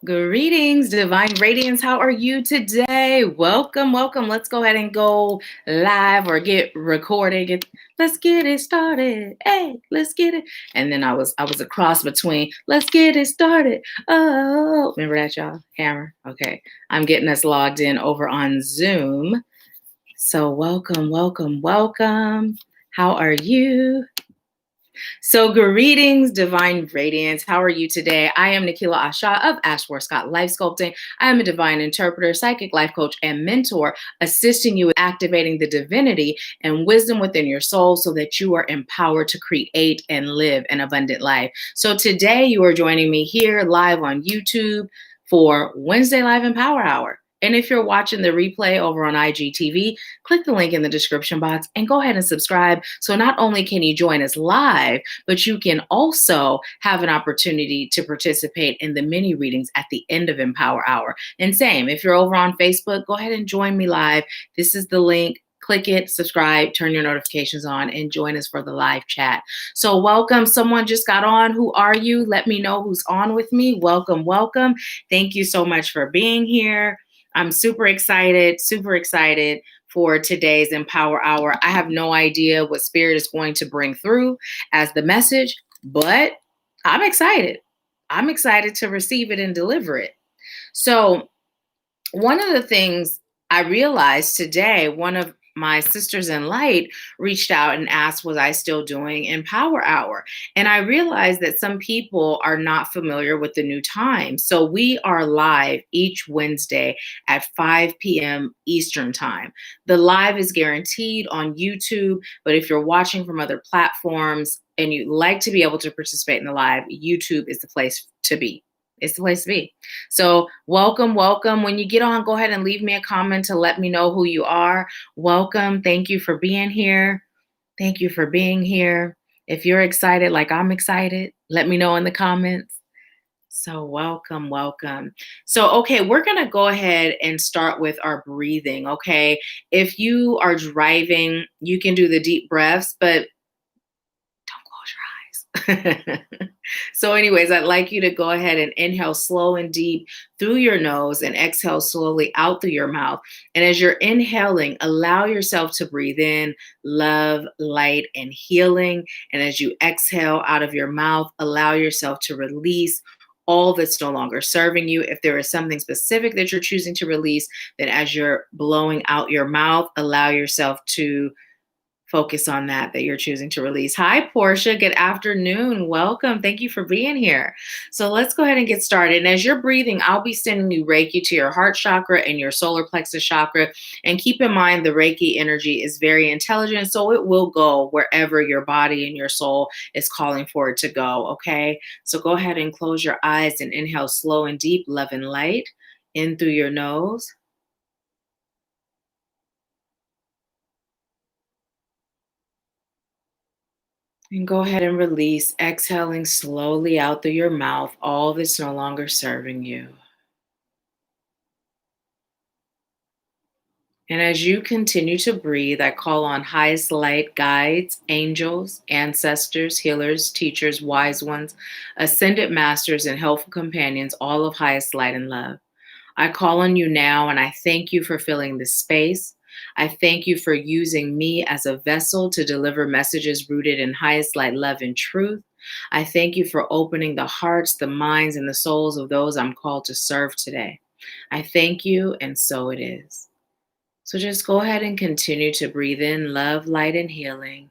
Greetings, Divine Radiance. How are you today? Welcome, welcome. Let's go ahead and go live or get recorded. Let's get it started. Hey, let's get it. And then I was a cross between let's get it started. Oh, remember that, y'all? Hammer. Okay. I'm getting us logged in over on Zoom. So welcome, welcome, welcome. How are you? So, greetings, Divine Radiance. How are you today? I am Nahkila Isha of AshworthScott Life Sculpting. I am a divine interpreter, psychic life coach, and mentor, assisting you with activating the divinity and wisdom within your soul so that you are empowered to create and live an abundant life. So, today you are joining me here live on YouTube for Wednesday Live Empower Hour. And if you're watching the replay over on IGTV, click the link in the description box and go ahead and subscribe. So not only can you join us live, but you can also have an opportunity to participate in the mini readings at the end of Empower Hour. And same, if you're over on Facebook, go ahead and join me live. This is the link. Click it, subscribe, turn your notifications on, and join us for the live chat. So welcome. Someone just got on. Who are you? Let me know who's on with me. Welcome, welcome. Thank you so much for being here. I'm super excited for today's Empower Hour. I have no idea what Spirit is going to bring through as the message, but I'm excited. I'm excited to receive it and deliver it. So, one of the things I realized today, one of my sisters in light reached out and asked, was I still doing Empower Hour? And I realized that some people are not familiar with the new time. So we are live each Wednesday at 5 p.m. Eastern time. The live is guaranteed on YouTube, but if you're watching from other platforms and you'd like to be able to participate in the live, YouTube is the place to be. It's the place to be. So welcome, welcome. When you get on, go ahead and leave me a comment to let me know who you are. Welcome. Thank you for being here. Thank you for being here. If you're excited like I'm excited, let me know in the comments. So welcome, welcome. So, okay, we're going to go ahead and start with our breathing, okay? If you are driving, you can do the deep breaths, but don't close your eyes. So anyways, I'd like you to go ahead and inhale slow and deep through your nose and exhale slowly out through your mouth. And as you're inhaling, allow yourself to breathe in love, light, and healing. And as you exhale out of your mouth, allow yourself to release all that's no longer serving you. If there is something specific that you're choosing to release, then as you're blowing out your mouth, allow yourself to focus on that you're choosing to release. Hi, Portia. Good afternoon. Welcome. Thank you for being here. So let's go ahead and get started. And as you're breathing, I'll be sending you Reiki to your heart chakra and your solar plexus chakra. And keep in mind, the Reiki energy is very intelligent, so it will go wherever your body and your soul is calling for it to go. Okay. So go ahead and close your eyes and inhale slow and deep, love and light in through your nose. And go ahead and release, exhaling slowly out through your mouth, all that's no longer serving you. And as you continue to breathe, I call on highest light guides, angels, ancestors, healers, teachers, wise ones, ascended masters, and helpful companions, all of highest light and love. I call on you now, and I thank you for filling this space. I thank you for using me as a vessel to deliver messages rooted in highest light, love, and truth. I thank you for opening the hearts, the minds, and the souls of those I'm called to serve today. I thank you, and so it is. So just go ahead and continue to breathe in love, light, and healing,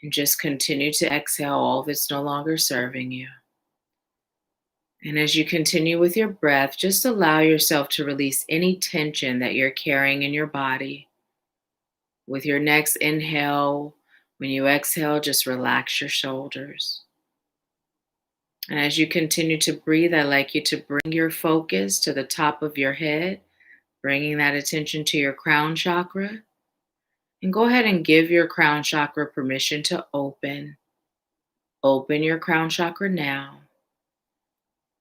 and just continue to exhale all that's no longer serving you. And as you continue with your breath, just allow yourself to release any tension that you're carrying in your body. With your next inhale, when you exhale, just relax your shoulders. And as you continue to breathe, I'd like you to bring your focus to the top of your head, bringing that attention to your crown chakra. And go ahead and give your crown chakra permission to open. Open your crown chakra now.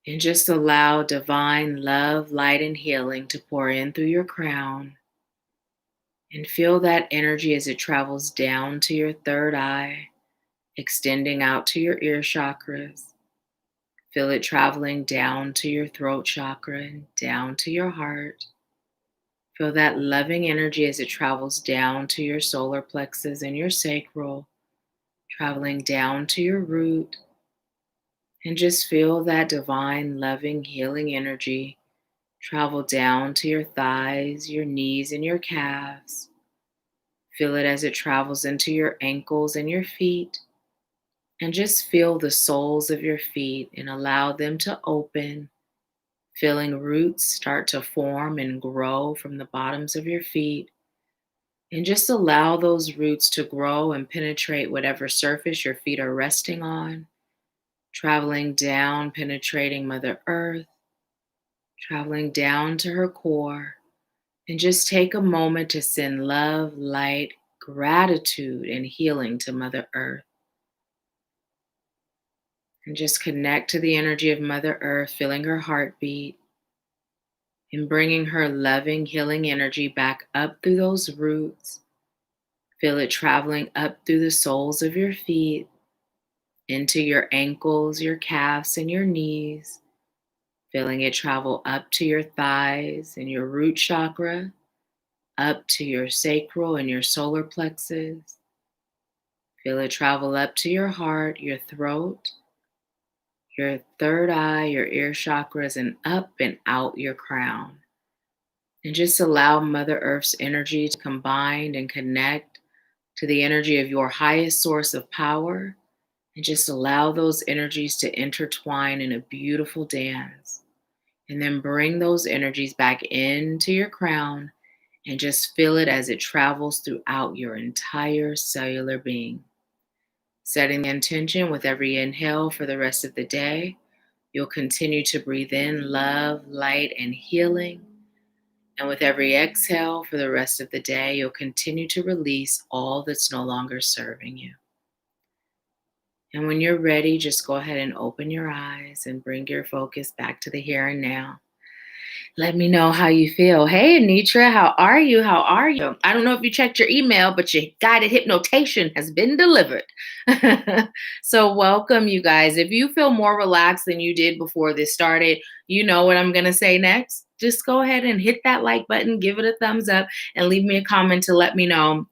And just allow divine love, light, and healing to pour in through your crown. And feel that energy as it travels down to your third eye, extending out to your ear chakras. Feel it traveling down to your throat chakra and down to your heart. Feel that loving energy as it travels down to your solar plexus and your sacral, traveling down to your root. And just feel that divine, loving, healing energy travel down to your thighs, your knees, and your calves. Feel it as it travels into your ankles and your feet. And just feel the soles of your feet and allow them to open, feeling roots start to form and grow from the bottoms of your feet. And just allow those roots to grow and penetrate whatever surface your feet are resting on, traveling down, penetrating Mother Earth, traveling down to her core. And just take a moment to send love, light, gratitude, and healing to Mother Earth. And just connect to the energy of Mother Earth, feeling her heartbeat, and bringing her loving, healing energy back up through those roots. Feel it traveling up through the soles of your feet, into your ankles, your calves, and your knees. Feeling it travel up to your thighs and your root chakra, up to your sacral and your solar plexus. Feel it travel up to your heart, your throat, your third eye, your ear chakras, and up and out your crown. And just allow Mother Earth's energy to combine and connect to the energy of your highest source of power. And just allow those energies to intertwine in a beautiful dance. And then bring those energies back into your crown and just feel it as it travels throughout your entire cellular being. Setting the intention with every inhale for the rest of the day, you'll continue to breathe in love, light, and healing. And with every exhale for the rest of the day, you'll continue to release all that's no longer serving you. And when you're ready, just go ahead and open your eyes and bring your focus back to the here and now. Let me know how you feel. Hey, Anitra, how are you? How are you? I don't know if you checked your email, but your guided hypnotation has been delivered. So welcome, you guys. If you feel more relaxed than you did before this started, you know what I'm going to say next. Just go ahead and hit that like button, give it a thumbs up, and leave me a comment to let me know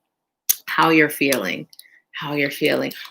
how you're feeling.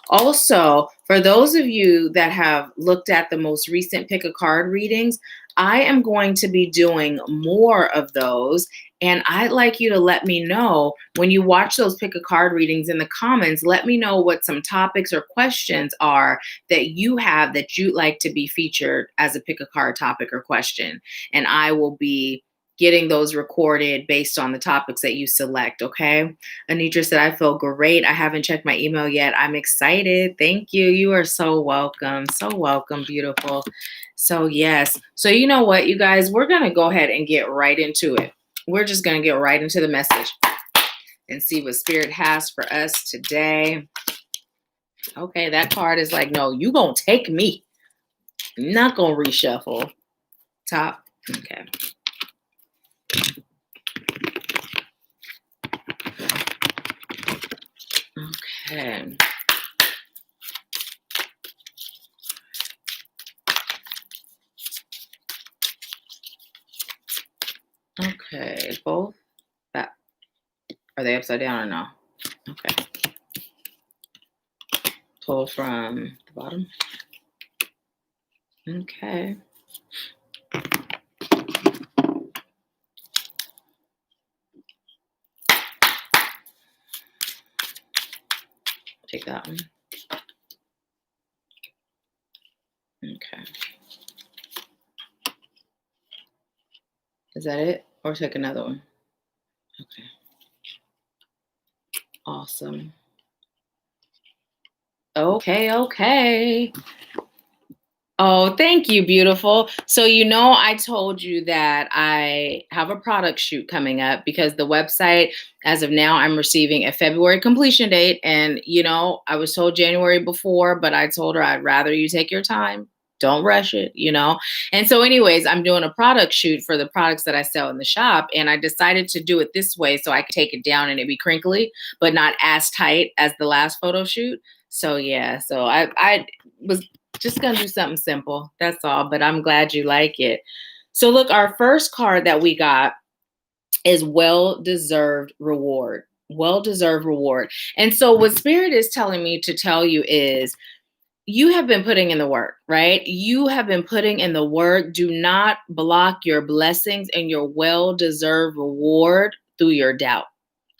Also, for those of you that have looked at the most recent pick a card readings, I am going to be doing more of those. And I'd like you to let me know when you watch those pick a card readings in the comments, let me know what some topics or questions are that you have that you'd like to be featured as a pick a card topic or question. And I will be getting those recorded based on the topics that you select, okay? Anitra said, I feel great. I haven't checked my email yet. I'm excited. Thank you. You are so welcome. So welcome, beautiful. So yes. So you know what, you guys, we're going to go ahead and get right into it. We're just going to get right into the message and see what Spirit has for us today. Okay, that card is like, no, you going to take me. I'm not going to reshuffle. Top. Okay. Okay. Okay, both. That are they upside down or no? Okay. Pull from the bottom. Okay. Take that one. Okay. Is that it? Or take another one? Okay. Awesome. Okay. Oh, thank you, beautiful. So, I told you that I have a product shoot coming up because the website, as of now, I'm receiving a February completion date. And, I was told January before, but I told her I'd rather you take your time. Don't rush it, And so anyways, I'm doing a product shoot for the products that I sell in the shop. And I decided to do it this way so I could take it down and it'd be crinkly, but not as tight as the last photo shoot. So, yeah. So I was Just going to do something simple. That's all. But I'm glad you like it. So look, our first card that we got is well-deserved reward. Well-deserved reward. And so what Spirit is telling me to tell you is you have been putting in the work, right? You have been putting in the work. Do not block your blessings and your well-deserved reward through your doubt.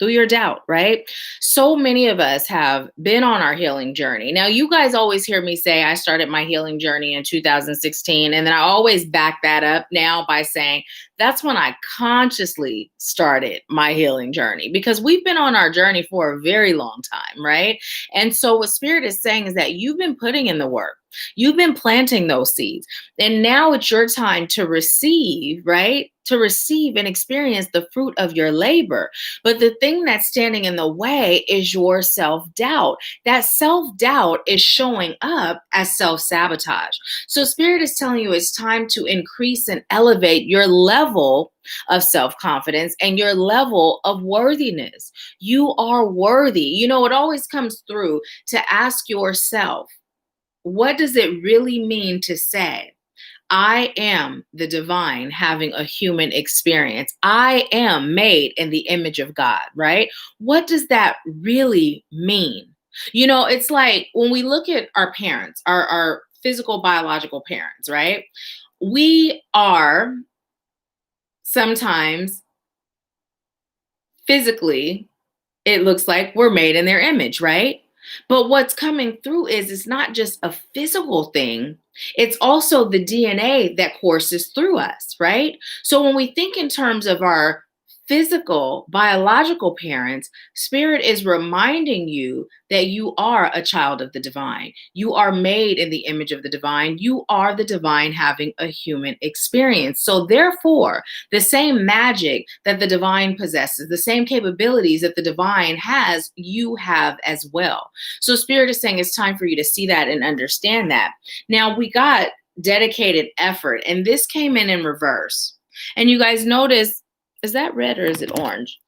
Through your doubt, right? So many of us have been on our healing journey. Now, you guys always hear me say I started my healing journey in 2016, and then I always back that up now by saying that's when I consciously started my healing journey, because we've been on our journey for a very long time, right? And so what Spirit is saying is that you've been putting in the work. You've been planting those seeds. And now it's your time to receive, right? To receive and experience the fruit of your labor. But the thing that's standing in the way is your self-doubt. That self-doubt is showing up as self-sabotage. So Spirit is telling you it's time to increase and elevate your level of self-confidence and your level of worthiness. You are worthy. You know, it always comes through to ask yourself, what does it really mean to say, I am the divine having a human experience? I am made in the image of God, right? What does that really mean? You know, it's like when we look at our parents, our physical, biological parents, right? We are sometimes physically, it looks like we're made in their image, right? But what's coming through is it's not just a physical thing. It's also the DNA that courses through us, right? So when we think in terms of our physical, biological parents, Spirit is reminding you that you are a child of the divine. You are made in the image of the divine. You are the divine having a human experience. So therefore, the same magic that the divine possesses, the same capabilities that the divine has, you have as well. So Spirit is saying it's time for you to see that and understand that. Now we got dedicated effort, and this came in reverse. And you guys notice, is that red or is it orange?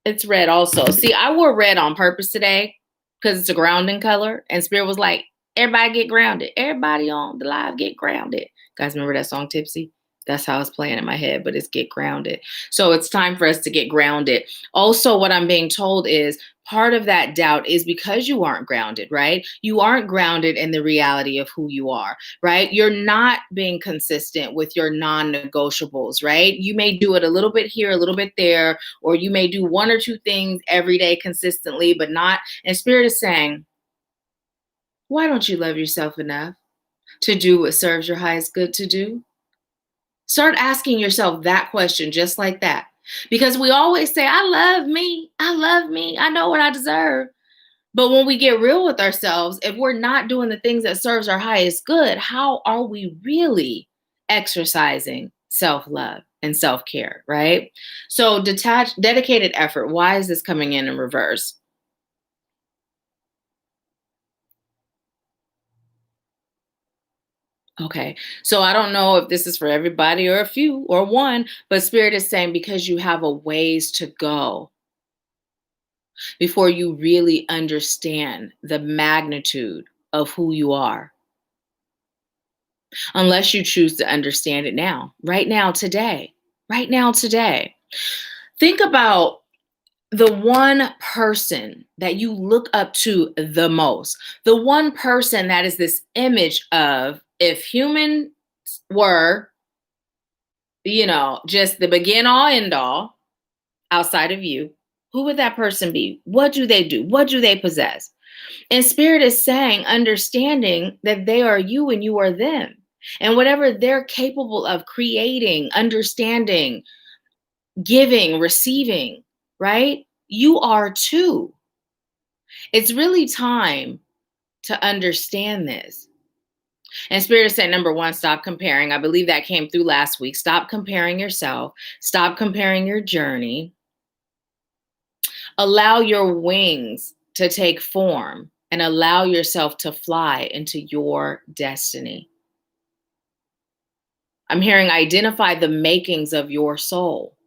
It's red also. See, I wore red on purpose today because it's a grounding color. And Spirit was like, everybody get grounded. Everybody on the live get grounded. Guys, remember that song Tipsy? That's how it's playing in my head, but it's get grounded. So it's time for us to get grounded. Also, what I'm being told is part of that doubt is because you aren't grounded, right? You aren't grounded in the reality of who you are, right? You're not being consistent with your non-negotiables, right? You may do it a little bit here, a little bit there, or you may do one or two things every day consistently, but not. And Spirit is saying, why don't you love yourself enough to do what serves your highest good to do? Start asking yourself that question just like that. Because we always say, I love me. I know what I deserve. But when we get real with ourselves, if we're not doing the things that serves our highest good, how are we really exercising self-love and self-care, right? So dedicated effort. Why is this coming in reverse? Okay, so I don't know if this is for everybody or a few or one, but Spirit is saying because you have a ways to go before you really understand the magnitude of who you are, unless you choose to understand it now, right now, today, right now, today. Think about the one person that you look up to the most, the one person that is this image of, if humans were, you know, just the begin all end all outside of you, who would that person be? What do they do? What do they possess? And Spirit is saying, understanding that they are you and you are them. And whatever they're capable of creating, understanding, giving, receiving, right? You are too. It's really time to understand this. And Spirit is saying, number one, stop comparing. I believe that came through last week. Stop comparing yourself. Stop comparing your journey. Allow your wings to take form and allow yourself to fly into your destiny. I'm hearing identify the makings of your soul.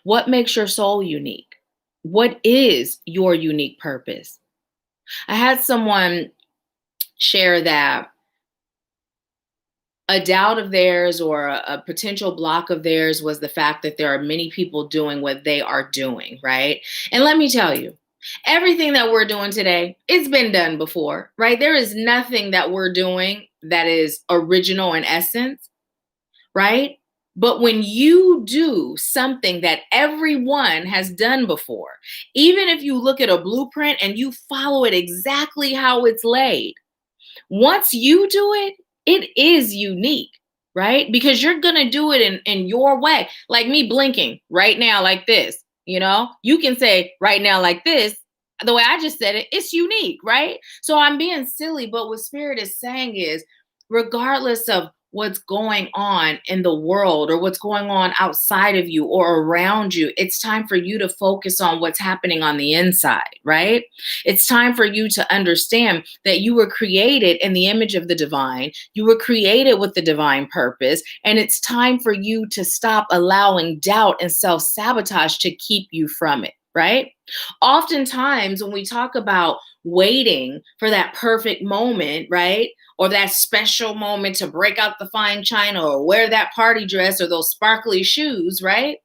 What makes your soul unique? What is your unique purpose? I had someone share that a doubt of theirs or a potential block of theirs was the fact that there are many people doing what they are doing, right? And let me tell you, everything that we're doing today, it's been done before, right? There is nothing that we're doing that is original in essence, right? But when you do something that everyone has done before, even if you look at a blueprint and you follow it exactly how it's laid, once you do it, it is unique, right? Because you're going to do it in your way. Like me blinking right now, like this, you can say right now, like this. The way I just said it, it's unique, right? So I'm being silly, but what Spirit is saying is, regardless of what's going on in the world or what's going on outside of you or around you, it's time for you to focus on what's happening on the inside, right? It's time for you to understand that you were created in the image of the divine. You were created with the divine purpose. And it's time for you to stop allowing doubt and self-sabotage to keep you from it, right? Oftentimes, when we talk about waiting for that perfect moment, right? Or that special moment to break out the fine china or wear that party dress or those sparkly shoes, right?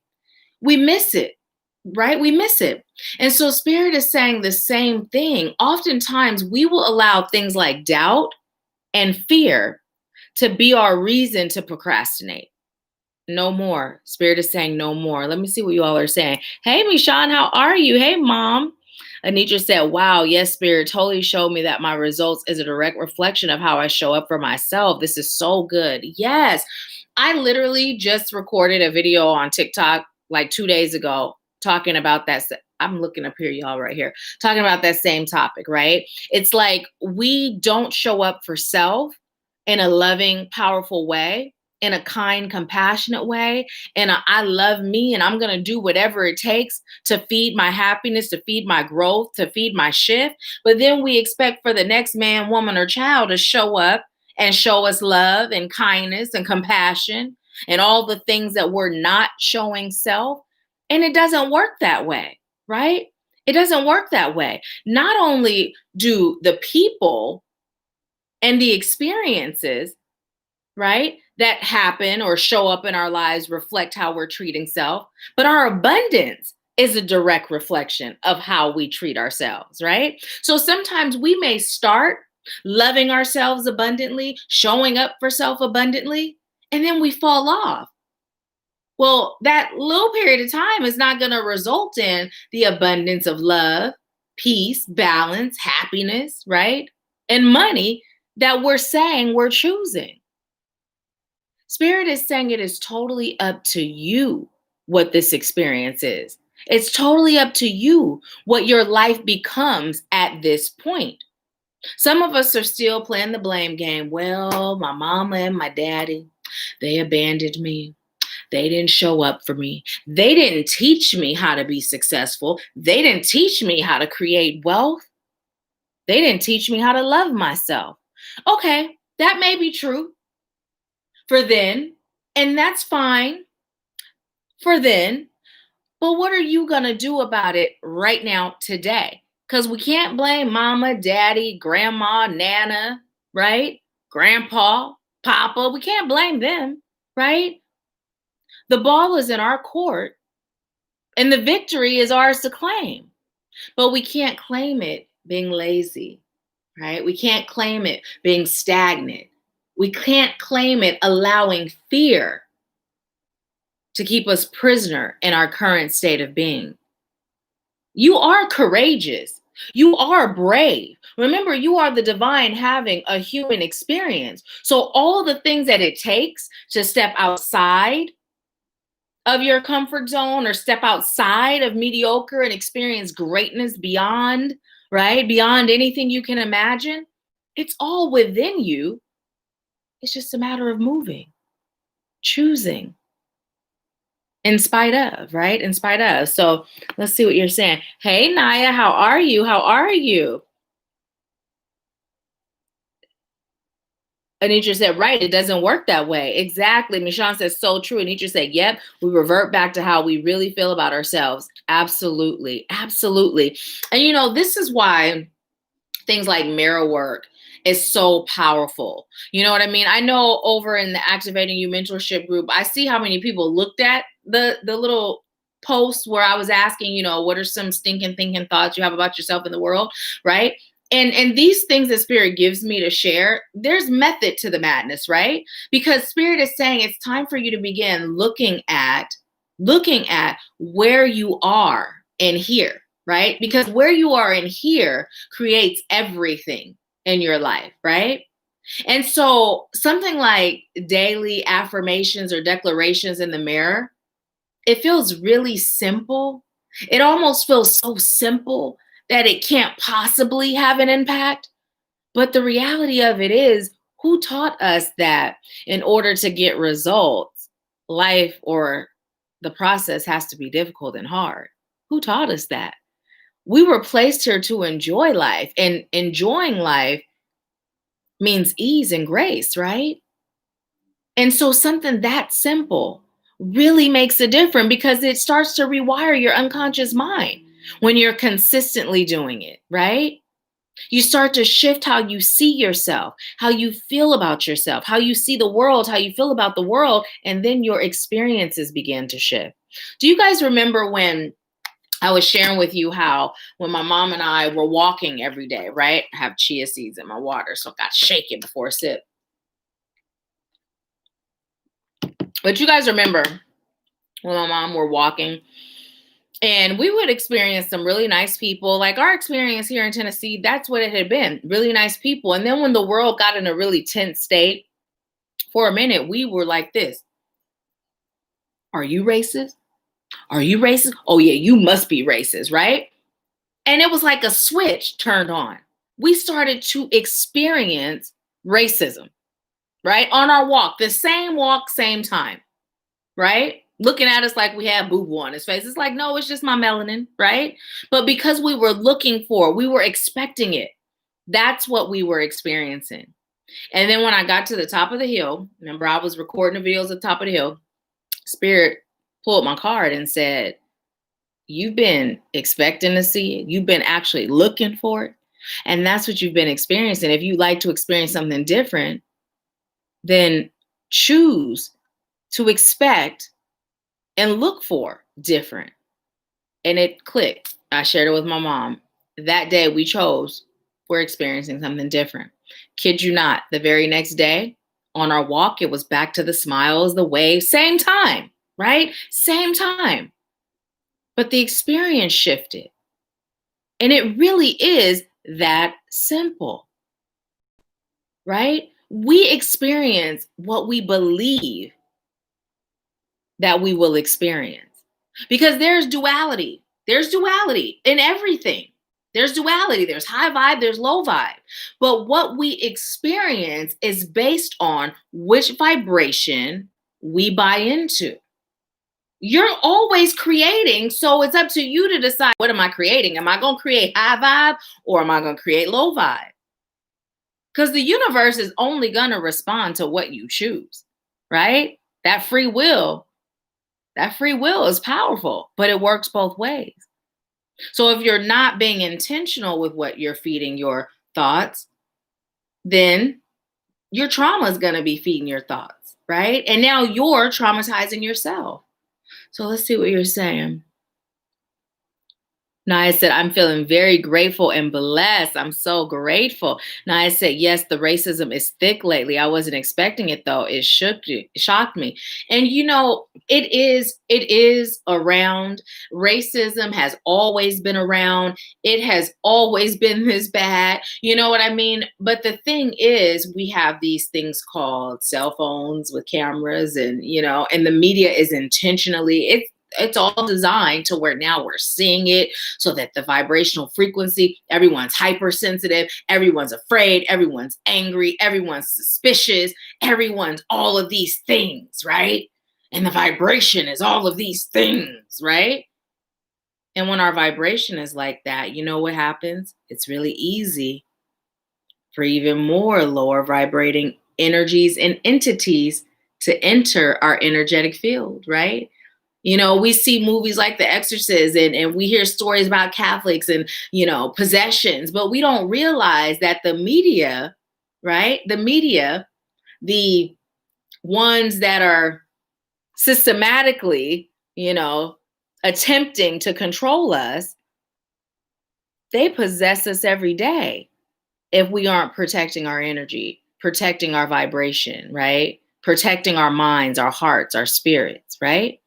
We miss it, right? We miss it. And so Spirit is saying the same thing. Oftentimes, we will allow things like doubt and fear to be our reason to procrastinate. No more. Spirit is saying no more. Let me see what you all are saying. Hey, Michonne, how are you? Hey, Mom. Anitra said, wow, yes, Spirit totally showed me that my results is a direct reflection of how I show up for myself. This is so good. Yes. I literally just recorded a video on TikTok like 2 days ago talking about that. I'm looking up here, y'all, right here, talking about that same topic, right? It's like we don't show up for self in a loving, powerful way, in a kind, compassionate way. And I love me and I'm going to do whatever it takes to feed my happiness, to feed my growth, to feed my shift. But then we expect for the next man, woman, or child to show up and show us love and kindness and compassion and all the things that we're not showing self. And it doesn't work that way, right? It doesn't work that way. Not only do the people and the experiences, right, that happen or show up in our lives reflect how we're treating self, but our abundance is a direct reflection of how we treat ourselves, right? So sometimes we may start loving ourselves abundantly, showing up for self abundantly, and then we fall off. Well, that little period of time is not going to result in the abundance of love, peace, balance, happiness, right? And money that we're saying we're choosing. Spirit is saying it is totally up to you what this experience is. It's totally up to you what your life becomes at this point. Some of us are still playing the blame game. Well, my mama and my daddy, they abandoned me. They didn't show up for me. They didn't teach me how to be successful. They didn't teach me how to create wealth. They didn't teach me how to love myself. Okay, that may be true for then, and that's fine for then. But what are you going to do about it right now, today? Because we can't blame mama, daddy, grandma, nana, right? Grandpa, papa. We can't blame them, right? The ball is in our court and the victory is ours to claim. But we can't claim it being lazy, right? We can't claim it being stagnant. We can't claim it allowing fear to keep us prisoner in our current state of being. You are courageous. You are brave. Remember, you are the divine having a human experience. So all the things that it takes to step outside of your comfort zone or step outside of mediocre and experience greatness beyond, right? Beyond anything you can imagine. It's all within you. It's just a matter of moving, choosing. In spite of, right? In spite of. So let's see what you're saying. Hey, Naya, how are you? How are you? Anitra said, right, it doesn't work that way. Exactly. Michonne says, so true. Anitra said, yep, we revert back to how we really feel about ourselves. Absolutely. Absolutely. And this is why things like mirror work is so powerful. You know what I mean? I know over in the Activating You mentorship group, I see how many people looked at the little post where I was asking, you know, what are some stinking thinking thoughts you have about yourself in the world, right? And these things that Spirit gives me to share, there's method to the madness, right? Because Spirit is saying it's time for you to begin looking at where you are in here, right? Because where you are in here creates everything in your life, right? And so something like daily affirmations or declarations in the mirror, it feels really simple. It almost feels so simple that it can't possibly have an impact. But the reality of it is, who taught us that in order to get results, life or the process has to be difficult and hard? Who taught us that? We were placed here to enjoy life, and enjoying life means ease and grace, right? And so something that simple really makes a difference because it starts to rewire your unconscious mind when you're consistently doing it, right? You start to shift how you see yourself, how you feel about yourself, how you see the world, how you feel about the world, and then your experiences begin to shift. Do you guys remember when I was sharing with you how when my mom and I were walking every day, right? I have chia seeds in my water, so I got to shake it before a sip. But you guys remember when my mom were walking and we would experience some really nice people. Like our experience here in Tennessee, that's what it had been. Really nice people. And then when the world got in a really tense state, for a minute, we were like this. Are you racist? Are you racist? Oh yeah, you must be racist, right? And it was like a switch turned on. We started to experience racism, right? On our walk, the same walk, same time, right? Looking at us like we had boo-boo on his face. It's like, no, it's just my melanin, right? But because we were looking for, we were expecting it. That's what we were experiencing. And then when I got to the top of the hill, remember I was recording the videos at the top of the hill, Spirit pulled my card and said, you've been expecting to see it. You've been actually looking for it. And that's what you've been experiencing. If you like to experience something different, then choose to expect and look for different. And it clicked. I shared it with my mom. That day we chose, we're experiencing something different. Kid you not, the very next day on our walk, it was back to the smiles, the wave, same time, right? Same time. But the experience shifted. And it really is that simple, right? We experience what we believe that we will experience. Because there's duality. There's duality in everything. There's duality. There's high vibe, there's low vibe. But what we experience is based on which vibration we buy into. You're always creating, so it's up to you to decide, what am I creating? Am I going to create high vibe or am I going to create low vibe? Because the universe is only going to respond to what you choose, right? That free will is powerful, but it works both ways. So if you're not being intentional with what you're feeding your thoughts, then your trauma is going to be feeding your thoughts, right? And now you're traumatizing yourself. So let's see what you're saying. Naya said, I'm feeling very grateful and blessed. I'm so grateful. Naya said, yes, the racism is thick lately. I wasn't expecting it though. It shocked me. And you know, it is around. Racism has always been around. It has always been this bad. You know what I mean? But the thing is, we have these things called cell phones with cameras and, you know, and the media is intentionally, it's all designed to where now we're seeing it so that the vibrational frequency, everyone's hypersensitive, everyone's afraid, everyone's angry, everyone's suspicious, everyone's all of these things, right? And the vibration is all of these things, right? And when our vibration is like that, you know what happens? It's really easy for even more lower vibrating energies and entities to enter our energetic field, right? You know, we see movies like The Exorcist and we hear stories about Catholics and, you know, possessions, but we don't realize that the media right? The media, the ones that are systematically, attempting to control us, they possess us every day if we aren't protecting our energy, protecting our vibration, right? Protecting our minds, our hearts, our spirits, right?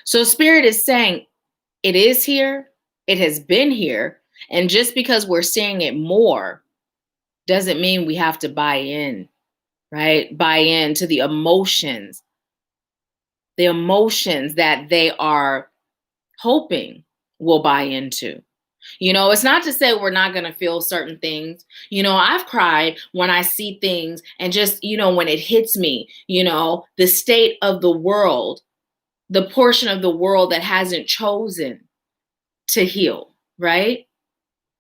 So spirit is saying it is here, it has been here, and just because we're seeing it more doesn't mean we have to buy in, right? Buy into the emotions that they are hoping we'll buy into. It's not to say we're not going to feel certain things. I've cried when I see things and just, when it hits me, the state of the world, the portion of the world that hasn't chosen to heal, right?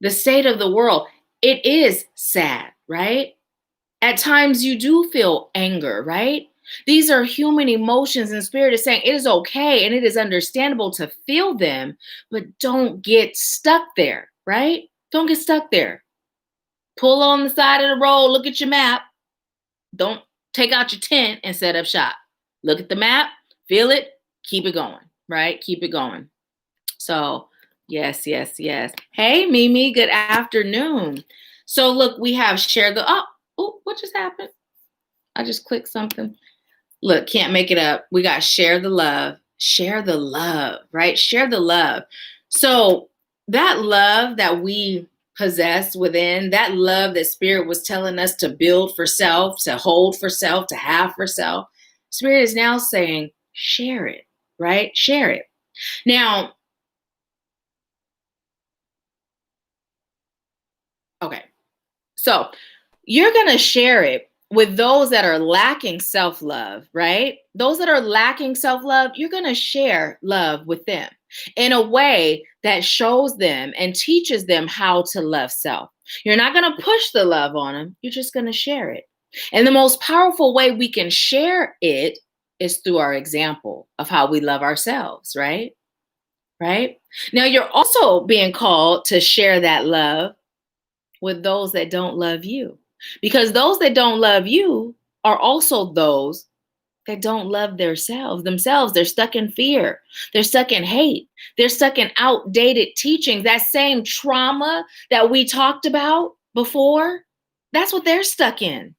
The state of the world, it is sad, right? At times you do feel anger, right? These are human emotions, and spirit is saying it is okay and it is understandable to feel them, but don't get stuck there, right? Don't get stuck there. Pull on the side of the road, look at your map. Don't take out your tent and set up shop. Look at the map, feel it, keep it going, right? Keep it going. So, yes. Hey, Mimi, good afternoon. So, look, we have share the, what just happened? I just clicked something. Look, can't make it up. We got share the love, right? Share the love. So that love that we possess within, that love that spirit was telling us to build for self, to hold for self, to have for self, spirit is now saying, share it, right? Share it. Now, okay. So you're going to share it with those that are lacking self-love, right? Those that are lacking self-love, you're going to share love with them in a way that shows them and teaches them how to love self. You're not going to push the love on them. You're just going to share it. And the most powerful way we can share it is through our example of how we love ourselves, right? Right? Now, you're also being called to share that love with those that don't love you. Because those that don't love you are also those that don't love themselves. They're stuck in fear. They're stuck in hate. They're stuck in outdated teachings. That same trauma that we talked about before, that's what they're stuck in.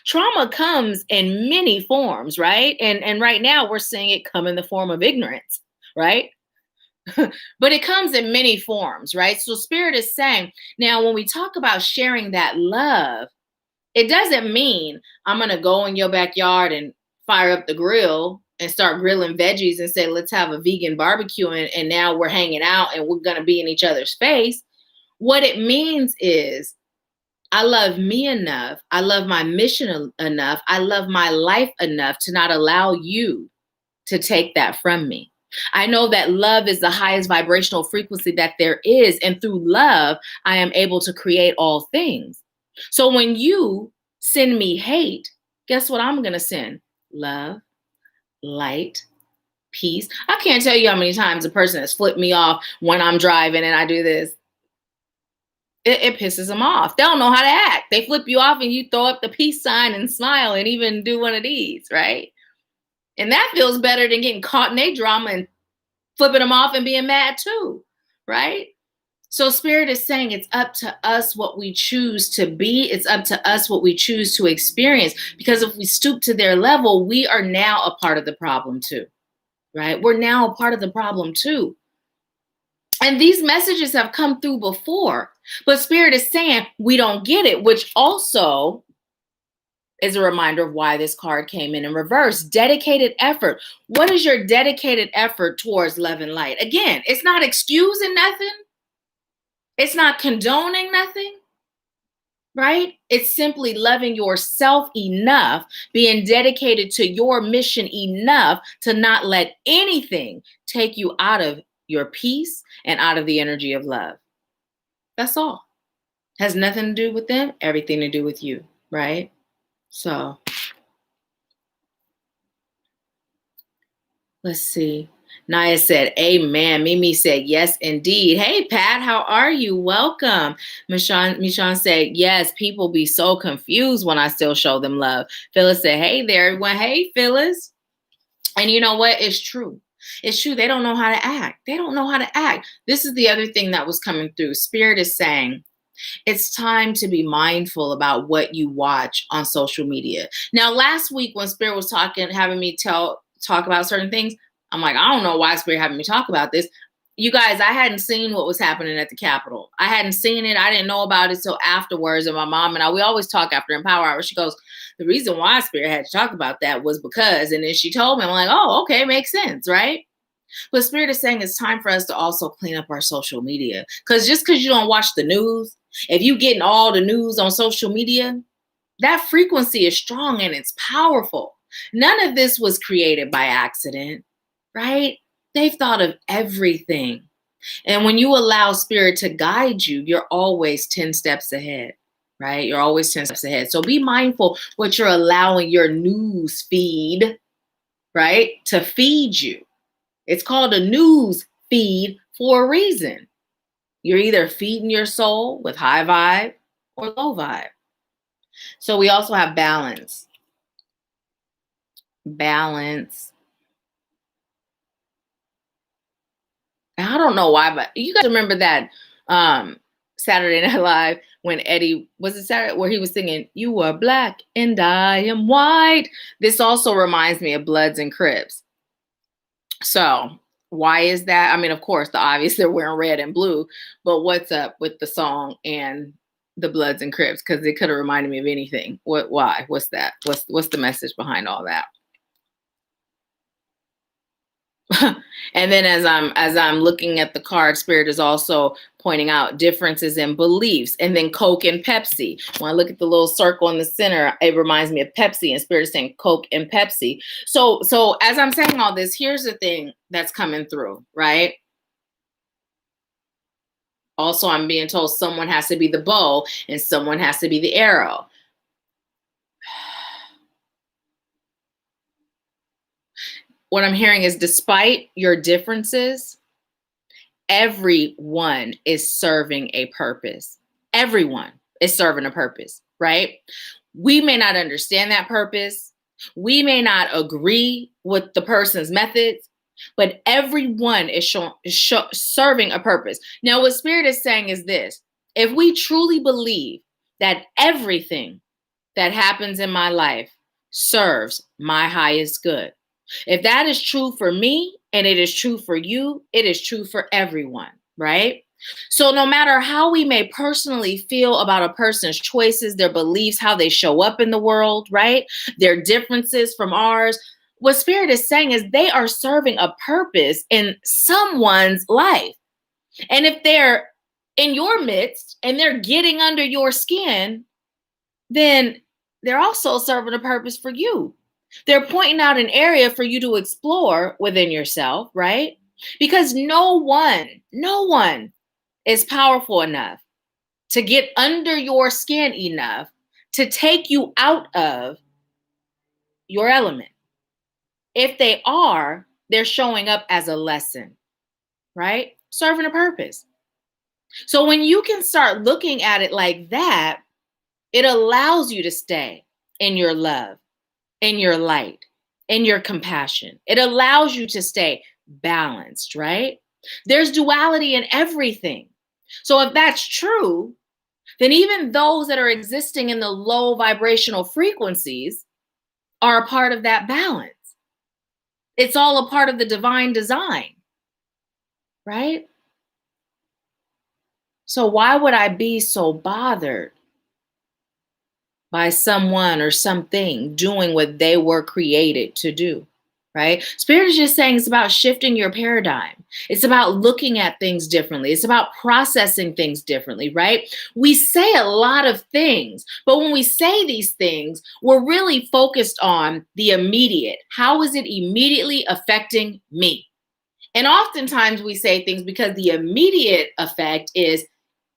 Trauma comes in many forms, right? And right now we're seeing it come in the form of ignorance, right? But it comes in many forms, right? So spirit is saying, now when we talk about sharing that love, it doesn't mean I'm going to go in your backyard and fire up the grill and start grilling veggies and say, let's have a vegan barbecue. And now we're hanging out and we're going to be in each other's face. What it means is I love me enough. I love my mission enough. I love my life enough to not allow you to take that from me. I know that love is the highest vibrational frequency that there is. And through love, I am able to create all things. So when you send me hate, guess what I'm going to send? Love, light, peace. I can't tell you how many times a person has flipped me off when I'm driving and I do this. It pisses them off. They don't know how to act. They flip you off and you throw up the peace sign and smile and even do one of these, right? And that feels better than getting caught in their drama and flipping them off and being mad too, right? So spirit is saying it's up to us what we choose to be. It's up to us what we choose to experience. Because if we stoop to their level, we are now a part of the problem too, right? We're now a part of the problem too. And these messages have come through before, but spirit is saying we don't get it, which also is a reminder of why this card came in reverse. Dedicated effort. What is your dedicated effort towards love and light? Again, it's not excusing nothing. It's not condoning nothing, right? It's simply loving yourself enough, being dedicated to your mission enough to not let anything take you out of your peace and out of the energy of love. That's all. Has nothing to do with them, everything to do with you, right? So let's see. Naya said, amen. Mimi said, yes, indeed. Hey, Pat, how are you? Welcome. Michonne said, yes, people be so confused when I still show them love. Phyllis said, hey there, everyone. Hey, Phyllis. And you know what? It's true. It's true. They don't know how to act. They don't know how to act. This is the other thing that was coming through. Spirit is saying, it's time to be mindful about what you watch on social media. Now, last week when Spirit was talking, having me talk about certain things, I'm like, I don't know why Spirit having me talk about this. You guys, I hadn't seen what was happening at the Capitol. I hadn't seen it. I didn't know about it till afterwards. And my mom and I, we always talk after Empower Hour. She goes, the reason why Spirit had to talk about that was because, and then she told me, I'm like, oh, okay, makes sense, right? But Spirit is saying it's time for us to also clean up our social media. Because just because you don't watch the news, if you getting all the news on social media, that frequency is strong and it's powerful. None of this was created by accident, right? They've thought of everything. And when you allow Spirit to guide you, you're always 10 steps ahead, right? You're always 10 steps ahead. So be mindful what you're allowing your news feed, right, to feed you. It's called a news feed for a reason. You're either feeding your soul with high vibe or low vibe. So we also have balance. Balance. I don't know why, but you guys remember that Saturday Night Live when Eddie, was it Saturday, where he was singing, you are black and I am white. This also reminds me of Bloods and Crips. So why is that? I mean, of course, the obvious, they're wearing red and blue, but what's up with the song and the Bloods and Crips? Because it could have reminded me of anything. Why? What's that? What's the message behind all that? And then as I'm looking at the card, Spirit is also pointing out differences in beliefs. And then Coke and Pepsi. When I look at the little circle in the center, it reminds me of Pepsi, and Spirit is saying Coke and Pepsi. So as I'm saying all this, here's the thing that's coming through, right? Also, I'm being told someone has to be the bow and someone has to be the arrow. What I'm hearing is, despite your differences, everyone is serving a purpose. Everyone is serving a purpose, right? We may not understand that purpose. We may not agree with the person's methods, but everyone is serving a purpose. Now, what Spirit is saying is this: if we truly believe that everything that happens in my life serves my highest good, if that is true for me and it is true for you, it is true for everyone, right? So no matter how we may personally feel about a person's choices, their beliefs, how they show up in the world, right? Their differences from ours, what Spirit is saying is they are serving a purpose in someone's life. And if they're in your midst and they're getting under your skin, then they're also serving a purpose for you. They're pointing out an area for you to explore within yourself, right? Because no one is powerful enough to get under your skin enough to take you out of your element. If they are, they're showing up as a lesson, right? Serving a purpose. So when you can start looking at it like that, it allows you to stay in your love, in your light, in your compassion. It allows you to stay balanced, right? There's duality in everything. So if that's true, then even those that are existing in the low vibrational frequencies are a part of that balance. It's all a part of the divine design, right? So why would I be so bothered by someone or something doing what they were created to do, right? Spirit is just saying it's about shifting your paradigm. It's about looking at things differently. It's about processing things differently, right? We say a lot of things, but when we say these things, we're really focused on the immediate. How is it immediately affecting me? And oftentimes we say things because the immediate effect is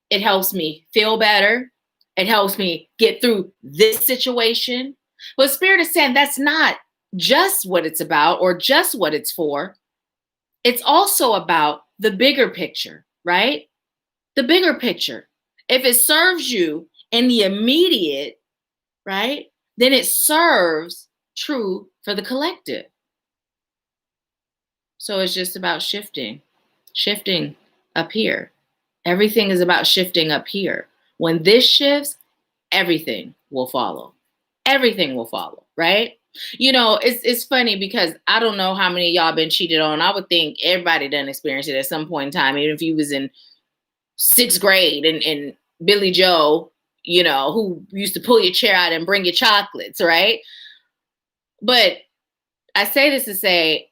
it helps me feel better. It helps me get through this situation. But Spirit is saying that's not just what it's about or just what it's for. it's also about the bigger picture, right? The bigger picture. If it serves you in the immediate, right, then it serves true for the collective. So it's just about shifting up here. Everything is about shifting up here. When this shifts, everything will follow. Everything will follow, right? You know, it's funny because I don't know how many of y'all been cheated on. I would think everybody done experienced it at some point in time, even if you was in 6th grade and Billy Joe, you know, who used to pull your chair out and bring you chocolates, right? But I say this to say,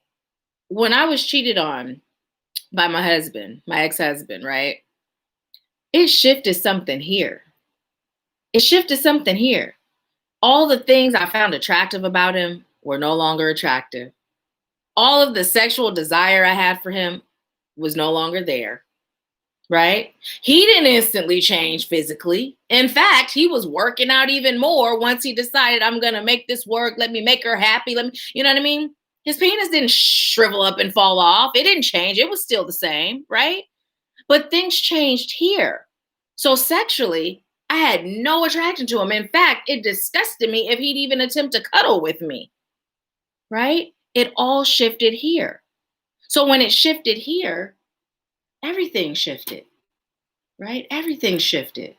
when I was cheated on by my husband, my ex-husband, right? It shifted something here. It shifted something here. All the things I found attractive about him were no longer attractive. All of the sexual desire I had for him was no longer there, right? He didn't instantly change physically. In fact, he was working out even more once he decided, I'm going to make this work. Let me make her happy. Let me, you know what I mean? His penis didn't shrivel up and fall off. It didn't change. It was still the same, right? But things changed here. So sexually, I had no attraction to him. In fact, it disgusted me if he'd even attempt to cuddle with me, right? It all shifted here. So when it shifted here, everything shifted, right? Everything shifted.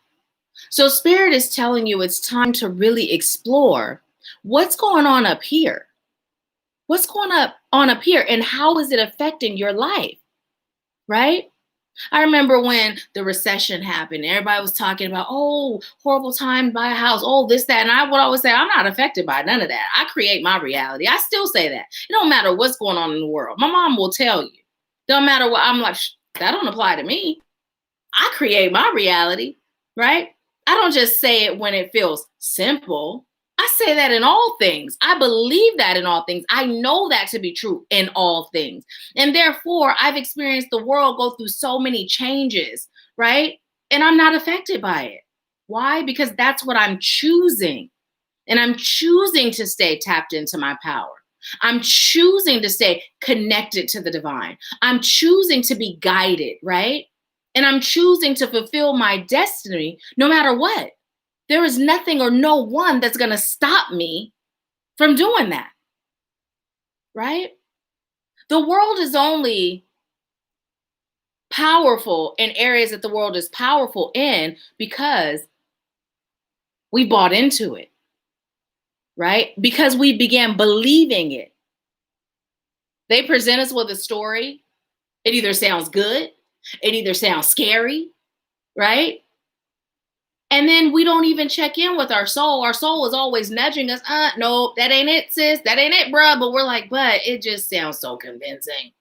So Spirit is telling you it's time to really explore what's going on up here. What's going on up here and how is it affecting your life, right? I remember when the recession happened, everybody was talking about, oh, horrible time to buy a house, oh, this, that. And I would always say, I'm not affected by none of that. I create my reality. I still say that. It don't matter what's going on in the world. My mom will tell you. Don't matter what. I'm like, that don't apply to me. I create my reality, right? I don't just say it when it feels simple. I say that in all things. I believe that in all things. I know that to be true in all things. And therefore, I've experienced the world go through so many changes, right? And I'm not affected by it. Why? Because that's what I'm choosing. And I'm choosing to stay tapped into my power. I'm choosing to stay connected to the divine. I'm choosing to be guided, right? And I'm choosing to fulfill my destiny no matter what. There is nothing or no one that's going to stop me from doing that, right? The world is only powerful in areas that the world is powerful in because we bought into it, right? Because we began believing it. They present us with a story. It either sounds good, it either sounds scary, right? And then we don't even check in with our soul. Our soul is always nudging us. No, that ain't it, sis. That ain't it, bruh. But we're like, but it just sounds so convincing.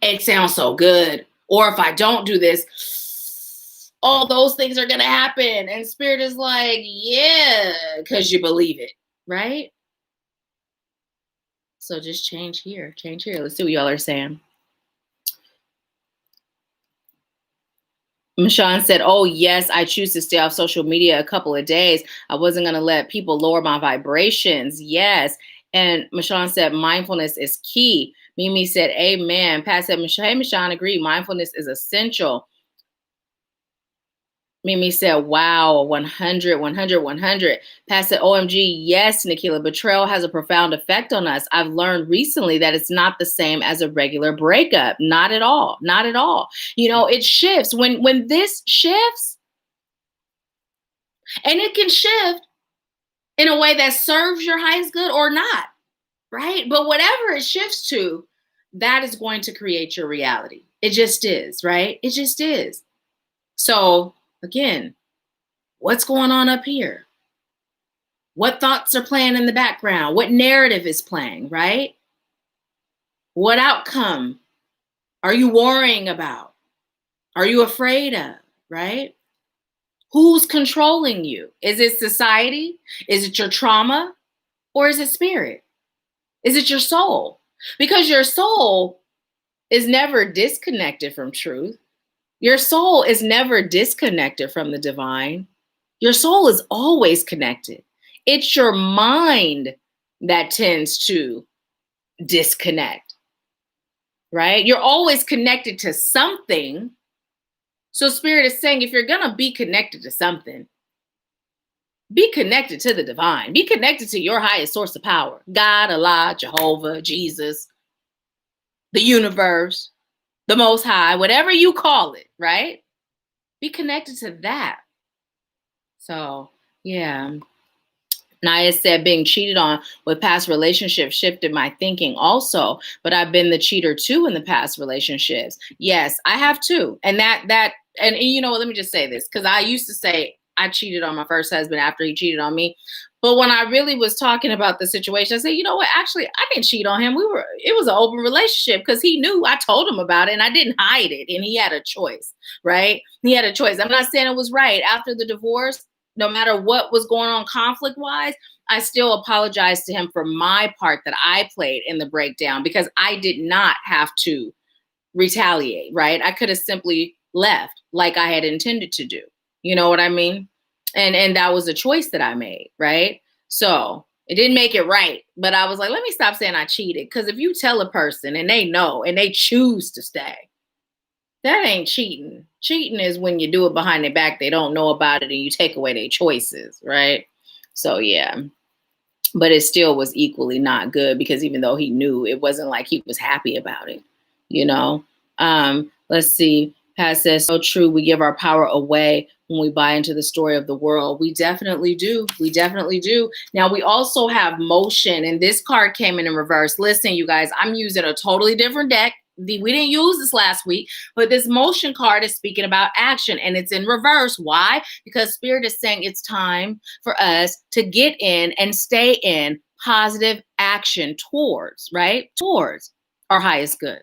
It sounds so good. Or if I don't do this, all those things are going to happen. And Spirit is like, yeah, because you believe it, right? So just change here. Change here. Let's see what y'all are saying. Michonne said, oh, yes, I choose to stay off social media a couple of days. I wasn't going to let people lower my vibrations. Yes. And Michonne said, mindfulness is key. Mimi said, amen. Pat said, hey, Michonne, agree. Mindfulness is essential. Mimi said, wow, 100, 100, 100. Pat said, OMG, yes, Nahkila, betrayal has a profound effect on us. I've learned recently that it's not the same as a regular breakup. Not at all. Not at all. You know, it shifts. When this shifts, and it can shift in a way that serves your highest good or not, right? But whatever it shifts to, that is going to create your reality. It just is, right? It just is. So, again, what's going on up here? What thoughts are playing in the background? What narrative is playing, right? What outcome are you worrying about? Are you afraid of, right? Who's controlling you? Is it society? Is it your trauma? Or is it spirit? Is it your soul? Because your soul is never disconnected from truth. Your soul is never disconnected from the divine. Your soul is always connected. It's your mind that tends to disconnect, right? You're always connected to something. So Spirit is saying, if you're going to be connected to something, be connected to the divine. Be connected to your highest source of power. God, Allah, Jehovah, Jesus, the universe, the Most High, whatever you call it, right? Be connected to that. So, yeah. Naya said being cheated on with past relationships shifted my thinking also, but I've been the cheater too in the past relationships. Yes, I have too. And and you know, let me just say this, because I used to say I cheated on my first husband after he cheated on me. But when I really was talking about the situation, I said, you know what? Actually, I didn't cheat on him. It was an open relationship because he knew. I told him about it and I didn't hide it. And he had a choice, right? He had a choice. I'm not saying it was right. After the divorce, no matter what was going on conflict wise, I still apologize to him for my part that I played in the breakdown, because I did not have to retaliate, right? I could have simply left like I had intended to do. You know what I mean? And that was a choice that I made, right? So it didn't make it right, but I was like, let me stop saying I cheated. Because if you tell a person and they know and they choose to stay, that ain't cheating. Cheating is when you do it behind their back, they don't know about it, and you take away their choices, right? So yeah. But it still was equally not good, because even though he knew, it wasn't like he was happy about it, you know? Let's see. Pat says, so true. We give our power away when we buy into the story of the world. We definitely do. We definitely do. Now, we also have motion, and this card came in reverse. Listen, you guys, I'm using a totally different deck. We didn't use this last week, but this motion card is speaking about action, and it's in reverse. Why? Because Spirit is saying it's time for us to get in and stay in positive action towards, right? Towards our highest good,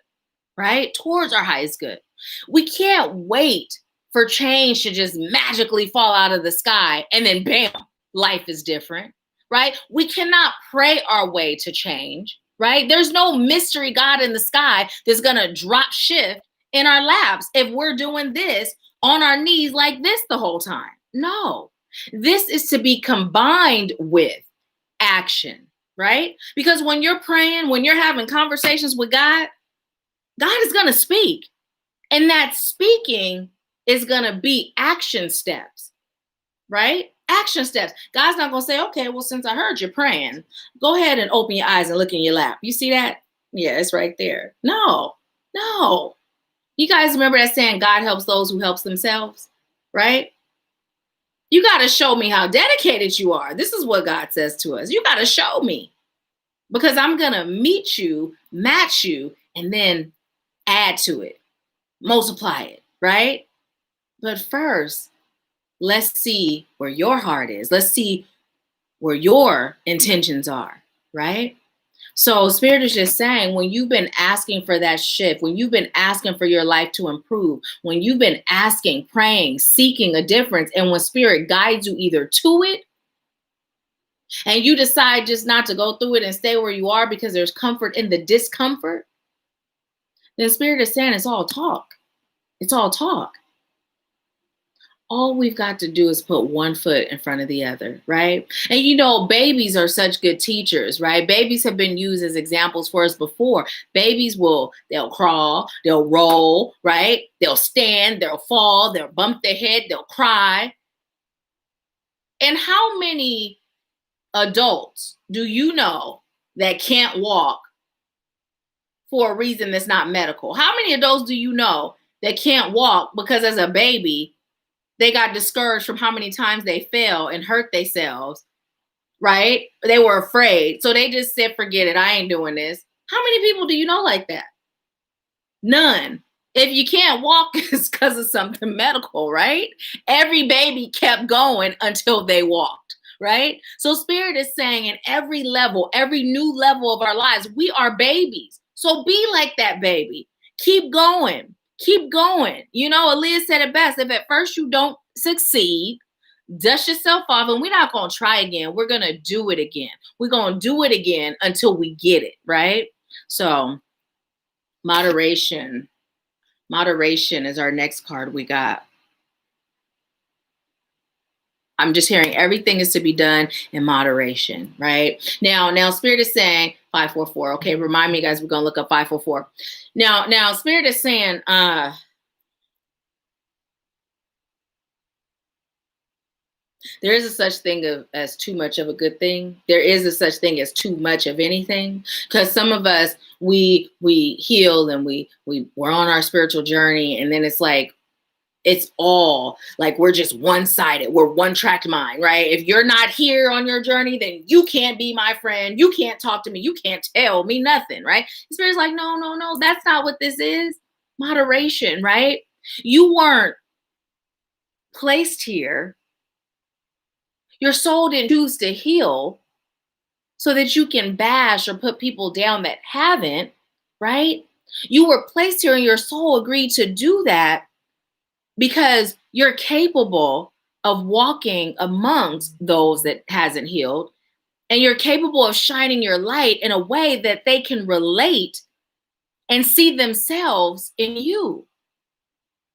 right? Towards our highest good. We can't wait for change to just magically fall out of the sky and then bam, life is different, right? We cannot pray our way to change, right? There's no mystery God in the sky that's going to drop shift in our laps if we're doing this on our knees like this the whole time. No, this is to be combined with action, right? Because when you're praying, when you're having conversations with God, God is going to speak. And that speaking is going to be action steps, right? Action steps. God's not going to say, okay, well, since I heard you praying, go ahead and open your eyes and look in your lap. You see that? Yeah, it's right there. No. You guys remember that saying, God helps those who helps themselves, right? You got to show me how dedicated you are. This is what God says to us. You got to show me, because I'm going to meet you, match you, and then add to it. Multiply it, right? But first, let's see where your heart is. Let's see where your intentions are, right? So Spirit is just saying, when you've been asking for that shift, when you've been asking for your life to improve, when you've been asking, praying, seeking a difference, and when Spirit guides you either to it, and you decide just not to go through it and stay where you are because there's comfort in the discomfort, then Spirit is saying it's all talk. It's all talk. All we've got to do is put one foot in front of the other, right? And you know, babies are such good teachers, right? Babies have been used as examples for us before. Babies they'll crawl, they'll roll, right? They'll stand, they'll fall, they'll bump their head, they'll cry. And how many adults do you know that can't walk for a reason that's not medical? How many adults do you know that can't walk because as a baby, they got discouraged from how many times they fell and hurt themselves, right? They were afraid. So they just said, forget it. I ain't doing this. How many people do you know like that? None. If you can't walk, it's because of something medical, right? Every baby kept going until they walked, right? So Spirit is saying in every level, every new level of our lives, we are babies. So be like that baby. Keep going. Keep going. You know, Aaliyah said it best. If at first you don't succeed, dust yourself off, and we're not going to try again. We're going to do it again. We're going to do it again until we get it, right? So moderation. Moderation is our next card we got. I'm just hearing everything is to be done in moderation, right? Now Spirit is saying 544. Okay, remind me, guys, we're gonna look up 544. Now, Spirit is saying, there is a such thing as too much of a good thing. There is a such thing as too much of anything. Because some of us, we heal and we're on our spiritual journey, and then it's like, it's all like we're just one-sided. We're one-track mind, right? If you're not here on your journey, then you can't be my friend. You can't talk to me. You can't tell me nothing, right? The Spirit's like, no, that's not what this is. Moderation, right? You weren't placed here. Your soul didn't choose to heal so that you can bash or put people down that haven't, right? You were placed here and your soul agreed to do that because you're capable of walking amongst those that hasn't healed, and you're capable of shining your light in a way that they can relate and see themselves in you.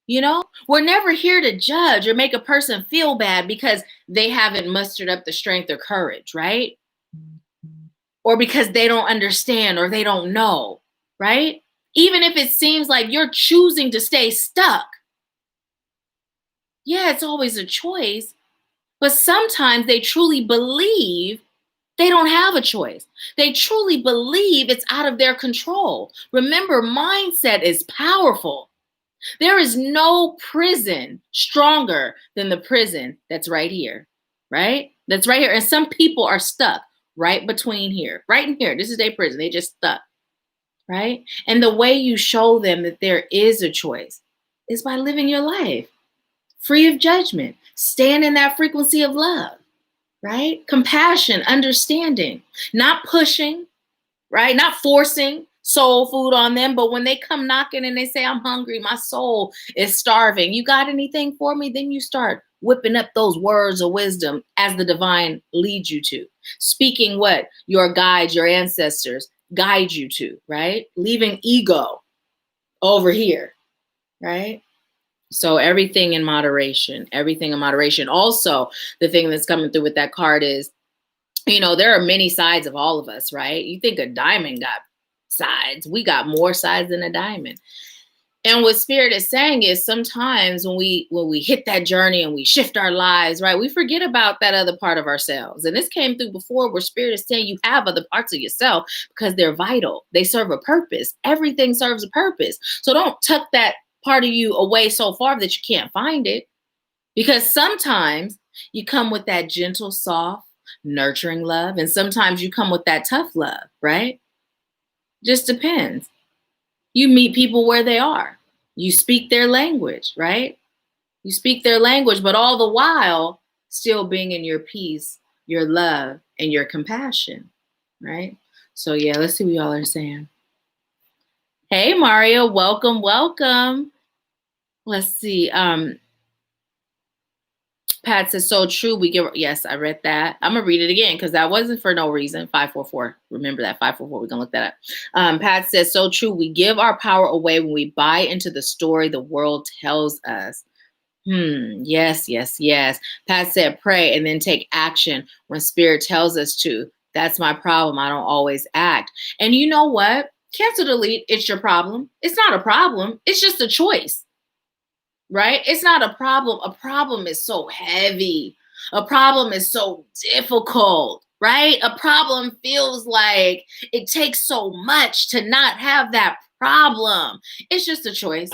You know, we're never here to judge or make a person feel bad because they haven't mustered up the strength or courage, right? Or because they don't understand or they don't know, right? Even if it seems like you're choosing to stay stuck. Yeah, it's always a choice, but sometimes they truly believe they don't have a choice. They truly believe it's out of their control. Remember, mindset is powerful. There is no prison stronger than the prison that's right here, right? That's right here. And some people are stuck right between here, right in here. This is their prison. They just stuck, right? And the way you show them that there is a choice is by living your life free of judgment. Stand in that frequency of love, right? Compassion, understanding, not pushing, right? Not forcing soul food on them. But when they come knocking and they say, I'm hungry, my soul is starving. You got anything for me? Then you start whipping up those words of wisdom as the divine leads you to. Speaking what your guides, your ancestors guide you to, right? Leaving ego over here, right? So everything in moderation, everything in moderation. Also, the thing that's coming through with that card is, you know, there are many sides of all of us, right? You think a diamond got sides. We got more sides than a diamond. And what Spirit is saying is sometimes when we hit that journey and we shift our lives, right, we forget about that other part of ourselves. And this came through before where Spirit is saying you have other parts of yourself because they're vital. They serve a purpose. Everything serves a purpose. So don't tuck that part of you away so far that you can't find it. Because sometimes you come with that gentle, soft, nurturing love. And sometimes you come with that tough love, right? Just depends. You meet people where they are. You speak their language, right? You speak their language, but all the while still being in your peace, your love, and your compassion, right? So yeah, let's see what y'all are saying. Hey, Mario, welcome, welcome. Let's see. Pat says, so true. We give, yes, I read that. I'm going to read it again because that wasn't for no reason. 544. Remember that 544. We're going to look that up. Pat says, so true. We give our power away when we buy into the story the world tells us. Yes. Pat said, pray and then take action when Spirit tells us to. That's my problem. I don't always act. And you know what? Cancel delete. It's your problem. It's not a problem. It's just a choice. Right? It's not a problem. A problem is so heavy. A problem is so difficult, right? A problem feels like it takes so much to not have that problem. It's just a choice.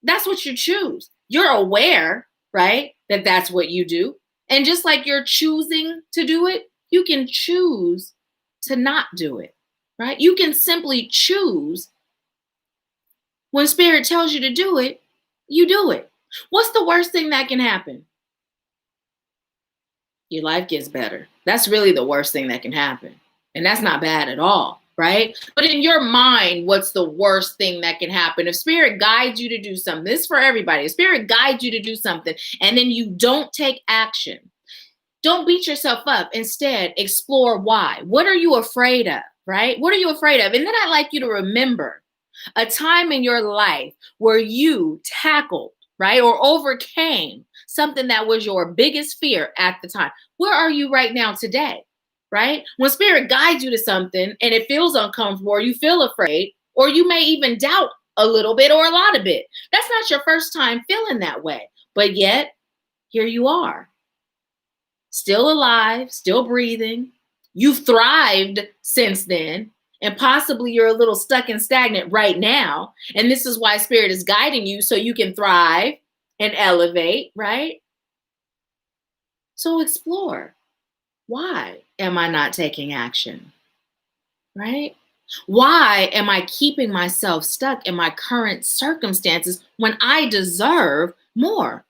That's what you choose. You're aware, right, that that's what you do. And just like you're choosing to do it, you can choose to not do it, right? You can simply choose when Spirit tells you to do it, you do it. What's the worst thing that can happen? Your life gets better. That's really the worst thing that can happen. And that's not bad at all, right? But in your mind, what's the worst thing that can happen? If Spirit guides you to do something, this is for everybody. If Spirit guides you to do something and then you don't take action, don't beat yourself up. Instead, explore why. What are you afraid of, right? What are you afraid of? And then I'd like you to remember a time in your life where you tackled, right, or overcame something that was your biggest fear at the time. Where are you right now today? right? When spirit guides you to something and it feels uncomfortable or you feel afraid, or you may even doubt a little bit or a lot of it, that's not your first time feeling that way. But yet, here you are, still alive, still breathing. You've thrived since then, and possibly you're a little stuck and stagnant right now. And this is why spirit is guiding you so you can thrive and elevate, right? So explore. Why am I not taking action? Right? Why am I keeping myself stuck in my current circumstances when I deserve more?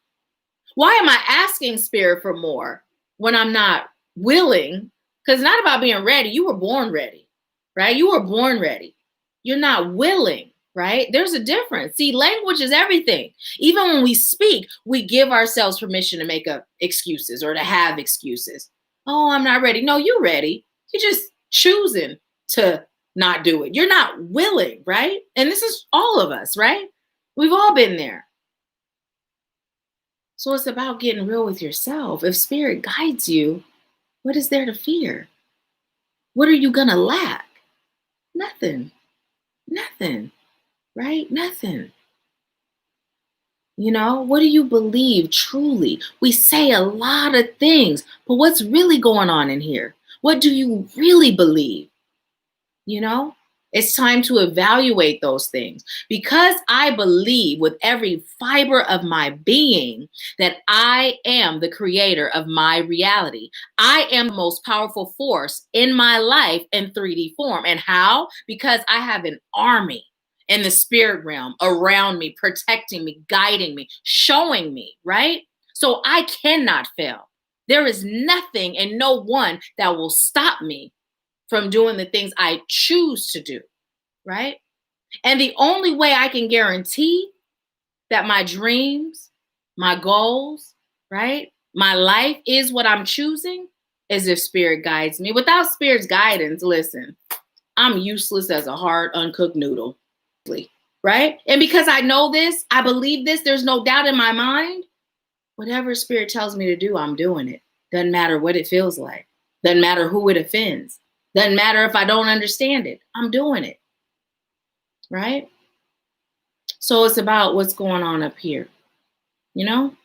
Why am I asking spirit for more when I'm not willing? Because it's not about being ready. You were born ready, right? You were born ready. You're not willing, right? There's a difference. See, language is everything. Even when we speak, we give ourselves permission to make up excuses or to have excuses. Oh, I'm not ready. No, you're ready. You're just choosing to not do it. You're not willing, right? And this is all of us, right? We've all been there. So it's about getting real with yourself. If spirit guides you, what is there to fear? What are you going to lack? Nothing. Nothing, right? Nothing. You know, what do you believe truly? We say a lot of things, but what's really going on in here? What do you really believe? You know, it's time to evaluate those things, because I believe with every fiber of my being that I am the creator of my reality. I am the most powerful force in my life in 3D form. And how? Because I have an army in the spirit realm around me, protecting me, guiding me, showing me, right? So I cannot fail. There is nothing and no one that will stop me from doing the things I choose to do, right? And the only way I can guarantee that my dreams, my goals, right, my life is what I'm choosing is if spirit guides me. Without spirit's guidance, listen, I'm useless as a hard, uncooked noodle, right? And because I know this, I believe this, there's no doubt in my mind, whatever spirit tells me to do, I'm doing it. Doesn't matter what it feels like. Doesn't matter who it offends. Doesn't matter if I don't understand it. I'm doing it. Right? So it's about what's going on up here. You know?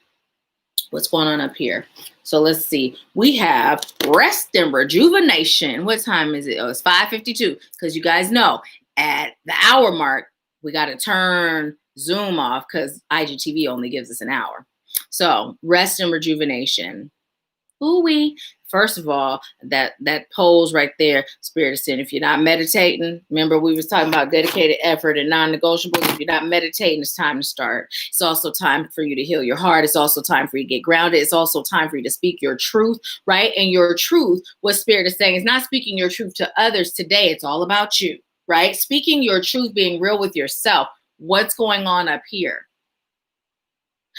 What's going on up here? So let's see. We have rest and rejuvenation. What time is it? Oh, it's 5:52. Because you guys know at the hour mark, we got to turn Zoom off because IGTV only gives us an hour. So rest and rejuvenation. Ooh-wee. First of all, that pose right there, spirit is saying, if you're not meditating, remember we was talking about dedicated effort and non-negotiables. If you're not meditating, it's time to start. It's also time for you to heal your heart. It's also time for you to get grounded. It's also time for you to speak your truth, right? And your truth, what spirit is saying, is not speaking your truth to others today. It's all about you, right? Speaking your truth, being real with yourself. What's going on up here?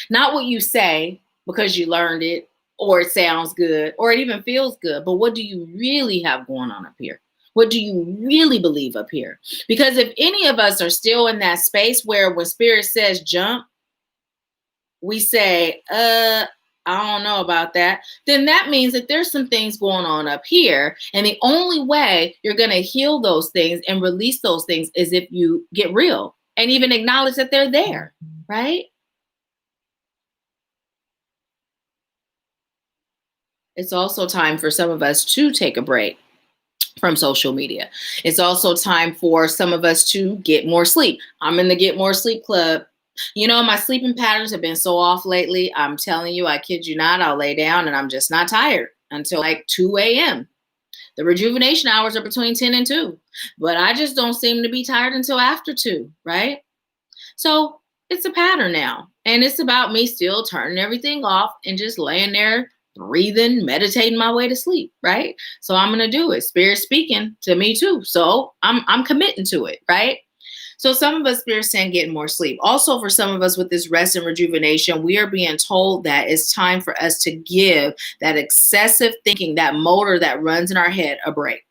Not what you say because you learned it, or it sounds good, or it even feels good. But what do you really have going on up here? What do you really believe up here? Because if any of us are still in that space where when spirit says jump, we say, I don't know about that, then that means that there's some things going on up here. And the only way you're going to heal those things and release those things is if you get real and even acknowledge that they're there, right? It's also time for some of us to take a break from social media. It's also time for some of us to get more sleep. I'm in the Get More Sleep Club. You know, my sleeping patterns have been so off lately. I'm telling you, I kid you not, I'll lay down and I'm just not tired until like 2 a.m. The rejuvenation hours are between 10 and 2, but I just don't seem to be tired until after 2, right? So it's a pattern now. And it's about me still turning everything off and just laying there breathing, meditating my way to sleep, right? So I'm gonna do it. Spirit speaking to me too. So I'm committing to it, right? So some of us, spirit saying getting more sleep. Also, for some of us with this rest and rejuvenation, we are being told that it's time for us to give that excessive thinking, that motor that runs in our head, a break.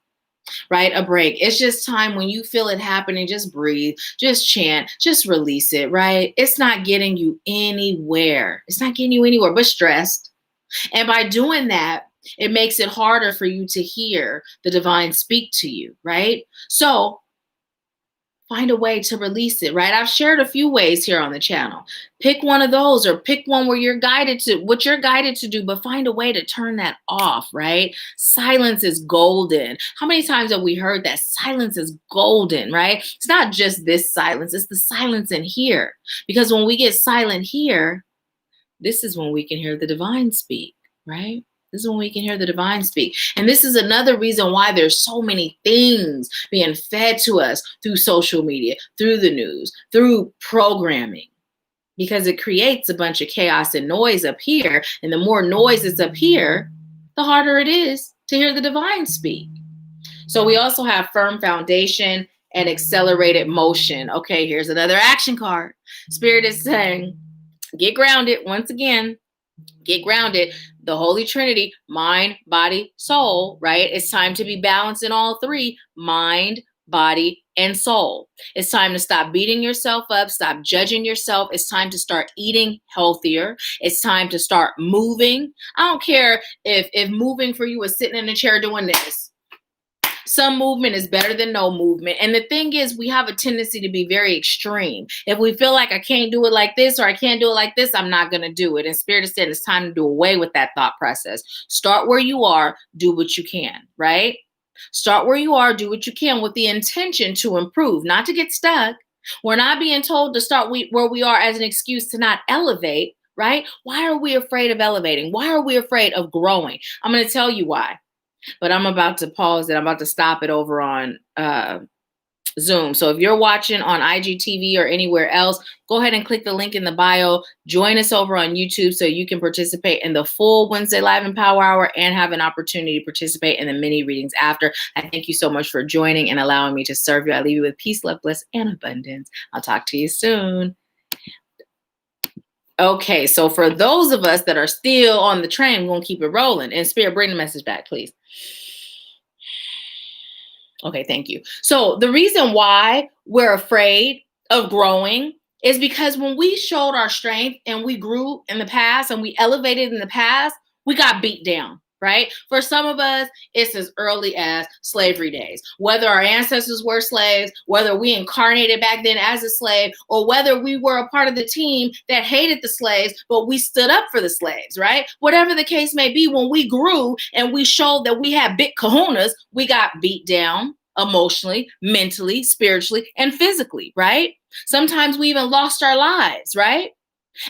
Right? A break. It's just time when you feel it happening, just breathe, just chant, just release it, right? It's not getting you anywhere. It's not getting you anywhere but stressed. And by doing that, It makes it harder for you to hear the divine speak to you, right? So find a way to release it, right? I've shared a few ways here on the channel. Pick one of those or pick one where you're guided to what you're guided to do, but find a way to turn that off, right? Silence is golden. How many times have we heard that silence is golden, right? It's not just this silence, it's the silence in here. Because when we get silent here, this is when we can hear the divine speak, right? This is when we can hear the divine speak. And this is another reason why there's so many things being fed to us through social media, through the news, through programming, because it creates a bunch of chaos and noise up here. And the more noise is up here, the harder it is to hear the divine speak. So we also have firm foundation and accelerated motion. Okay, here's another action card. Spirit is saying, get grounded once again. Get grounded. The Holy Trinity, mind, body, soul, right? It's time to be balanced in all three: mind, body, and soul. It's time to stop beating yourself up, stop judging yourself. It's time to start eating healthier. It's time to start moving. I don't care if moving for you is sitting in a chair doing this. Some movement is better than no movement. And the thing is, we have a tendency to be very extreme. If we feel like I can't do it like this or I can't do it like this, I'm not going to do it. And Spirit is saying it's time to do away with that thought process. Start where you are, do what you can, right? Start where you are, do what you can with the intention to improve, not to get stuck. We're not being told to start where we are as an excuse to not elevate, right? Why are we afraid of elevating? Why are we afraid of growing? I'm going to tell you why. But I'm about to pause it. I'm about to stop it over on Zoom. So if you're watching on IGTV or anywhere else, go ahead and click the link in the bio. Join us over on YouTube so you can participate in the full Wednesday Live and Power Hour and have an opportunity to participate in the mini readings after. I thank you so much for joining and allowing me to serve you. I leave you with peace, love, bliss, and abundance. I'll talk to you soon. Okay, so for those of us that are still on the train, we're going to keep it rolling. And Spirit, bring the message back, please. Okay, thank you. So the reason why we're afraid of growing is because when we showed our strength and we grew in the past and we elevated in the past, we got beat down, right? For some of us, it's as early as slavery days. Whether our ancestors were slaves, whether we incarnated back then as a slave, or whether we were a part of the team that hated the slaves, but we stood up for the slaves, right? Whatever the case may be, when we grew and we showed that we had big kahunas, we got beat down emotionally, mentally, spiritually, and physically, right? Sometimes we even lost our lives, right?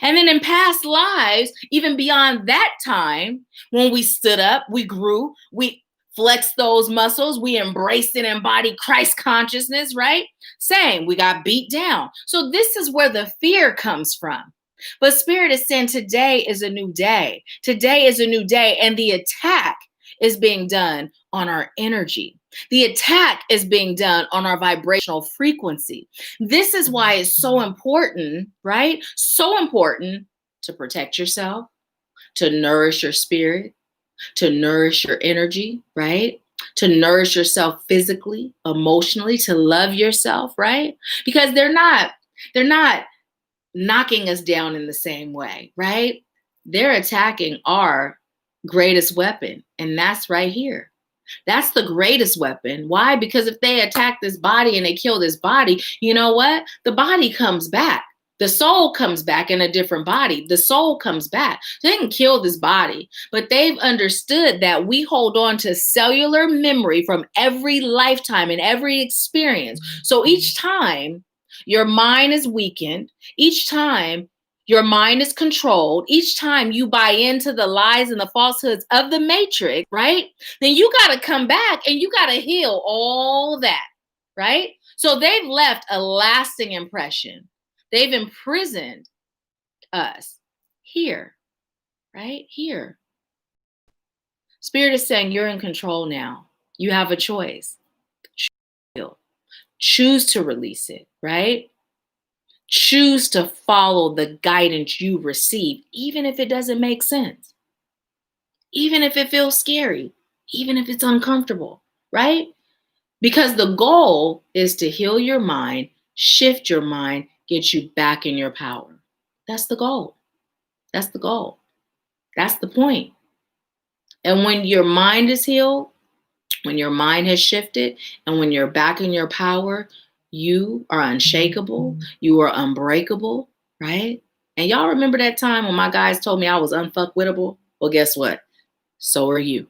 And then in past lives, even beyond that time, when we stood up, we grew, we flexed those muscles, we embraced and embodied Christ consciousness, right? Same, we got beat down. So this is where the fear comes from. But Spirit is saying today is a new day. Today is a new day, and the attack is being done on our energy. The attack is being done on our vibrational frequency. This is why it's so important, right? So important to protect yourself, to nourish your spirit, to nourish your energy, right? To nourish yourself physically, emotionally, to love yourself, right? Because they're not knocking us down in the same way, right? They're attacking our greatest weapon, and that's right here. That's the greatest weapon. Why? Because if they attack this body and they kill this body, you know what? The body comes back. The soul comes back in a different body. The soul comes back. So they can kill this body, but they've understood that we hold on to cellular memory from every lifetime and every experience. So each time your mind is weakened, each time your mind is controlled, each time you buy into the lies and the falsehoods of the matrix, right? Then you got to come back and you got to heal all that, right? So they've left a lasting impression. They've imprisoned us here, right? Here. Spirit is saying you're in control now. You have a choice. Choose to release it, right? Choose to follow the guidance you receive, even if it doesn't make sense, even if it feels scary, even if it's uncomfortable, right? Because the goal is to heal your mind, shift your mind, get you back in your power. That's the goal. That's the goal. That's the point. And when your mind is healed, when your mind has shifted, and when you're back in your power, you are unshakable. You are unbreakable, right? And y'all remember that time when my guys told me I was unfuckwittable? Well, guess what? So are you.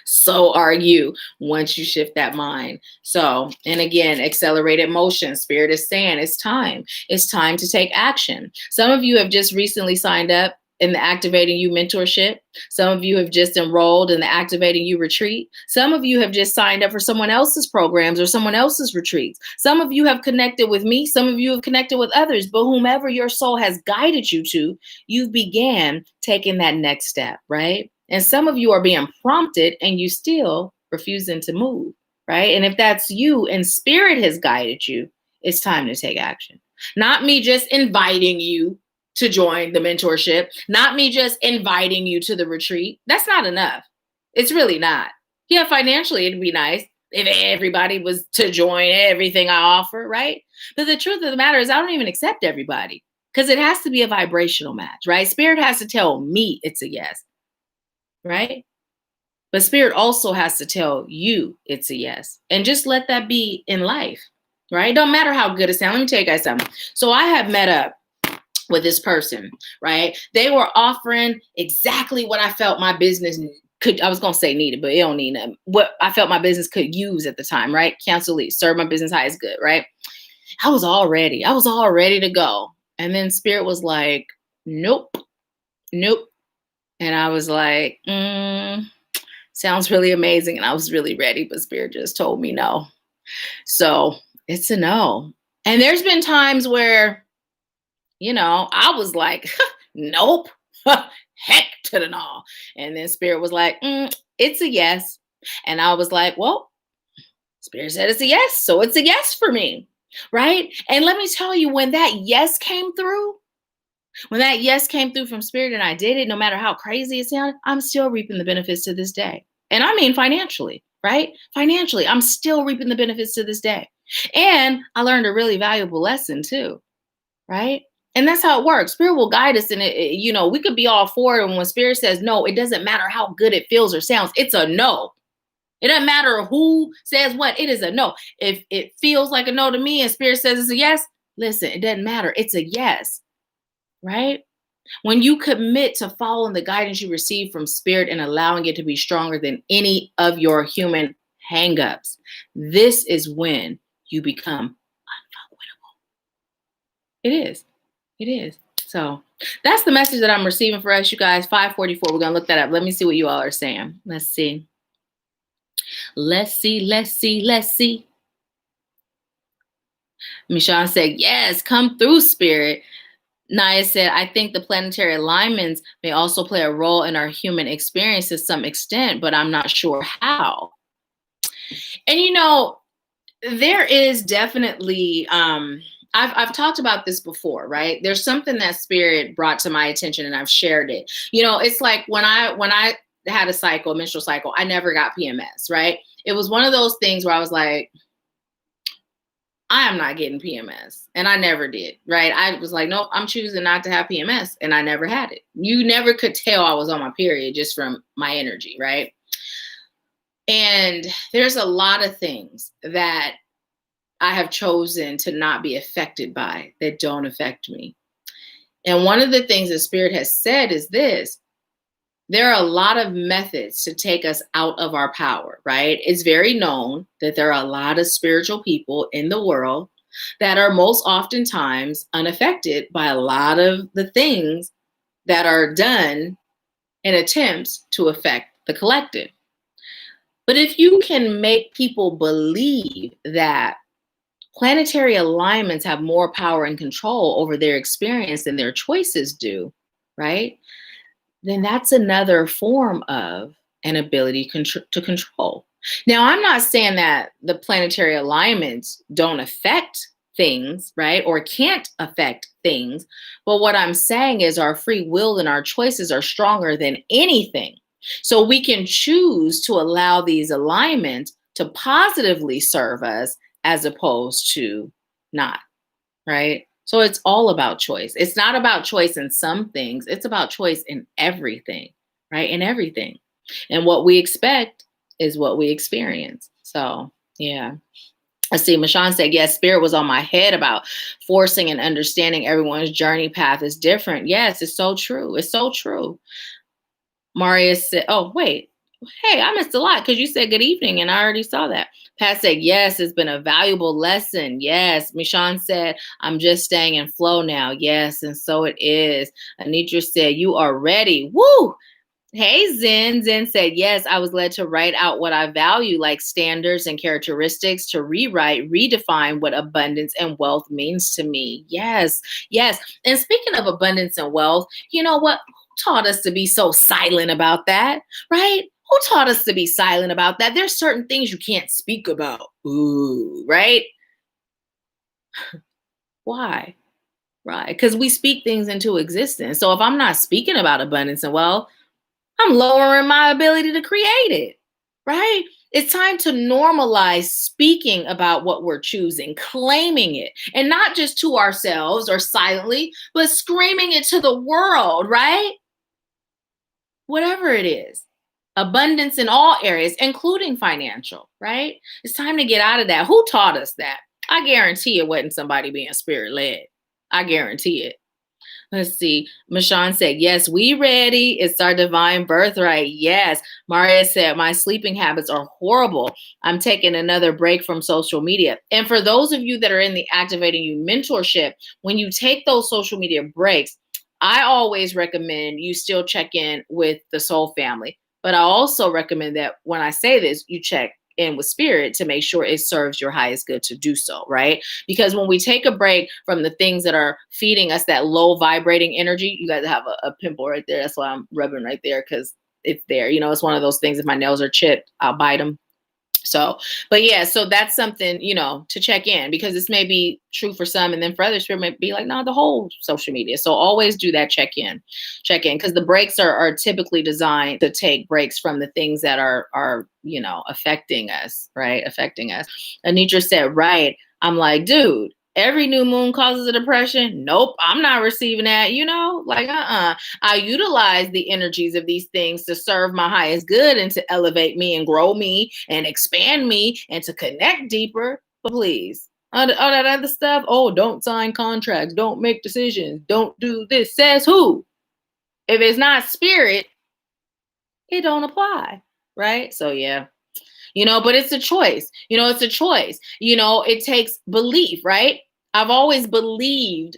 So are you once you shift that mind. So, and again, accelerated motion. Spirit is saying it's time. It's time to take action. Some of you have just recently signed up in the Activating You mentorship. Some of you have just enrolled in the Activating You retreat. Some of you have just signed up for someone else's programs or someone else's retreats. Some of you have connected with me. Some of you have connected with others, but whomever your soul has guided you to, you began taking that next step, right? And some of you are being prompted and you still refusing to move, right? And if that's you and spirit has guided you, it's time to take action. Not me just inviting you to join the mentorship, not me just inviting you to the retreat. That's not enough. It's really not. Yeah, financially, it'd be nice if everybody was to join everything I offer, right? But the truth of the matter is I don't even accept everybody because it has to be a vibrational match, right? Spirit has to tell me it's a yes, right? But spirit also has to tell you it's a yes. And just let that be in life, right? Don't matter how good it sounds. Let me tell you guys something. So I have met up with this person, right? They were offering exactly what I felt my business could, I was going to say needed, but it don't need them. What I felt my business could use at the time, right? Cancel lease, serve my business highest good, right? I was all ready to go. And then spirit was like, nope. And I was like, sounds really amazing. And I was really ready, but spirit just told me no. So it's a no. And there's been times where, I was like, nope, heck to the no. And then spirit was like, it's a yes. And I was like, well, spirit said it's a yes. So it's a yes for me. Right. And let me tell you, when that yes came through from spirit and I did it, no matter how crazy it sounded, I'm still reaping the benefits to this day. And I mean financially, right? Financially, I'm still reaping the benefits to this day. And I learned a really valuable lesson too, right? And that's how it works. Spirit will guide us. And we could be all for it. And when spirit says no, it doesn't matter how good it feels or sounds. It's a no. It doesn't matter who says what. It is a no. If it feels like a no to me and spirit says it's a yes, listen, it doesn't matter. It's a yes, right? When you commit to following the guidance you receive from spirit and allowing it to be stronger than any of your human hangups, this is when you become unfuckwittable. It is. It is. So that's the message that I'm receiving for us, you guys. 544. We're going to look that up. Let me see what you all are saying. Let's see. Michonne said, yes, come through, spirit. Naya said, I think the planetary alignments may also play a role in our human experience to some extent, but I'm not sure how. And there is definitely, I've talked about this before, right? There's something that spirit brought to my attention and I've shared it. It's like when I had a menstrual cycle, I never got PMS, right? It was one of those things where I was like, I am not getting PMS. And I never did, right? I was like, nope, I'm choosing not to have PMS. And I never had it. You never could tell I was on my period just from my energy, right? And there's a lot of things that I have chosen to not be affected by that don't affect me. And one of the things that Spirit has said is this: there are a lot of methods to take us out of our power, right? It's very known that there are a lot of spiritual people in the world that are most oftentimes unaffected by a lot of the things that are done in attempts to affect the collective. But if you can make people believe that planetary alignments have more power and control over their experience than their choices do, right? Then that's another form of an ability to control. Now, I'm not saying that the planetary alignments don't affect things, right? Or can't affect things. But what I'm saying is our free will and our choices are stronger than anything. So we can choose to allow these alignments to positively serve us as opposed to not, right? So it's all about choice. It's not about choice in some things. It's about choice in everything, right? In everything. And what we expect is what we experience. So, yeah. I see. Mashawn said, yes, spirit was on my head about forcing and understanding everyone's journey path is different. Yes, it's so true. It's so true. Marius said, oh, wait. Hey, I missed a lot because you said good evening and I already saw that. Pat said, yes, it's been a valuable lesson. Yes. Michonne said, I'm just staying in flow now. Yes, and so it is. Anitra said, you are ready. Woo! Hey, Zen. Zen said, yes, I was led to write out what I value, like standards and characteristics, to rewrite, redefine what abundance and wealth means to me. Yes, yes. And speaking of abundance and wealth, you know what? Who taught us to be so silent about that, right? Who taught us to be silent about that? There's certain things you can't speak about. Ooh, right? Why? Right. Because we speak things into existence. So if I'm not speaking about abundance and wealth, I'm lowering my ability to create it, right? It's time to normalize speaking about what we're choosing, claiming it, and not just to ourselves or silently, but screaming it to the world, right? Whatever it is, abundance in all areas, including financial, right? It's time to get out of that. Who taught us that? I guarantee it wasn't somebody being spirit led. I guarantee it. Let's see. Mashawn said, yes, we ready. It's our divine birthright. Yes. Maria said, my sleeping habits are horrible. I'm taking another break from social media. And for those of you that are in the Activating You mentorship, when you take those social media breaks, I always recommend you still check in with the soul family. But I also recommend that when I say this, you check in with spirit to make sure it serves your highest good to do so, right? Because when we take a break from the things that are feeding us that low vibrating energy, you guys have a pimple right there. That's why I'm rubbing right there, because it's there. You know, it's one of those things. If my nails are chipped, I'll bite them. So, but yeah, so that's something, you know, to check in, because this may be true for some. And then for others, it might be like, no, the whole social media. So always do that check in, because the breaks are typically designed to take breaks from the things that are, you know, affecting us, right? Affecting us. Anitra said, right. I'm like, dude, every new moon causes a depression. Nope, I'm not receiving that, you know, like, I utilize the energies of these things to serve my highest good and to elevate me and grow me and expand me and to connect deeper. But please, all that other stuff, oh, don't sign contracts, don't make decisions, don't do this. Says who? If it's not spirit, it don't apply, right? So yeah. You know, but it's a choice. You know, it's a choice. You know, it takes belief, right? I've always believed.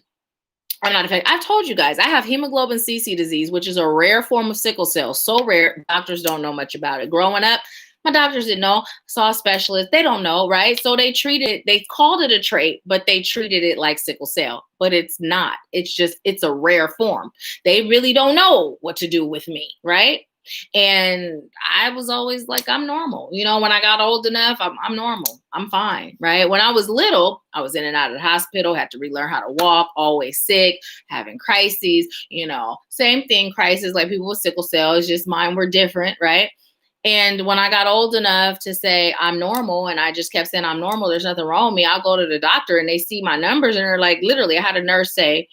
I'm not affected. I've told you guys, I have hemoglobin CC disease, which is a rare form of sickle cell. So rare, doctors don't know much about it. Growing up, my doctors didn't know. Saw a specialist, they don't know, right? So they called it a trait, but they treated it like sickle cell. But it's not. It's just, it's a rare form. They really don't know what to do with me, right? And I was always like, I'm normal. You know, when I got old enough, I'm normal. I'm fine, right? When I was little, I was in and out of the hospital, had to relearn how to walk, always sick, having crises, you know, same thing, crisis like people with sickle cell. It's just mine were different, right? And when I got old enough to say I'm normal, and I just kept saying I'm normal, there's nothing wrong with me, I'll go to the doctor and they see my numbers and they're like, literally, I had a nurse say,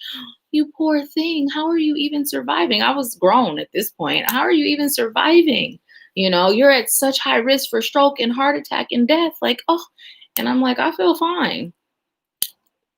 you poor thing, how are you even surviving? I was grown at this point. How are you even surviving? You know, you're at such high risk for stroke and heart attack and death. Like, oh, and I'm like, I feel fine.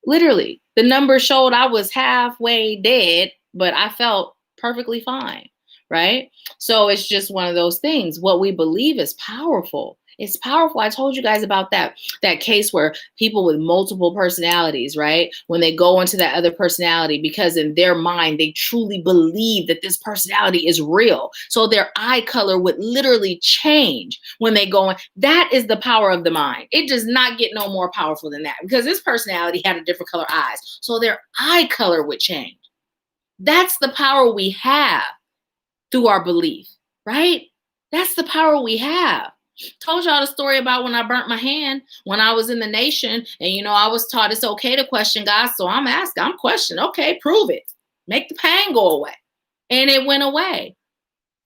Literally, the number showed I was halfway dead, but I felt perfectly fine, right? So it's just one of those things. What we believe is powerful. It's powerful. I told you guys about that case where people with multiple personalities, right? When they go into that other personality, because in their mind, they truly believe that this personality is real. So their eye color would literally change when they go in. That is the power of the mind. It does not get no more powerful than that, because this personality had a different color eyes. So their eye color would change. That's the power we have through our belief, right? That's the power we have. Told y'all the story about when I burnt my hand when I was in the nation, and you know, I was taught it's okay to question God. So I'm asking, I'm questioning. Okay, prove it. Make the pain go away. And it went away,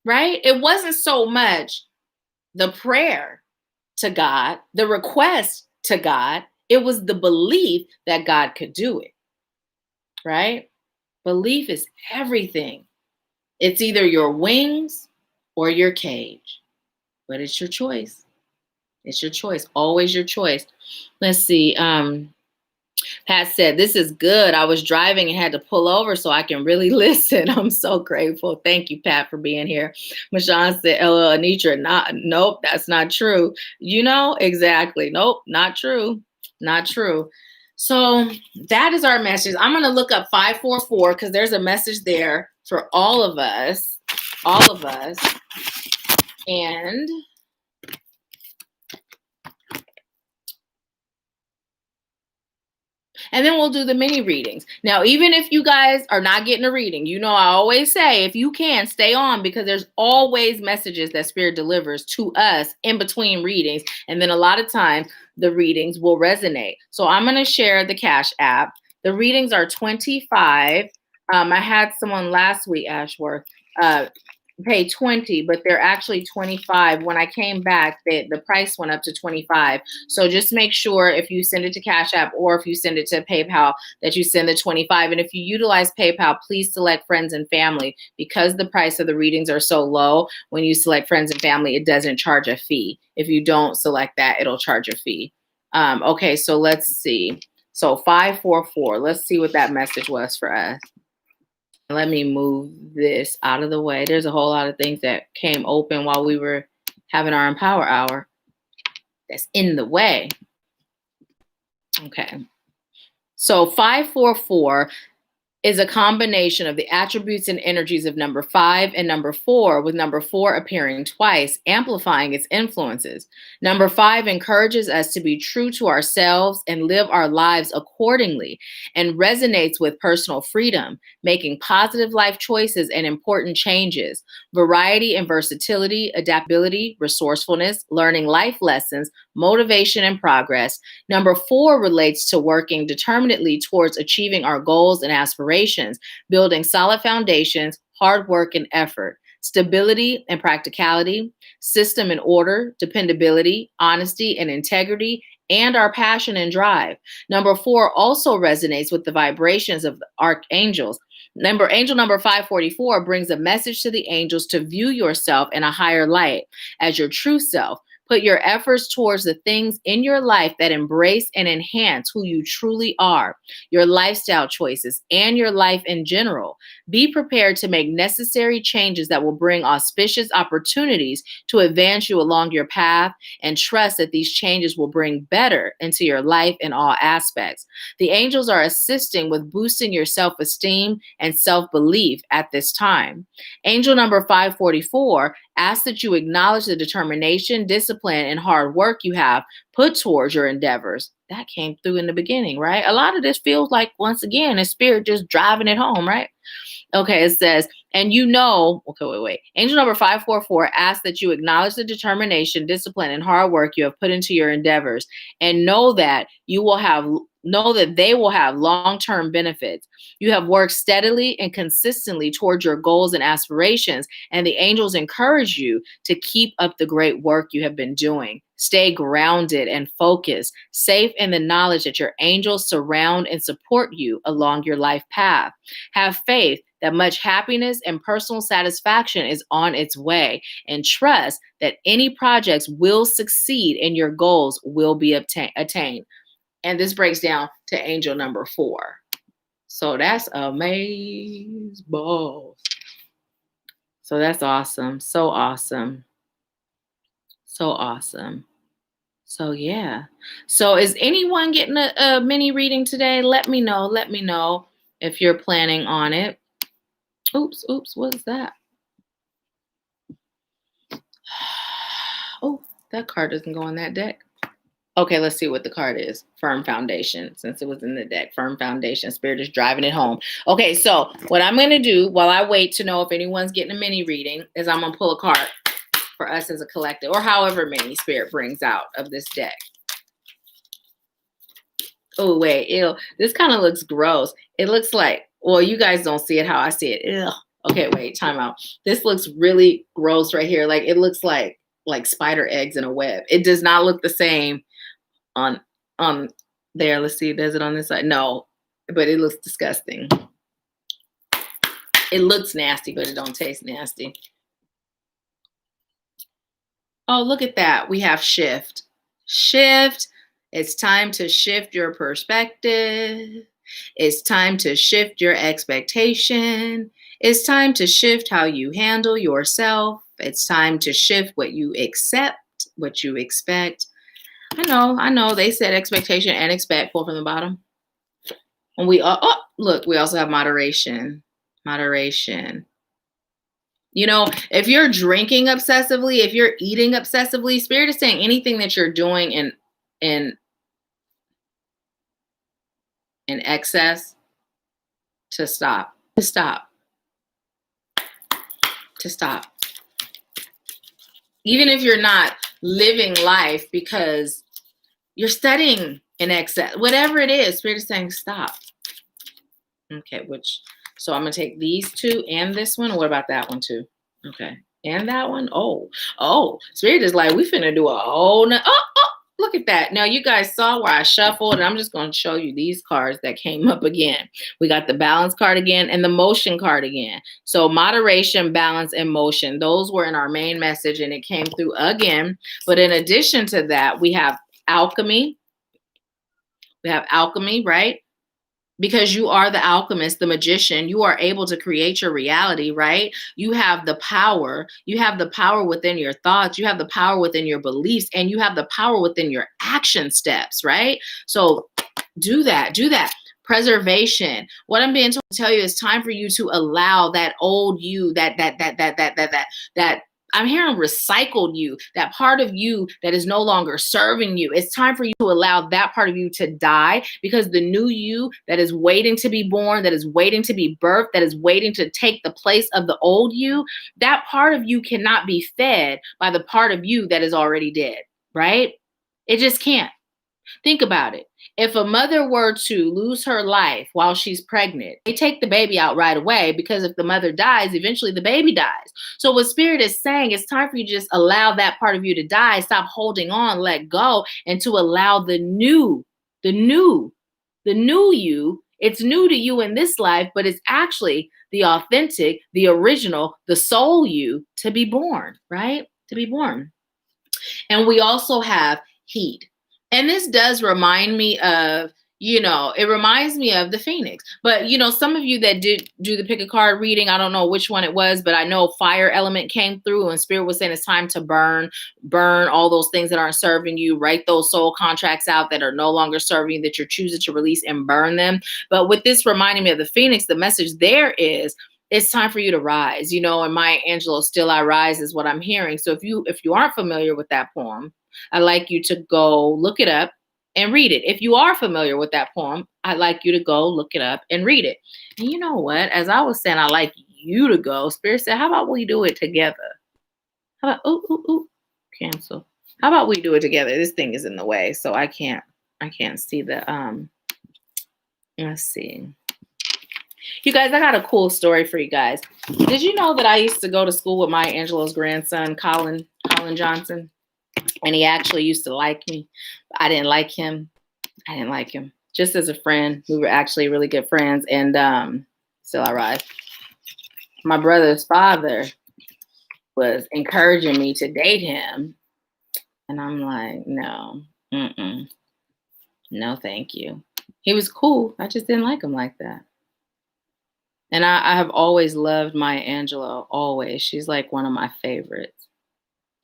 right? It wasn't so much the prayer to God, the request to God. It was the belief that God could do it, right? Belief is everything. It's either your wings or your cage. But it's your choice. It's your choice. Always your choice. Let's see. Pat said, this is good. I was driving and had to pull over so I can really listen. I'm so grateful. Thank you, Pat, for being here. Mashawn said, LL Anitra, nope, that's not true. You know, exactly. Nope, not true. Not true. So that is our message. I'm going to look up 544 because there's a message there for all of us. All of us. And then we'll do the mini readings. Now, even if you guys are not getting a reading, you know, I always say, if you can, stay on, because there's always messages that Spirit delivers to us in between readings. And then a lot of times the readings will resonate. So I'm going to share the Cashapp. The readings are $25. I had someone last week, Ashworth, pay $20, but they're actually $25. When I came back, the price went up to $25. So just make sure if you send it to Cashapp or if you send it to PayPal that you send the $25. And if you utilize PayPal, please select friends and family, because the price of the readings are so low. When you select friends and family, it doesn't charge a fee. If you don't select that, it'll charge a fee. Okay, so let's see. So 544. Let's see what that message was for us. Let me move this out of the way. There's a whole lot of things that came open while we were having our Empower Hour that's in the way. Okay. So 544 is a combination of the attributes and energies of number 5 and number 4, with number 4 appearing twice, amplifying its influences. Number 5 encourages us to be true to ourselves and live our lives accordingly, and resonates with personal freedom, making positive life choices and important changes, variety and versatility, adaptability, resourcefulness, learning life lessons, motivation, and progress. Number 4 relates to working determinedly towards achieving our goals and aspirations, building solid foundations, hard work and effort, stability and practicality, system and order, dependability, honesty and integrity, and our passion and drive. Number 4 also resonates with the vibrations of the archangels. Angel number 544 brings a message to the angels to view yourself in a higher light as your true self. Put your efforts towards the things in your life that embrace and enhance who you truly are, your lifestyle choices, and your life in general. Be prepared to make necessary changes that will bring auspicious opportunities to advance you along your path, and trust that these changes will bring better into your life in all aspects. The angels are assisting with boosting your self-esteem and self-belief at this time. Angel number 544 asks that you acknowledge the determination, discipline, and hard work you have put towards your endeavors. That came through in the beginning, right? A lot of this feels like, once again, a spirit just driving it home, right? Okay, it says, and you know, okay, wait. Angel number 544 asks that you acknowledge the determination, discipline, and hard work you have put into your endeavors, and know that they will have long-term benefits. You have worked steadily and consistently towards your goals and aspirations, and the angels encourage you to keep up the great work you have been doing. Stay grounded and focused, safe in the knowledge that your angels surround and support you along your life path. Have faith that much happiness and personal satisfaction is on its way, and trust that any projects will succeed and your goals will be attained. And this breaks down to angel number 4. So that's amazing. So that's awesome. So awesome. So awesome. So yeah. So is anyone getting a mini reading today? Let me know. Let me know if you're planning on it. Oops. What is that? Oh, that card doesn't go on that deck. Okay, let's see what the card is. Firm foundation, since it was in the deck. Firm foundation. Spirit is driving it home. Okay, so what I'm going to do while I wait to know if anyone's getting a mini reading is I'm going to pull a card for us as a collective, or however many Spirit brings out of this deck. Oh, wait. Ew. This kind of looks gross. It looks like, well, you guys don't see it how I see it. Ew. Okay, wait. Time out. This looks really gross right here. Like, it looks like spider eggs in a web. It does not look the same on there. Let's see. Does it on this side? No, but it looks disgusting. It looks nasty, but it don't taste nasty. Oh, look at that. We have shift. Shift. It's time to shift your perspective. It's time to shift your expectation. It's time to shift how you handle yourself. It's time to shift what you accept, what you expect. I know. They said expectation and expect, pull from the bottom. And we look, we also have moderation. Moderation. You know, if you're drinking obsessively, if you're eating obsessively, Spirit is saying anything that you're doing in excess, to stop. To stop. To stop. Even if you're not living life because you're studying in excess, whatever it is, Spirit is saying stop. Okay, so I'm gonna take these two and this one. What about that one too? Okay, and that one. Oh, Spirit is like, we finna do a whole. Look at that. Now you guys saw where I shuffled, and I'm just gonna show you these cards that came up again. We got the balance card again and the motion card again. So moderation, balance, and motion. Those were in our main message, and it came through again. But in addition to that, we have alchemy. We have alchemy, right? Because you are the alchemist, the magician, you are able to create your reality, right? You have the power. You have the power within your thoughts. You have the power within your beliefs, and you have the power within your action steps, right? So do that. Do that. Preservation. What I'm being told to tell you is time for you to allow that old you, that I'm hearing recycled you, that part of you that is no longer serving you. It's time for you to allow that part of you to die, because the new you that is waiting to be born, that is waiting to be birthed, that is waiting to take the place of the old you, that part of you cannot be fed by the part of you that is already dead, right? It just can't. Think about it. If a mother were to lose her life while she's pregnant, they take the baby out right away, because if the mother dies, eventually the baby dies. So what Spirit is saying, it's time for you to just allow that part of you to die, stop holding on, let go, and to allow the new you. It's new to you in this life, but it's actually the authentic, the original, the soul you to be born, right? To be born. And we also have heat. And this does remind me of, it reminds me of the Phoenix. But, some of you that did do the pick a card reading, I don't know which one it was, but I know fire element came through, and Spirit was saying it's time to burn all those things that aren't serving you, write those soul contracts out that are no longer serving you, that you're choosing to release, and burn them. But with this reminding me of the Phoenix, the message there is, it's time for you to rise, and Maya Angelou, Still I Rise, is what I'm hearing. So if you aren't familiar with that poem, I'd like you to go look it up and read it. If you are familiar with that poem, I'd like you to go look it up and read it. And you know what? As I was saying, I like you to go. Spirit said, how about we do it together? How about, cancel. How about we do it together? This thing is in the way, so I can't see the, let's see. You guys, I got a cool story for you guys. Did you know that I used to go to school with Maya Angelou's grandson, Colin Johnson? And he actually used to like me. I didn't like him. Just as a friend. We were actually really good friends. And still I rise. My brother's father was encouraging me to date him. And I'm like, no. No, thank you. He was cool. I just didn't like him like that. And I have always loved Maya Angelou. Always. She's like one of my favorites.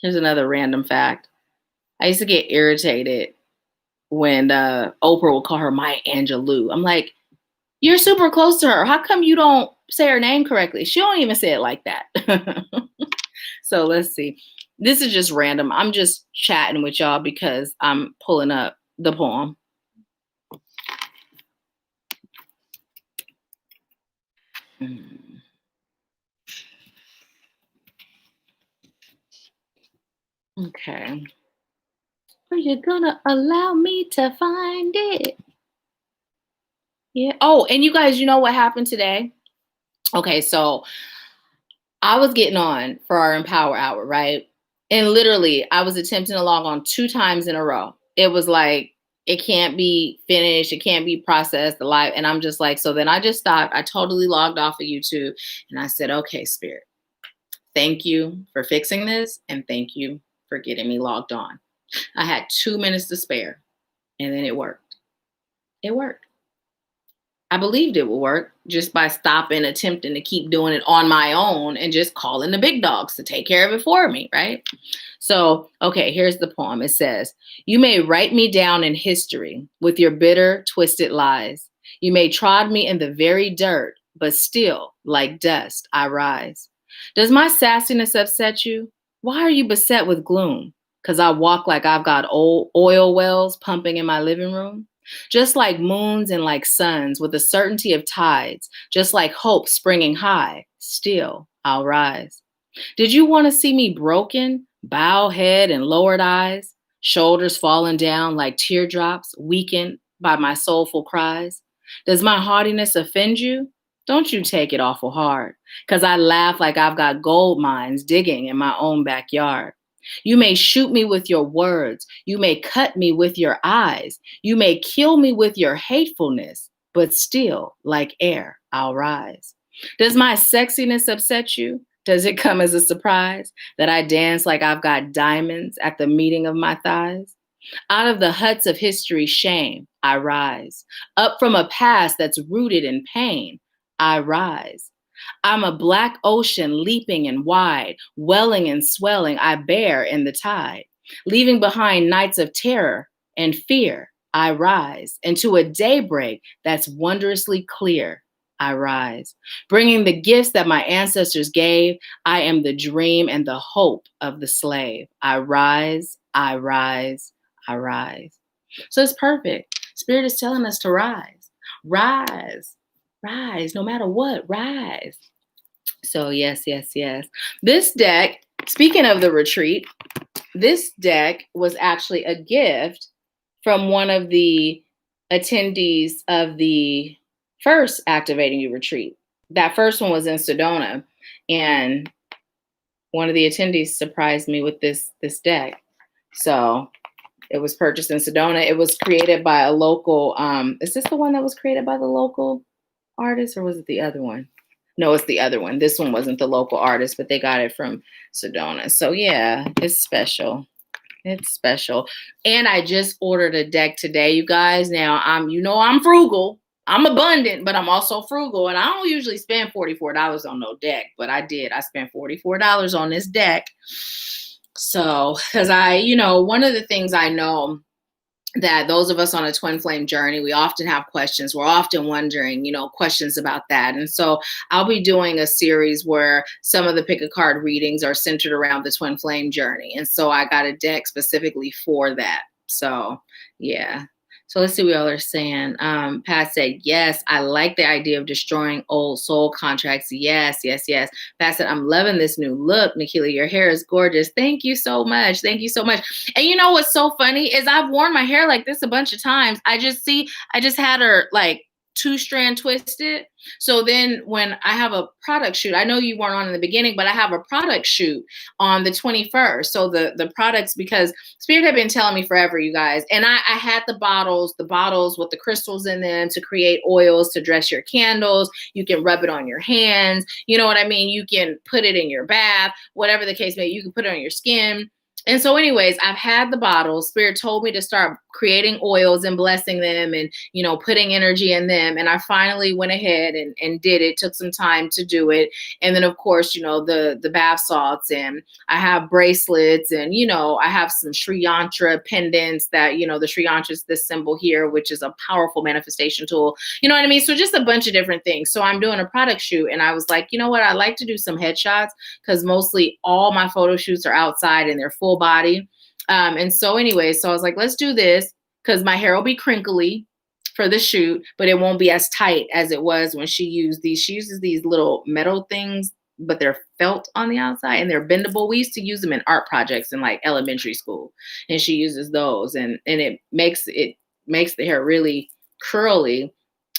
Here's another random fact. I used to get irritated when Oprah would call her Maya Angelou. I'm like, you're super close to her. How come you don't say her name correctly? She don't even say it like that. So let's see. This is just random. I'm just chatting with y'all because I'm pulling up the poem. Okay. Are you gonna allow me to find it? Yeah. Oh, and you guys, you know what happened today? Okay, so I was getting on for our Empower Hour, right? And literally, I was attempting to log on 2 times in a row. It was like, it can't be finished. It can't be processed, the live. And I'm just like, so then I just stopped. I totally logged off of YouTube. And I said, okay, Spirit, thank you for fixing this. And thank you for getting me logged on. I had 2 minutes to spare, and then it worked. It worked. I believed it would work just by stopping, attempting to keep doing it on my own and just calling the big dogs to take care of it for me, right? So, okay, here's the poem. It says, "You may write me down in history with your bitter, twisted lies. You may trod me in the very dirt, but still, like dust, I rise. Does my sassiness upset you? Why are you beset with gloom? Because I walk like I've got old oil wells pumping in my living room? Just like moons and like suns, with the certainty of tides, just like hope springing high, still I'll rise. Did you want to see me broken, bowed head and lowered eyes, shoulders falling down like teardrops, weakened by my soulful cries? Does my haughtiness offend you? Don't you take it awful hard, because I laugh like I've got gold mines digging in my own backyard. You may shoot me with your words. You may cut me with your eyes. You may kill me with your hatefulness, but still, like air, I'll rise. Does my sexiness upset you? Does it come as a surprise that I dance like I've got diamonds at the meeting of my thighs? Out of the huts of history's shame, I rise. Up from a past that's rooted in pain, I rise. I'm a black ocean leaping and wide, welling and swelling, I bear in the tide. Leaving behind nights of terror and fear, I rise. Into a daybreak that's wondrously clear, I rise. Bringing the gifts that my ancestors gave, I am the dream and the hope of the slave. I rise, I rise, I rise. So it's perfect. Spirit is telling us to rise. Rise. Rise, no matter what, rise. So yes, yes, yes. This deck, speaking of the retreat, this deck was actually a gift from one of the attendees of the first Activating You retreat. That first one was in Sedona, and one of the attendees surprised me with this deck. So it was purchased in Sedona. It was created by a local, is this the one that was created by the local artist, or was it the other one? No, it's the other one. This one wasn't the local artist, but they got it from Sedona. So yeah, it's special. It's special. And I just ordered a deck today, you guys. Now I'm frugal. I'm abundant, but I'm also frugal. And I don't usually spend $44 on no deck, but I did. I spent $44 on this deck. So, because one of the things I know that those of us on a twin flame journey, we often have questions. We're often wondering, questions about that. And so I'll be doing a series where some of the pick a card readings are centered around the twin flame journey. And so I got a deck specifically for that. So yeah. So let's see what y'all are saying. Pat said, yes, I like the idea of destroying old soul contracts. Yes, yes, yes. Pat said, I'm loving this new look. Nahkila, your hair is gorgeous. Thank you so much. Thank you so much. And you know what's so funny is I've worn my hair like this a bunch of times. I just had her like 2-strand twisted. So then when I have a product shoot, I know you weren't on in the beginning, but I have a product shoot on the 21st. So the products, because Spirit had been telling me forever, you guys, and I had the bottles with the crystals in them to create oils to dress your candles. You can rub it on your hands. You know what I mean? You can put it in your bath, whatever the case may be. You can put it on your skin. And so anyways, I've had the bottles. Spirit told me to start creating oils and blessing them and, putting energy in them. And I finally went ahead and did it. Took some time to do it. And then, of course, the bath salts, and I have bracelets, and, I have some Sri Yantra pendants that, the Sri Yantra is this symbol here, which is a powerful manifestation tool. You know what I mean? So just a bunch of different things. So I'm doing a product shoot, and I was like, you know what? I like to do some headshots because mostly all my photo shoots are outside and they're full body. And so anyway, so I was like, let's do this because my hair will be crinkly for the shoot, but it won't be as tight as it was when she used these. She uses these little metal things, but they're felt on the outside and they're bendable. We used to use them in art projects in like elementary school, and she uses those, and it makes the hair really curly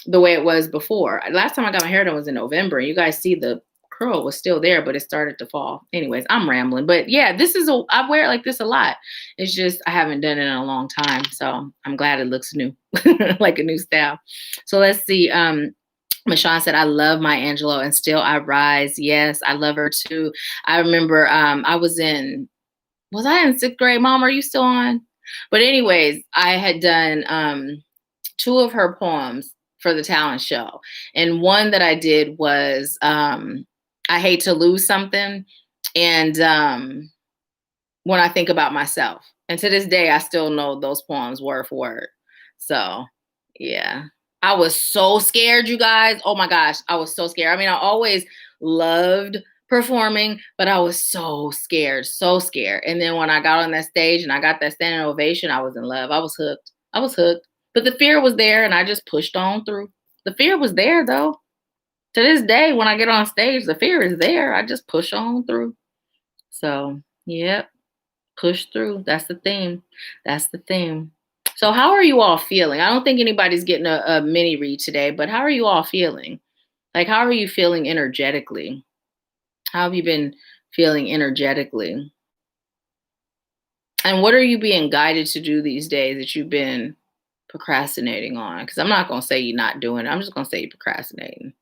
the way it was before. Last time I got my hair done was in November, and you guys see the curl was still there, but it started to fall. Anyways, I'm rambling, but yeah, I wear it like this a lot. It's just, I haven't done it in a long time. So I'm glad it looks new, like a new style. So let's see. Michonne said, I love my Angelou and still I rise. Yes, I love her too. I remember I was in Was I in 6th grade? Mom, are you still on? But anyways, I had done 2 of her poems for the talent show. And one that I did was I hate to lose something. And when I think about myself. And to this day, I still know those poems word for word. So, yeah. I was so scared, you guys. Oh my gosh, I was so scared. I mean, I always loved performing, but I was so scared, so scared. And then when I got on that stage and I got that standing ovation, I was in love. I was hooked. I was hooked. But the fear was there and I just pushed on through. The fear was there though. To this day, when I get on stage, the fear is there. I just push on through. So, yep. Push through. That's the theme. That's the theme. So, how are you all feeling? I don't think anybody's getting a mini read today, but how are you all feeling? Like, how are you feeling energetically? How have you been feeling energetically? And what are you being guided to do these days that you've been procrastinating on? Because I'm not going to say you're not doing it. I'm just going to say you're procrastinating.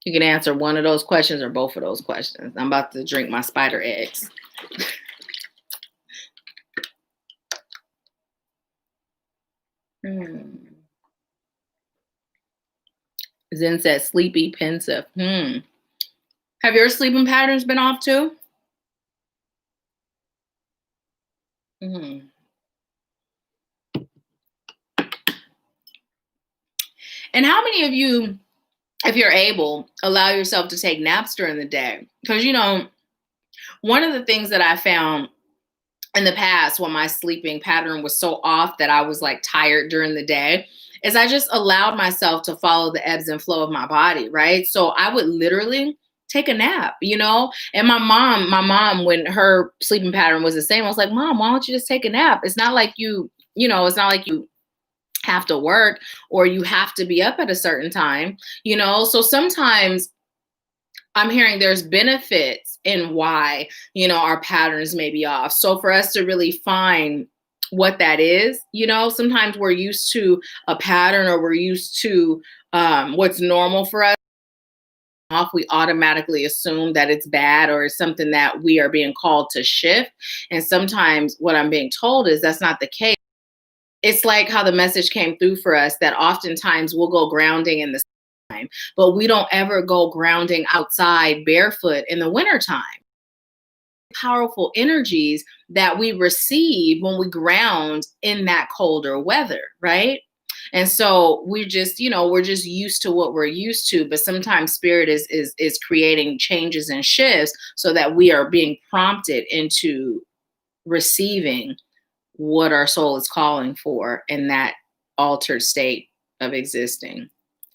You can answer one of those questions or both of those questions. I'm about to drink my spider eggs. Zen said sleepy, pensive. Have your sleeping patterns been off too? Mm. And how many of you, if you're able, allow yourself to take naps during the day? Because, you know, one of the things that I found in the past when my sleeping pattern was so off that I was like tired during the day is I just allowed myself to follow the ebbs and flow of my body, right? So I would literally take a nap, you know? And my mom, when her sleeping pattern was the same, I was like, Mom, why don't you just take a nap? It's not like it's not like you have to work or you have to be up at a certain time, you know? So sometimes I'm hearing there's benefits in why, our patterns may be off. So for us to really find what that is, sometimes we're used to a pattern or we're used to what's normal for us. We automatically assume that it's bad or it's something that we are being called to shift. And sometimes what I'm being told is that's not the case. It's like how the message came through for us that oftentimes we'll go grounding in the time, but we don't ever go grounding outside barefoot in the wintertime. Powerful energies that we receive when we ground in that colder weather, right? And so we're just used to what we're used to, but sometimes spirit is creating changes and shifts so that we are being prompted into receiving what our soul is calling for in that altered state of existing.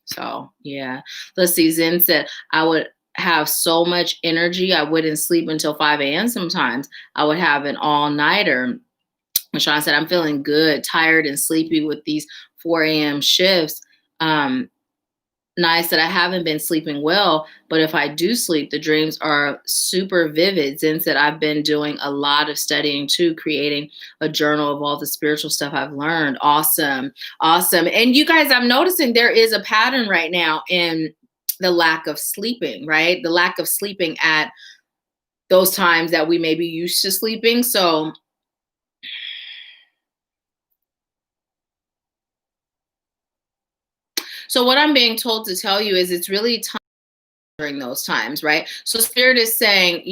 So, yeah. Let's see. Zen said, I would have so much energy. I wouldn't sleep until 5 a.m. sometimes. I would have an all nighter. And Sean said, I'm feeling good, tired, and sleepy with these 4 a.m. shifts. Nice that I haven't been sleeping well, but if I do sleep, the dreams are super vivid. Zen said, I've been doing a lot of studying too, creating a journal of all the spiritual stuff I've learned. Awesome. Awesome. And you guys, I'm noticing there is a pattern right now in the lack of sleeping, right? The lack of sleeping at those times that we may be used to sleeping. So what I'm being told to tell you is it's really time during those times, right? So spirit is saying,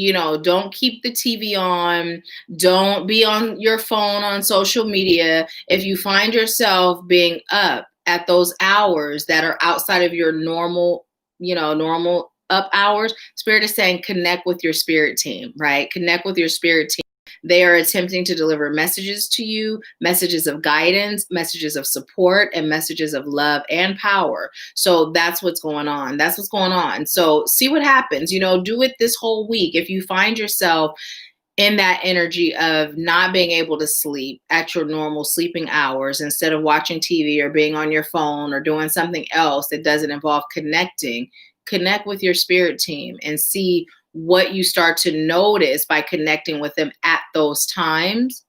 don't keep the TV on, don't be on your phone on social media. If you find yourself being up at those hours that are outside of your normal up hours, spirit is saying connect with your spirit team, right? Connect with your spirit team. They are attempting to deliver messages to you, messages of guidance, messages of support, and messages of love and power. So that's what's going on. That's what's going on. So see what happens. Do it this whole week. If you find yourself in that energy of not being able to sleep at your normal sleeping hours, instead of watching TV or being on your phone or doing something else that doesn't involve connecting, connect with your spirit team and see what you start to notice by connecting with them at those times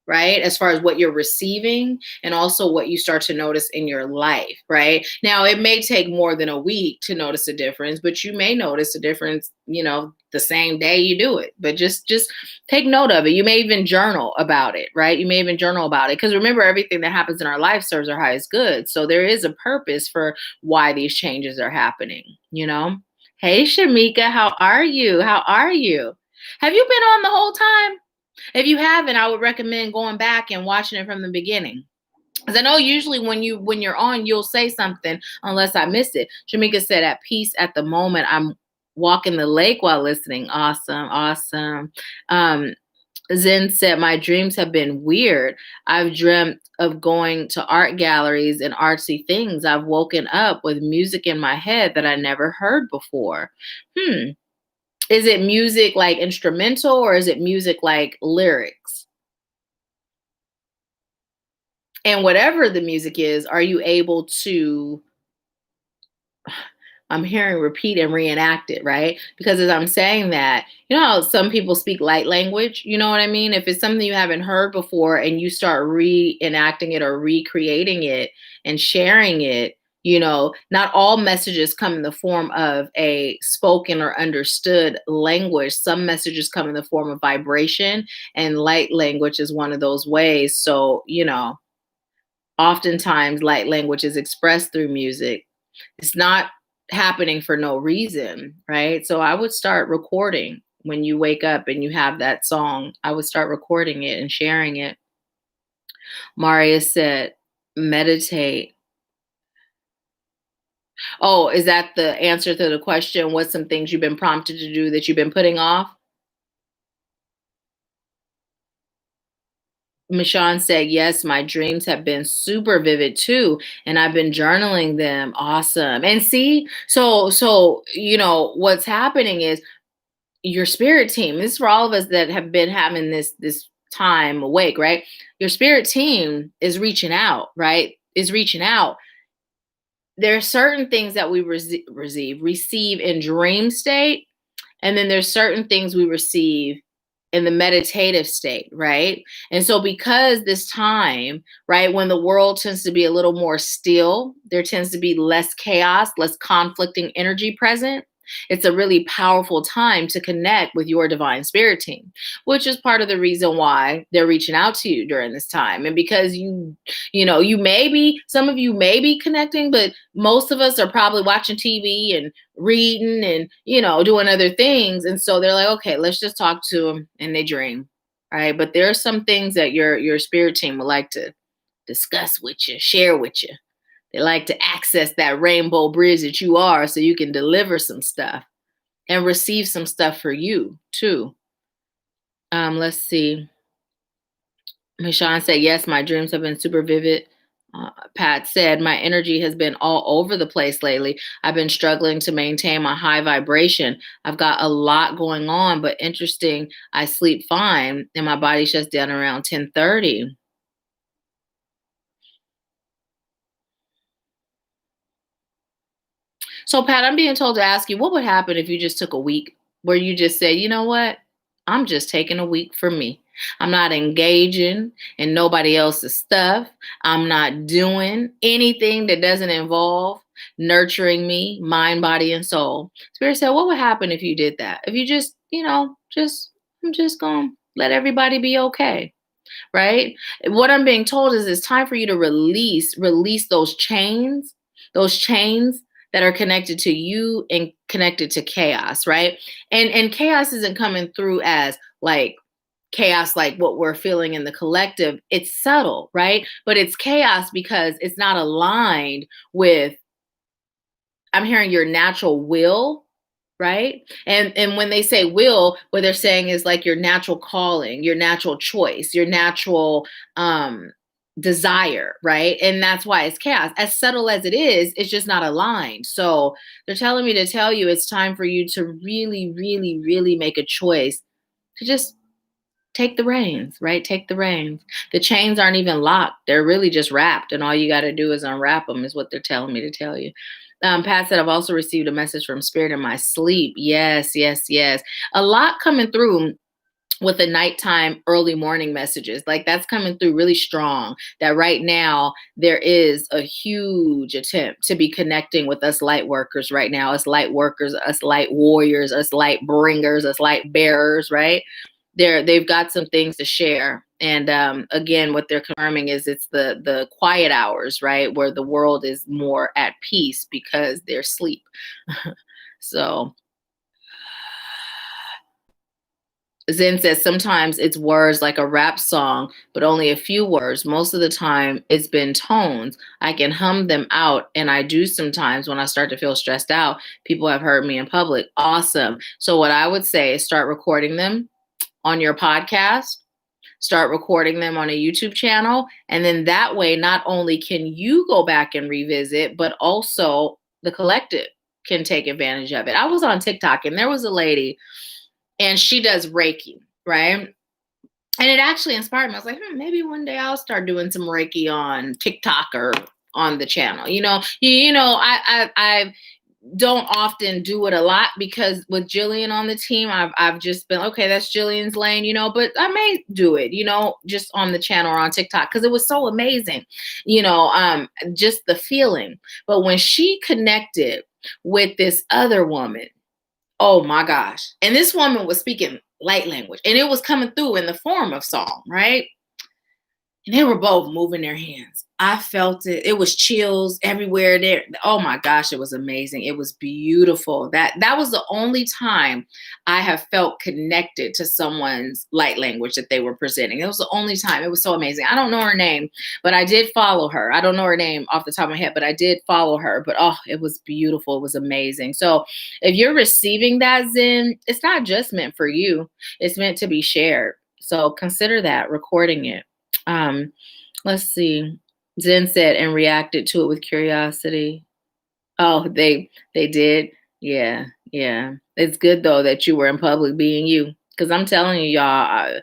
right? As far as what you're receiving and also what you start to notice in your life, right? Now, it may take more than a week to notice a difference, but you may notice a difference, the same day you do it. But just take note of it. You may even journal about it, right? You may even journal about it because remember, everything that happens in our life serves our highest good. So there is a purpose for why these changes are happening. Hey, Shamika, how are you? How are you? Have you been on the whole time? If you haven't, I would recommend going back and watching it from the beginning. Because I know usually when you're on, you'll say something unless I miss it. Shamika said, "At peace at the moment. I'm walking the lake while listening." Awesome, awesome. Um, Zen said, "My dreams have been weird. I've dreamt of going to art galleries and artsy things. I've woken up with music in my head that I never heard before." Is it music like instrumental or is it music like lyrics? And whatever the music is, are you able to, I'm hearing repeat and reenact it, right? Because as I'm saying that, you know how some people speak light language? You know what I mean? If it's something you haven't heard before and you start reenacting it or recreating it and sharing it, not all messages come in the form of a spoken or understood language. Some messages come in the form of vibration, and light language is one of those ways. So, oftentimes light language is expressed through music. It's not happening for no reason, right? So I would start recording when you wake up and you have that song. I would start recording it and sharing it. Maria said, meditate. Oh, is that the answer to the question? What's some things you've been prompted to do that you've been putting off? Michonne said, yes, my dreams have been super vivid too. And I've been journaling them. Awesome. And see, so, what's happening is your spirit team, this is for all of us that have been having this time awake, right? Your spirit team is reaching out, right? Is reaching out. There are certain things that we receive in dream state. And then there's certain things we receive in the meditative state, right? And so because this time, right, when the world tends to be a little more still, there tends to be less chaos, less conflicting energy present. It's a really powerful time to connect with your divine spirit team, which is part of the reason why they're reaching out to you during this time. And because some of you may be connecting, but most of us are probably watching TV and reading and doing other things, and so they're like, okay, let's just talk to them, and they dream, right? But there are some things that your spirit team would like to discuss with you, share with you. They like to access that rainbow bridge that you are, so you can deliver some stuff and receive some stuff for you too. Let's see. Michonne said, yes, my dreams have been super vivid. Pat said, my energy has been all over the place lately. I've been struggling to maintain my high vibration. I've got a lot going on, but interesting, I sleep fine and my body shuts down around 10:30. So, Pat, I'm being told to ask you, what would happen if you just took a week where you just said, you know what? I'm just taking a week for me. I'm not engaging in nobody else's stuff. I'm not doing anything that doesn't involve nurturing me, mind, body, and soul. Spirit said, what would happen if you did that? If you just, I'm just going to let everybody be okay, right? What I'm being told is it's time for you to release those chains that are connected to you and connected to chaos, right? And chaos isn't coming through as like chaos like what we're feeling in the collective. It's subtle, right? But it's chaos because it's not aligned with, I'm hearing, your natural will, right? And when they say will, what they're saying is like your natural calling, your natural choice, your natural desire, right? And that's why it's chaos. As subtle as it is, it's just not aligned. So they're telling me to tell you it's time for you to really, really, really make a choice to just take the reins, right? Take the reins. The chains aren't even locked. They're really just wrapped. And all you got to do is unwrap them, is what they're telling me to tell you. Pat said, I've also received a message from Spirit in my sleep. Yes, yes, yes. A lot coming through. with the nighttime, early morning messages. Like that's coming through really strong. That right now there is a huge attempt to be connecting with us light workers right now, us light workers, us light warriors, us light bringers, us light bearers, right? They've got some things to share. And again, what they're confirming is it's the quiet hours, right? Where the world is more at peace because they're asleep. So Zen says sometimes it's words like a rap song, but only a few words. Most of the time, it's been tones. I can hum them out, and I do sometimes when I start to feel stressed out. People have heard me in public. Awesome. So, what I would say is start recording them on your podcast, start recording them on a YouTube channel. And then that way, not only can you go back and revisit, but also the collective can take advantage of it. I was on TikTok and there was a lady and she does Reiki, right? And it actually inspired me. I was like, maybe one day I'll start doing some Reiki on TikTok or on the channel. I don't often do it a lot because with Gillian on the team, I've just been, okay, that's Gillian's lane, but I may do it, just on the channel or on TikTok because it was so amazing, just the feeling. But when she connected with this other woman, oh my gosh. And this woman was speaking light language and it was coming through in the form of song, right? And they were both moving their hands. I felt it. It was chills everywhere there. Oh my gosh, it was amazing. It was beautiful. That was the only time I have felt connected to someone's light language that they were presenting. It was the only time. It was so amazing. I don't know her name, but I did follow her. I don't know her name off the top of my head, but I did follow her. But oh, it was beautiful. It was amazing. So if you're receiving that Zen, it's not just meant for you. It's meant to be shared. So consider that, recording it. Let's see. Zen said and reacted to it with curiosity. Oh, they did. Yeah, yeah. It's good though that you were in public being you. Because I'm telling you, y'all,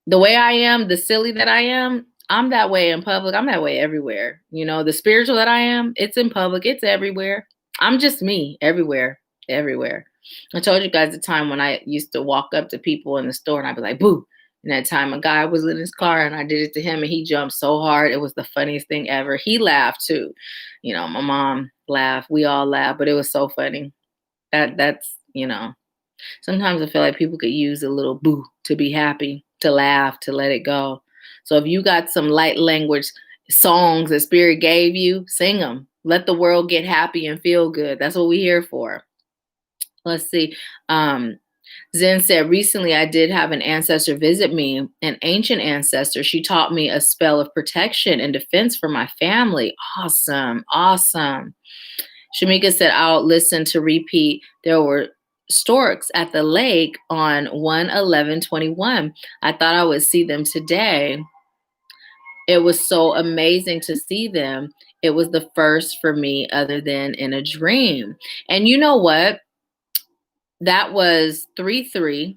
the way I am, the silly that I am, I'm that way in public. I'm that way everywhere. The spiritual that I am, it's in public. It's everywhere. I'm just me everywhere, everywhere. I told you guys the time when I used to walk up to people in the store and I'd be like, boo. And that time a guy was in his car and I did it to him and he jumped so hard. It was the funniest thing ever. He laughed too. My mom laughed. We all laughed, but it was so funny. That's. Sometimes I feel like people could use a little boo to be happy, to laugh, to let it go. So if you got some light language songs that Spirit gave you, sing them. Let the world get happy and feel good. That's what we're here for. Let's see. Zen said, recently I did have an ancestor visit me, an ancient ancestor. She taught me a spell of protection and defense for my family. Awesome. Awesome. Shamika said, I'll listen to repeat. There were storks at the lake on 1/11/21. I thought I would see them today. It was so amazing to see them. It was the first for me other than in a dream. And you know what? That was 3/3.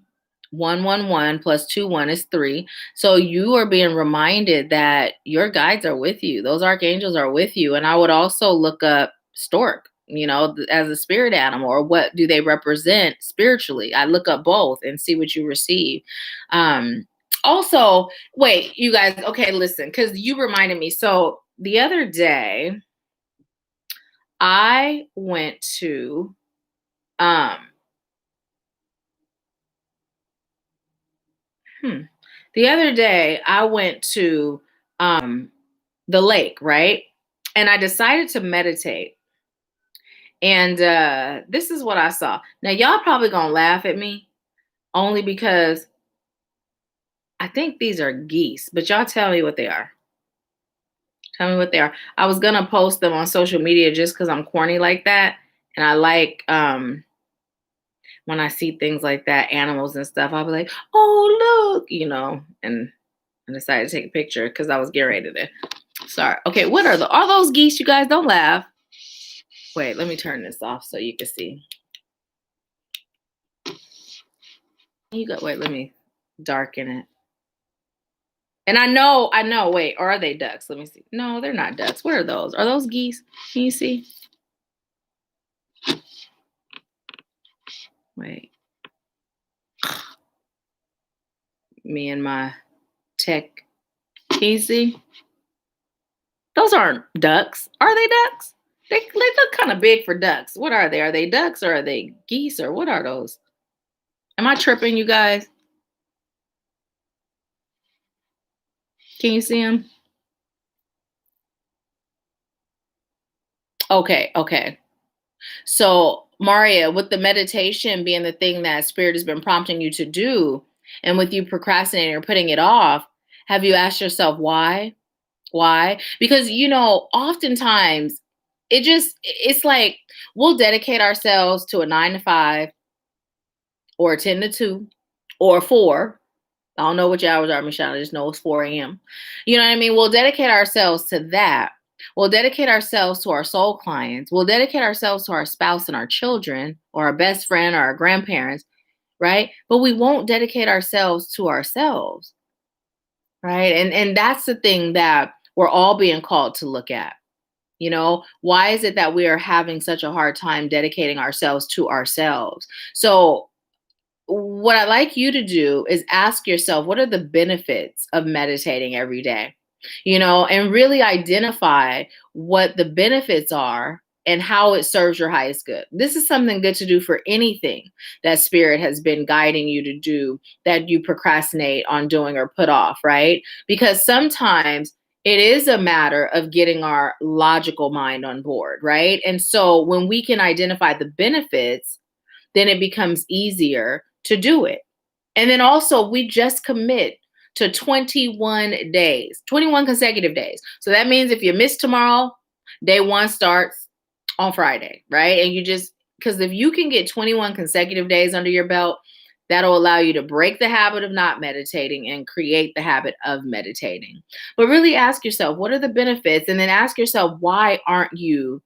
1/11 plus 2/1 is 3. So you are being reminded that your guides are with you. Those archangels are with you. And I would also look up stork, as a spirit animal, or what do they represent spiritually? I look up both and see what you receive. Also, wait, you guys, okay, listen, because you reminded me. So the other day, I went to the other day I went to the lake, right? And I decided to meditate. And this is what I saw. Now, y'all probably gonna laugh at me only because I think these are geese, but y'all tell me what they are. Tell me what they are. I was gonna post them on social media just because I'm corny like that. And I like when I see things like that, animals and stuff, I'll be like, oh, look, and I decided to take a picture because I was getting ready to. Sorry. Okay, what are those geese, you guys? Don't laugh. Wait, let me turn this off so you can see. Wait, let me darken it. And I know, wait, or are they ducks? Let me see. No, they're not ducks. What are those? Are those geese? Can you see? Wait. Me and my tech. Can you see? Those aren't ducks. Are they ducks? They look kind of big for ducks. What are they? Are they ducks or are they geese or what are those? Am I tripping, you guys? Can you see them? Okay, okay. So, Maria, with the meditation being the thing that Spirit has been prompting you to do, and with you procrastinating or putting it off, have you asked yourself why? Why? Because, oftentimes it's like we'll dedicate ourselves to a 9 to 5 or a 10 to 2 or 4. I don't know what your hours are, Michelle. I just know it's 4 a.m. You know what I mean? We'll dedicate ourselves to that. We'll dedicate ourselves to our soul clients. We'll dedicate ourselves to our spouse and our children or our best friend or our grandparents, right? But we won't dedicate ourselves to ourselves, right? And that's the thing that we're all being called to look at. Why is it that we are having such a hard time dedicating ourselves to ourselves? So what I'd like you to do is ask yourself, what are the benefits of meditating every day? And really identify what the benefits are and how it serves your highest good. This is something good to do for anything that Spirit has been guiding you to do that you procrastinate on doing or put off, right? Because sometimes it is a matter of getting our logical mind on board, right? And so when we can identify the benefits, then it becomes easier to do it. And then also, we just commit to 21 days, 21 consecutive days. So that means if you miss tomorrow, day one starts on Friday, right? And because if you can get 21 consecutive days under your belt, that'll allow you to break the habit of not meditating and create the habit of meditating. But really ask yourself, what are the benefits? And then ask yourself, why aren't you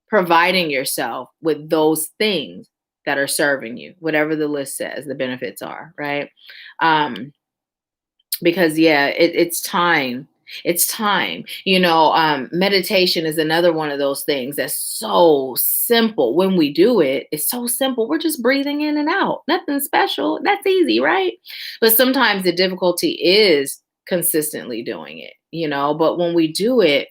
providing yourself with those things that are serving you, whatever the list says the benefits are, right? Because it's time. It's time. Meditation is another one of those things that's so simple. When we do it, it's so simple. We're just breathing in and out. Nothing special. That's easy, right? But sometimes the difficulty is consistently doing it, but when we do it,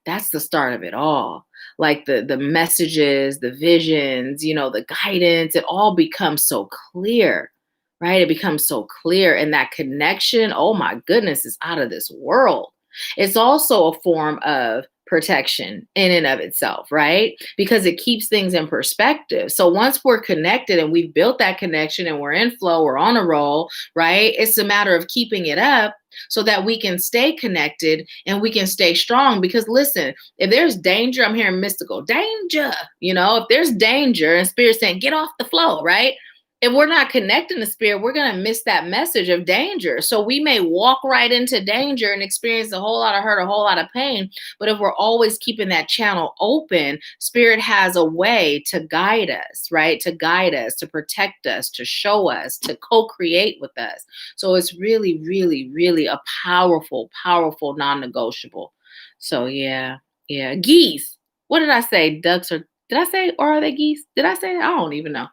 that's the start of it all. Like the messages, the visions, the guidance, it all becomes so clear, right? It becomes so clear. And that connection, oh my goodness, is out of this world. It's also a form of protection in and of itself, right? Because it keeps things in perspective. So once we're connected and we've built that connection and we're in flow, we're on a roll, right? It's a matter of keeping it up so that we can stay connected and we can stay strong. Because listen, if there's danger, I'm hearing mystical danger, if there's danger and Spirit saying, get off the flow, right? If we're not connecting to Spirit, we're going to miss that message of danger. So we may walk right into danger and experience a whole lot of hurt, a whole lot of pain. But if we're always keeping that channel open, Spirit has a way to guide us, right? To guide us, to protect us, to show us, to co-create with us. So it's really, really, really a powerful, powerful non-negotiable. So yeah. Geese. What did I say? Ducks or did I say, or are they geese? Did I say that? I don't even know.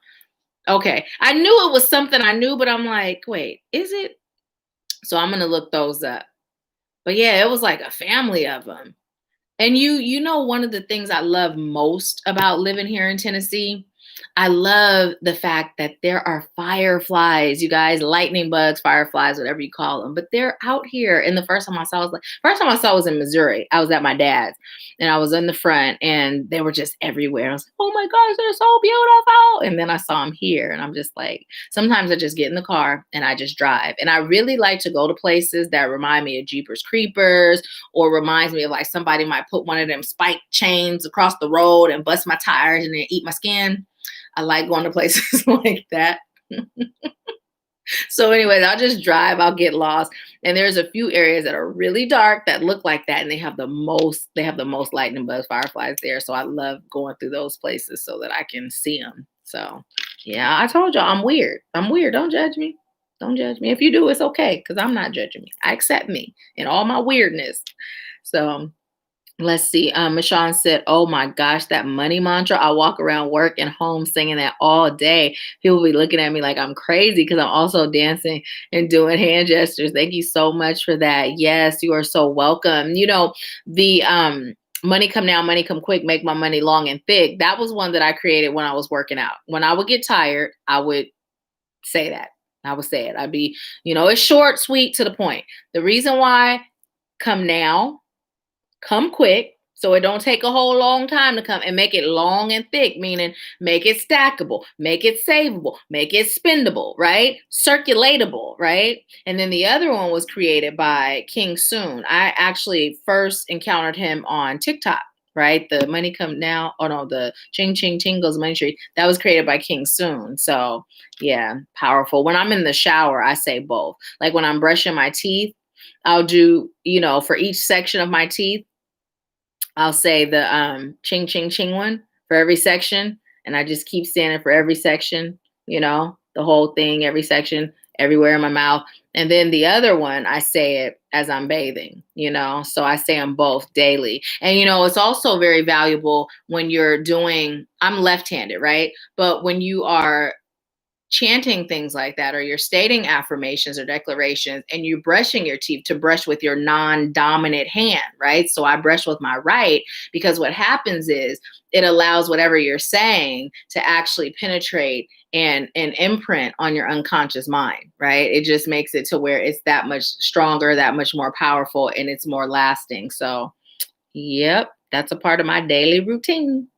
Okay. I knew it was something I knew, but I'm like, wait, is it? So I'm going to look those up. But yeah, it was like a family of them. And one of the things I love most about living here in Tennessee, I love the fact that there are fireflies, you guys, lightning bugs, fireflies, whatever you call them. But they're out here. And the first time I saw was in Missouri. I was at my dad's and I was in the front and they were just everywhere. I was like, oh my gosh, they're so beautiful. And then I saw them here and I'm just like, sometimes I just get in the car and I just drive. And I really like to go to places that remind me of Jeepers Creepers or reminds me of like somebody might put one of them spike chains across the road and bust my tires and then eat my skin. I like going to places like that. So anyways, I'll just drive, I'll get lost. And there's a few areas that are really dark that look like that. And they have the most lightning bugs, fireflies there. So I love going through those places so that I can see them. So yeah, I told y'all I'm weird. I'm weird. Don't judge me. Don't judge me. If you do, it's okay. Because I'm not judging me. I accept me and all my weirdness. So Let's see. Michonne said, "Oh my gosh, that money mantra! I walk around work and home singing that all day. People be looking at me like I'm crazy because I'm also dancing and doing hand gestures." Thank you so much for that. Yes, you are so welcome. You know, the money come now, money come quick, make my money long and thick. That was one that I created when I was working out. When I would get tired, I would say that. I would say it. I'd be, it's short, sweet, to the point. The reason why come now, come quick, so it don't take a whole long time to come, and make it long and thick, meaning make it stackable, make it savable, make it spendable, right? Circulatable, right? And then the other one was created by King Soon. I actually first encountered him on TikTok, right? The money come now, oh no, the ching ching ching goes money tree. That was created by King Soon. So yeah, powerful. When I'm in the shower, I say both. Like when I'm brushing my teeth, I'll do, for each section of my teeth, I'll say the ching ching ching one for every section, and I just keep saying it for every section, the whole thing, every section, everywhere in my mouth. And then the other one, I say it as I'm bathing, so I say them both daily. And, it's also very valuable when you're doing, I'm left-handed, right? But when you are chanting things like that, or you're stating affirmations or declarations, and you're brushing your teeth, to brush with your non-dominant hand, right? So I brush with my right, because what happens is it allows whatever you're saying to actually penetrate and imprint on your unconscious mind, right? It just makes it to where it's that much stronger, that much more powerful, and it's more lasting. So yep, that's a part of my daily routine.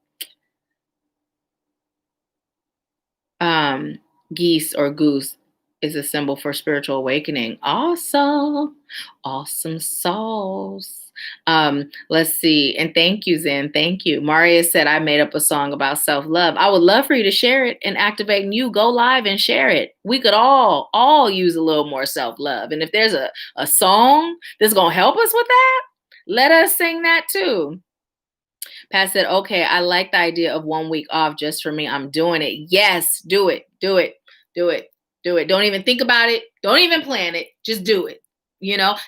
um Geese or goose is a symbol for spiritual awakening. Awesome sauce. Let's see. And thank you, Zen. Thank you. Maria said, I made up a song about self-love. I would love for you to share it and activate you. Go live and share it. We could all use a little more self-love. And if there's a song that's gonna help us with that, let us sing that too. Pat said, okay, I like the idea of 1 week off just for me. I'm doing it. Yes, do it. Do it. Do it. Do it. Don't even think about it. Don't even plan it. Just do it.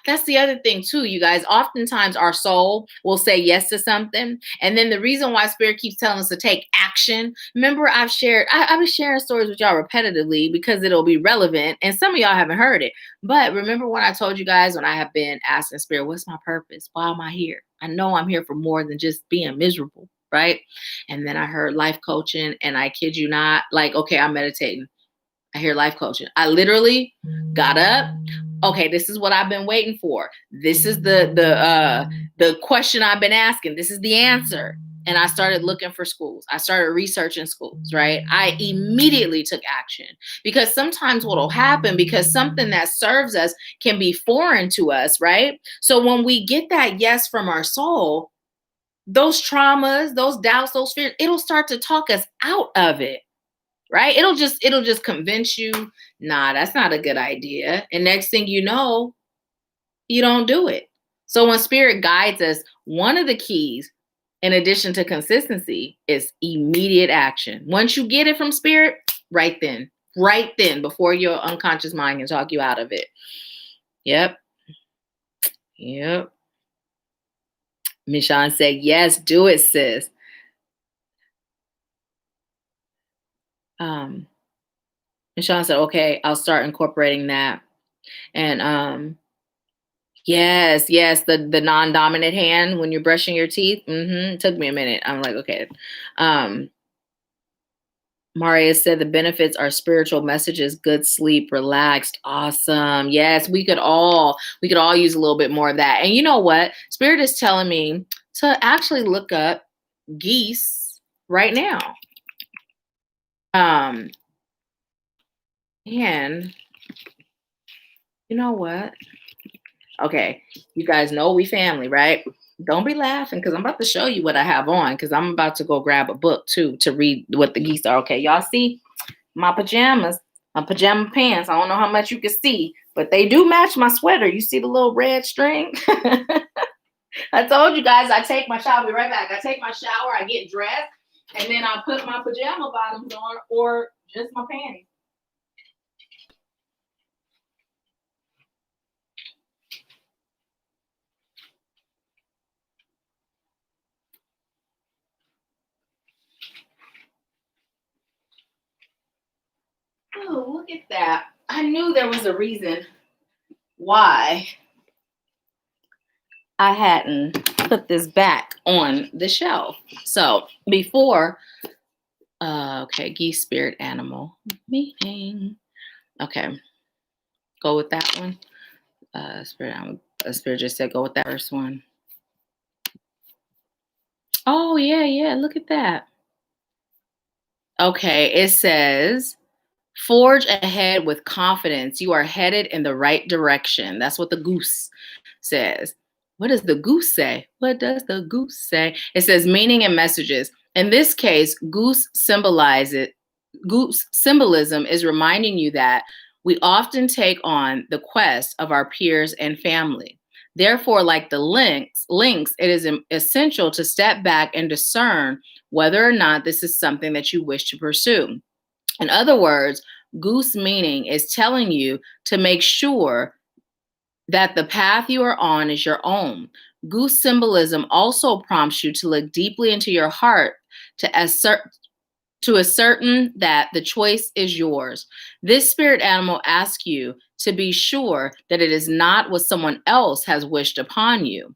That's the other thing too, you guys. Oftentimes our soul will say yes to something. And then the reason why Spirit keeps telling us to take action. Remember, I've been sharing stories with y'all repetitively because it'll be relevant. And some of y'all haven't heard it. But remember when I told you guys, when I have been asking Spirit, what's my purpose? Why am I here? I know I'm here for more than just being miserable, right? And then I heard life coaching, and I kid you not, like, okay, I'm meditating. I hear life coaching. I literally got up. Okay, this is what I've been waiting for. This is the question I've been asking. This is the answer. And I started looking for schools. I started researching schools, right? I immediately took action, because sometimes what will happen, because something that serves us can be foreign to us, right? So when we get that yes from our soul, those traumas, those doubts, those fears, it'll start to talk us out of it. Right? It'll just convince you, nah, that's not a good idea. And next thing you know, you don't do it. So when Spirit guides us, one of the keys, in addition to consistency, is immediate action. Once you get it from Spirit, right then, before your unconscious mind can talk you out of it. Yep. Michonne said, yes, do it, sis. Michonne said, okay, I'll start incorporating that. And yes, the non-dominant hand when you're brushing your teeth. It took me a minute. I'm like, okay. Maria said the benefits are spiritual messages, good sleep, relaxed, awesome. Yes, we could all use a little bit more of that. And you know what? Spirit is telling me to actually look up geese right now. And you know what? Okay, you guys know we family, right? Don't be laughing, because I'm about to show you what I have on, because I'm about to go grab a book too to read what the geese are. Okay, y'all see my pajamas, my pajama pants. I don't know how much you can see, but they do match my sweater. You see the little red string? I told you guys, I take my shower. I'll be right back. I take my shower, I get dressed, and then I'll put my pajama bottoms on, or just my panties. look at that. I knew there was a reason why I hadn't put this back on the shelf. So before, okay, geese spirit animal meeting. Okay, go with that one. Spirit just said go with that first one. Oh, yeah, look at that. Okay, it says, forge ahead with confidence. You are headed in the right direction. That's what the goose says. What does the goose say? What does the goose say? It says meaning and messages. In this case, goose symbolism is reminding you that we often take on the quest of our peers and family. Therefore, like the links, it is essential to step back and discern whether or not this is something that you wish to pursue. In other words, goose meaning is telling you to make sure that the path you are on is your own. Goose symbolism also prompts you to look deeply into your heart to ascertain that the choice is yours. This spirit animal asks you to be sure that it is not what someone else has wished upon you.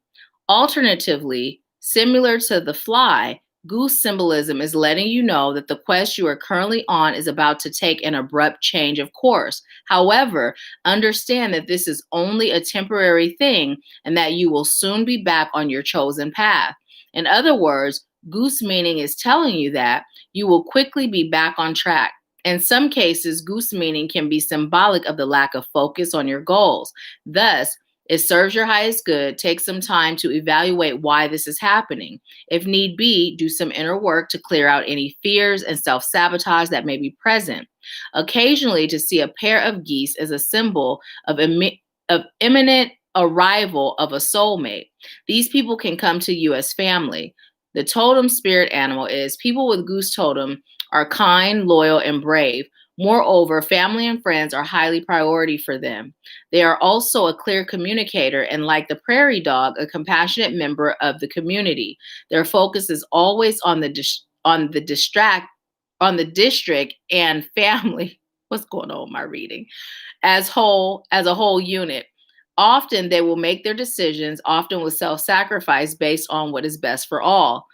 Alternatively, similar to the fly, goose symbolism is letting you know that the quest you are currently on is about to take an abrupt change of course. However, understand that this is only a temporary thing and that you will soon be back on your chosen path. In other words, goose meaning is telling you that you will quickly be back on track. In some cases, goose meaning can be symbolic of the lack of focus on your goals. Thus, it serves your highest good. Take some time to evaluate why this is happening. If need be, do some inner work to clear out any fears and self-sabotage that may be present. Occasionally, to see a pair of geese is a symbol of imminent arrival of a soulmate. These people can come to you as family. The totem spirit animal is people with goose totem are kind, loyal, and brave. Moreover, family and friends are highly priority for them. They are also a clear communicator and, like the prairie dog, a compassionate member of the community. Their focus is always on the district and family. What's going on with my reading? As a whole unit. Often they will make their decisions, often with self-sacrifice, based on what is best for all.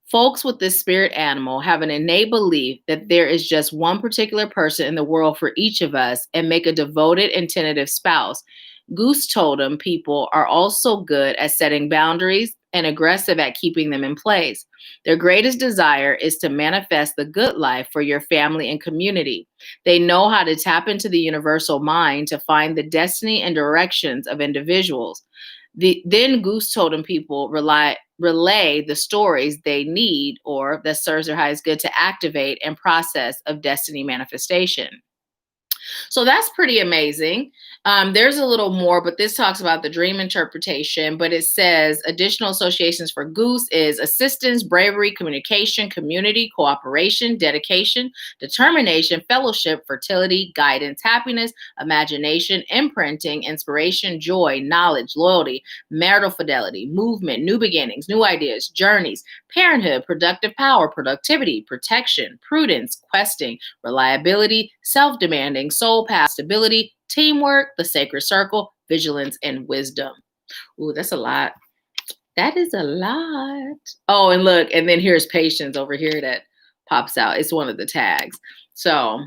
Folks with this spirit animal have an innate belief that there is just one particular person in the world for each of us and make a devoted and tentative spouse. Goose totem people are also good at setting boundaries and aggressive at keeping them in place. Their greatest desire is to manifest the good life for your family and community. They know how to tap into the universal mind to find the destiny and directions of individuals. Then goose totem people relay the stories they need or that serves their highest good to activate and process of destiny manifestation. So that's pretty amazing. There's a little more, but this talks about the dream interpretation. But it says additional associations for goose is assistance, bravery, communication, community, cooperation, dedication, determination, fellowship, fertility, guidance, happiness, imagination, imprinting, inspiration, joy, knowledge, loyalty, marital fidelity, movement, new beginnings, new ideas, journeys, parenthood, productive power, productivity, protection, prudence, questing, reliability, self-demanding, soul path, stability, teamwork, the sacred circle, vigilance, and wisdom. Ooh, that's a lot. That is a lot. Oh, and look, and then here's patience over here that pops out. It's one of the tags. So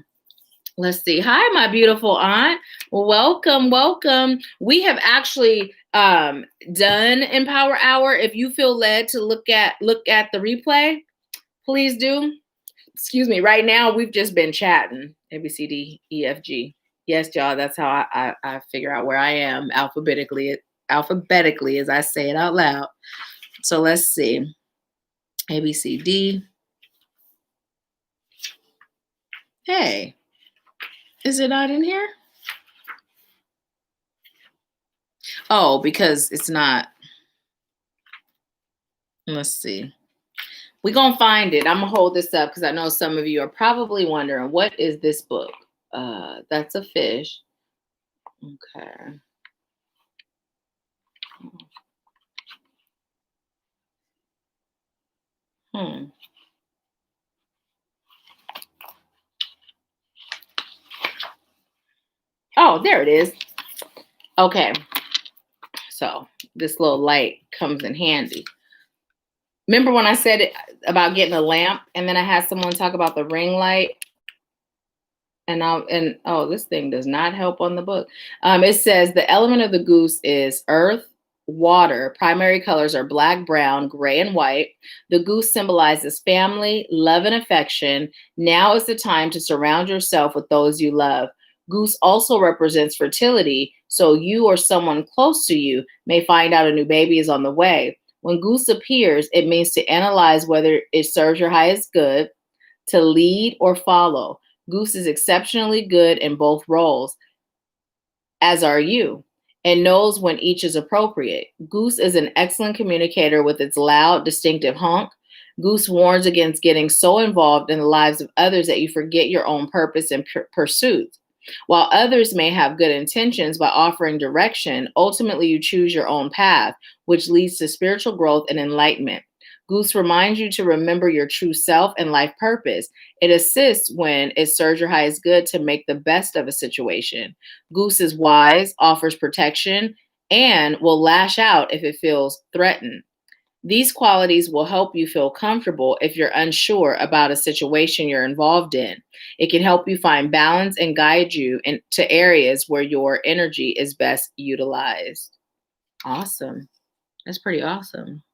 let's see. Hi, my beautiful aunt. Welcome. We have actually done Empower Hour. If you feel led to look at the replay, please do. Excuse me. Right now, we've just been chatting. A, B, C, D, E, F, G. Yes, y'all. That's how I figure out where I am alphabetically, as I say it out loud. So let's see. A, B, C, D. Hey, is it not in here? Oh, because it's not. Let's see. We're going to find it. I'm going to hold this up because I know some of you are probably wondering, what is this book? That's a fish. Okay. Oh, there it is. Okay. So this little light comes in handy. Remember when I said about getting a lamp, and then I had someone talk about the ring light? And oh, this thing does not help on the book. It says the element of the goose is earth, water. Primary colors are black, brown, gray, and white. The goose symbolizes family, love, and affection. Now is the time to surround yourself with those you love. Goose also represents fertility, so you or someone close to you may find out a new baby is on the way. When goose appears, it means to analyze whether it serves your highest good, to lead or follow. Goose is exceptionally good in both roles, as are you, and knows when each is appropriate. Goose is an excellent communicator with its loud, distinctive honk. Goose warns against getting so involved in the lives of others that you forget your own purpose and pursuits. While others may have good intentions by offering direction, ultimately you choose your own path, which leads to spiritual growth and enlightenment. Goose reminds you to remember your true self and life purpose. It assists when it serves your highest good to make the best of a situation. Goose is wise, offers protection, and will lash out if it feels threatened. These qualities will help you feel comfortable if you're unsure about a situation you're involved in. It can help you find balance and guide you into areas where your energy is best utilized. Awesome. That's pretty awesome.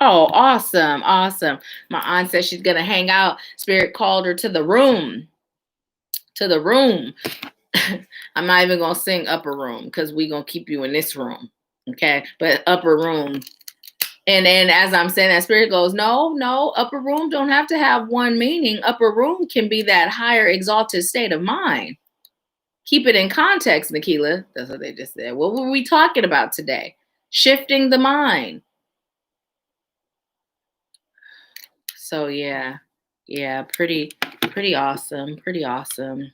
Oh, awesome. Awesome. My aunt says she's going to hang out. Spirit called her to the room. To the room. I'm not even going to sing upper room because we're going to keep you in this room. Okay. But upper room. And then as I'm saying that, Spirit goes, no, upper room don't have to have one meaning. Upper room can be that higher exalted state of mind. Keep it in context, Nahkila. That's what they just said. What were we talking about today? Shifting the mind. So yeah, pretty awesome, pretty awesome.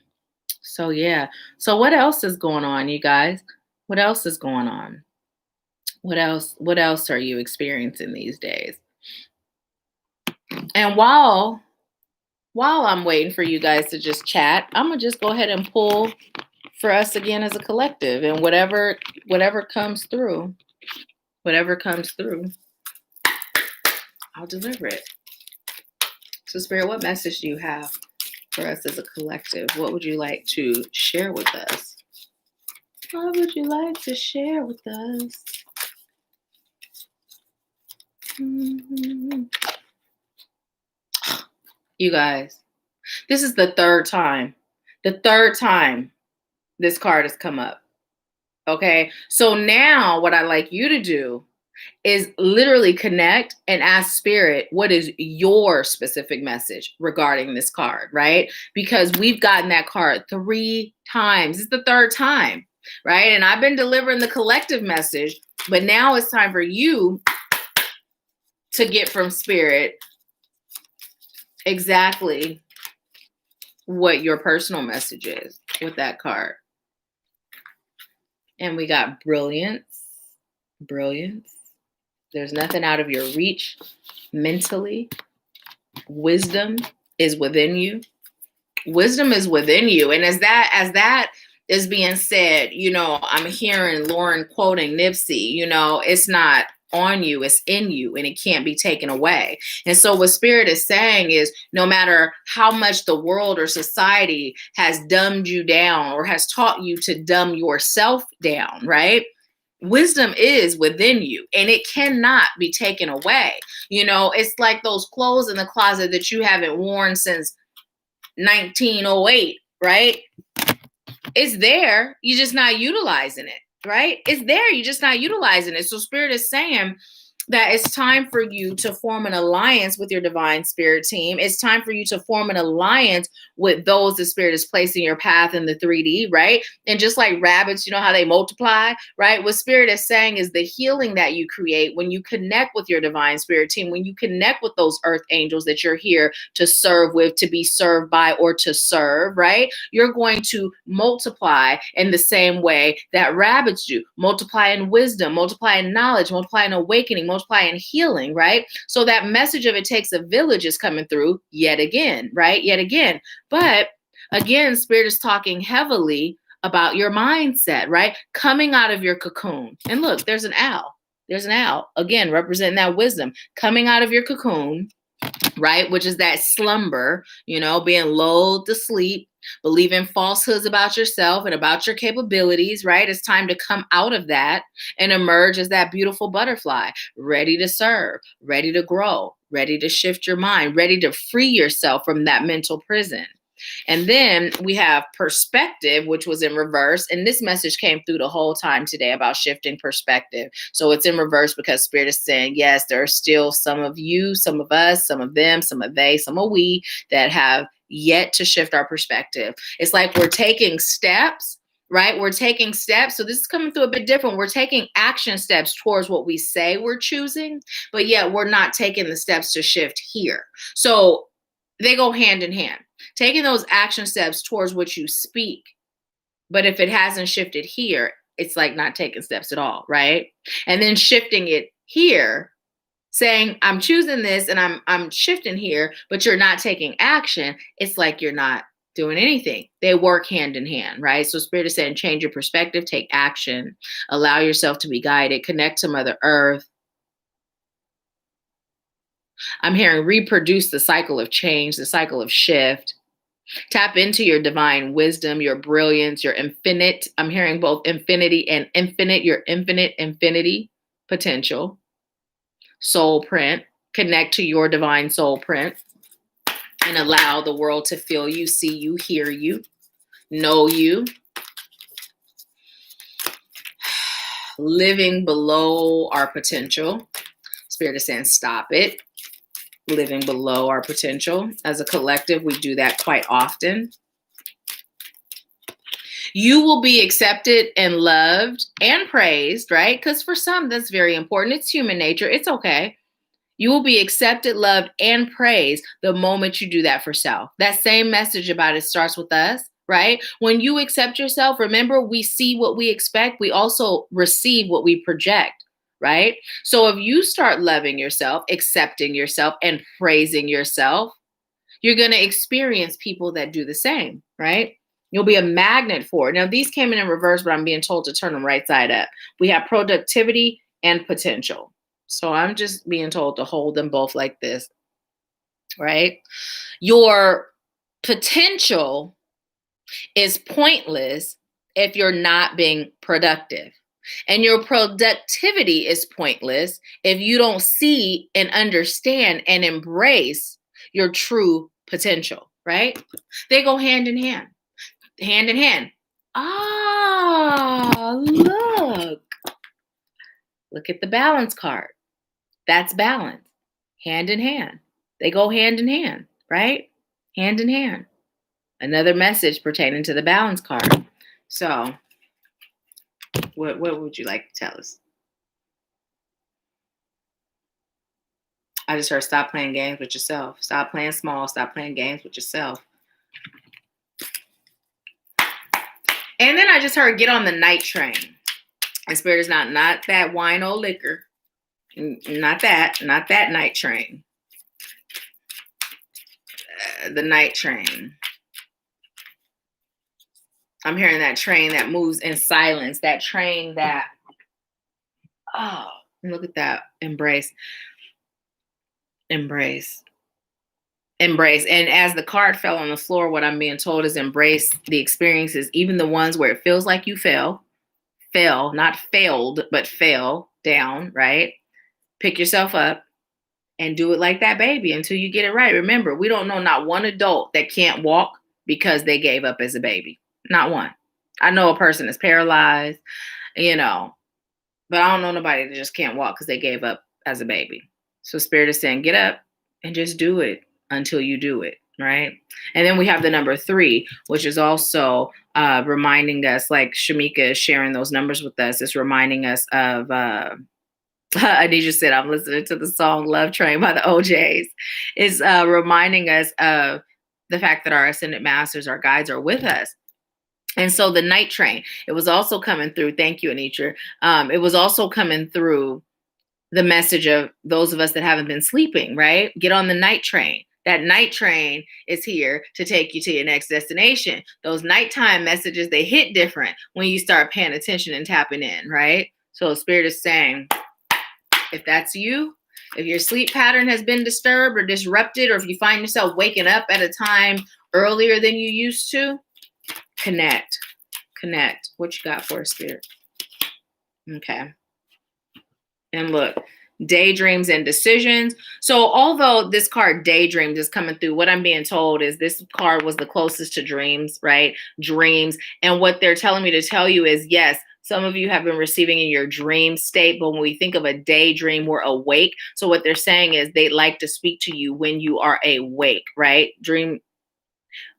So yeah, so what else is going on, you guys? What else is going on? What else are you experiencing these days? And while I'm waiting for you guys to just chat, I'm gonna just go ahead and pull for us again as a collective, and whatever comes through, I'll deliver it. So Spirit, what message do you have for us as a collective? What would you like to share with us? What would you like to share with us? Mm-hmm. You guys, this is the third time this card has come up. Okay, so now what I'd like you to do is literally connect and ask Spirit, what is your specific message regarding this card, right? Because we've gotten that card 3 times. It's the third time, right? And I've been delivering the collective message, but now it's time for you to get from Spirit exactly what your personal message is with that card. And we got brilliance. There's nothing out of your reach mentally. Wisdom is within you. Wisdom is within you. And as that is being said, I'm hearing Lauren quoting Nipsey, it's not on you, it's in you, and it can't be taken away. And so what Spirit is saying is, no matter how much the world or society has dumbed you down or has taught you to dumb yourself down, right? Wisdom is within you, and it cannot be taken away. It's like those clothes in the closet that you haven't worn since 1908, right? It's there. You're just not utilizing it, right? It's there. You're just not utilizing it. So Spirit is saying that it's time for you to form an alliance with your divine spirit team. It's time for you to form an alliance with those the Spirit is placing your path in the 3D, right? And just like rabbits, how they multiply, right? What Spirit is saying is the healing that you create when you connect with your divine spirit team, when you connect with those earth angels that you're here to serve with, to be served by, or to serve, right? You're going to multiply in the same way that rabbits do. Multiply in wisdom, multiply in knowledge, multiply in awakening, multiply in healing, right? So that message of it takes a village is coming through yet again, right? Yet again. But Again, Spirit is talking heavily about your mindset, right? Coming out of your cocoon. And look, there's an owl. There's an owl, again, representing that wisdom. Coming out of your cocoon, right? Which is that slumber, being lulled to sleep, believing falsehoods about yourself and about your capabilities, right? It's time to come out of that and emerge as that beautiful butterfly, ready to serve, ready to grow, ready to shift your mind, ready to free yourself from that mental prison. And then we have perspective, which was in reverse. And this message came through the whole time today about shifting perspective. So it's in reverse because Spirit is saying, yes, there are still some of you, some of us, some of them, some of they, some of we that have yet to shift our perspective. It's like we're taking steps, right? We're taking steps. So this is coming through a bit different. We're taking action steps towards what we say we're choosing, but yet we're not taking the steps to shift here. So they go hand in hand. Taking those action steps towards what you speak. But if it hasn't shifted here, it's like not taking steps at all, right? And then shifting it here, saying, I'm choosing this and I'm shifting here, but you're not taking action. It's like you're not doing anything. They work hand in hand, right? So Spirit is saying, change your perspective, take action, allow yourself to be guided, connect to Mother Earth. I'm hearing reproduce the cycle of change, the cycle of shift. Tap into your divine wisdom, your brilliance, your infinite. I'm hearing both infinity and infinite, your infinity potential. Soul print. Connect to your divine soul print and allow the world to feel you, see you, hear you, know you. Living below our potential. Spirit is saying, stop it. Living below our potential. As a collective, we do that quite often. You will be accepted and loved and praised, right? Because for some, that's very important. It's human nature. It's okay. You will be accepted, loved, and praised the moment you do that for self. That same message about it starts with us, right? When you accept yourself, remember, we see what we expect. We also receive what we project. Right? So if you start loving yourself, accepting yourself, and praising yourself, you're going to experience people that do the same, right? You'll be a magnet for it. Now, these came in reverse, but I'm being told to turn them right side up. We have productivity and potential. So I'm just being told to hold them both like this, right? Your potential is pointless if you're not being productive. And your productivity is pointless if you don't see and understand and embrace your true potential, right? They go hand in hand. Hand in hand. Ah, look. Look at the balance card. That's balance. Hand in hand. They go hand in hand, right? Hand in hand. Another message pertaining to the balance card. So, what would you like to tell us? I just heard stop playing games with yourself. Stop playing small. Stop playing games with yourself. And then I just heard get on the night train. And Spirit is not that wine or liquor. Not that night train. The night train. I'm hearing that train that moves in silence. That train that, oh, look at that. Embrace. And as the card fell on the floor, what I'm being told is embrace the experiences, even the ones where it feels like you fell, not failed, but fell down, right? Pick yourself up and do it like that baby until you get it right. Remember, we don't know not one adult that can't walk because they gave up as a baby. Not one. I know a person is paralyzed, but I don't know nobody that just can't walk because they gave up as a baby. So Spirit is saying, get up and just do it until you do it, right? And then we have the number 3, which is also reminding us, like Shamika is sharing those numbers with us. It's reminding us of, Anisha said, I'm listening to the song Love Train by the OJs. It's reminding us of the fact that our ascended masters, our guides are with us. And so the night train, it was also coming through. Thank you, Anitra. It was also coming through the message of those of us that haven't been sleeping, right? Get on the night train. That night train is here to take you to your next destination. Those nighttime messages, they hit different when you start paying attention and tapping in, right? So Spirit is saying, if that's you, if your sleep pattern has been disturbed or disrupted, or if you find yourself waking up at a time earlier than you used to, connect. What you got for us, Spirit? Okay. And look, daydreams and decisions. So although this card daydreams is coming through, what I'm being told is this card was the closest to dreams, right? Dreams. And what they're telling me to tell you is, yes, some of you have been receiving in your dream state, but when we think of a daydream, we're awake. So what they're saying is they'd like to speak to you when you are awake, right? Dream.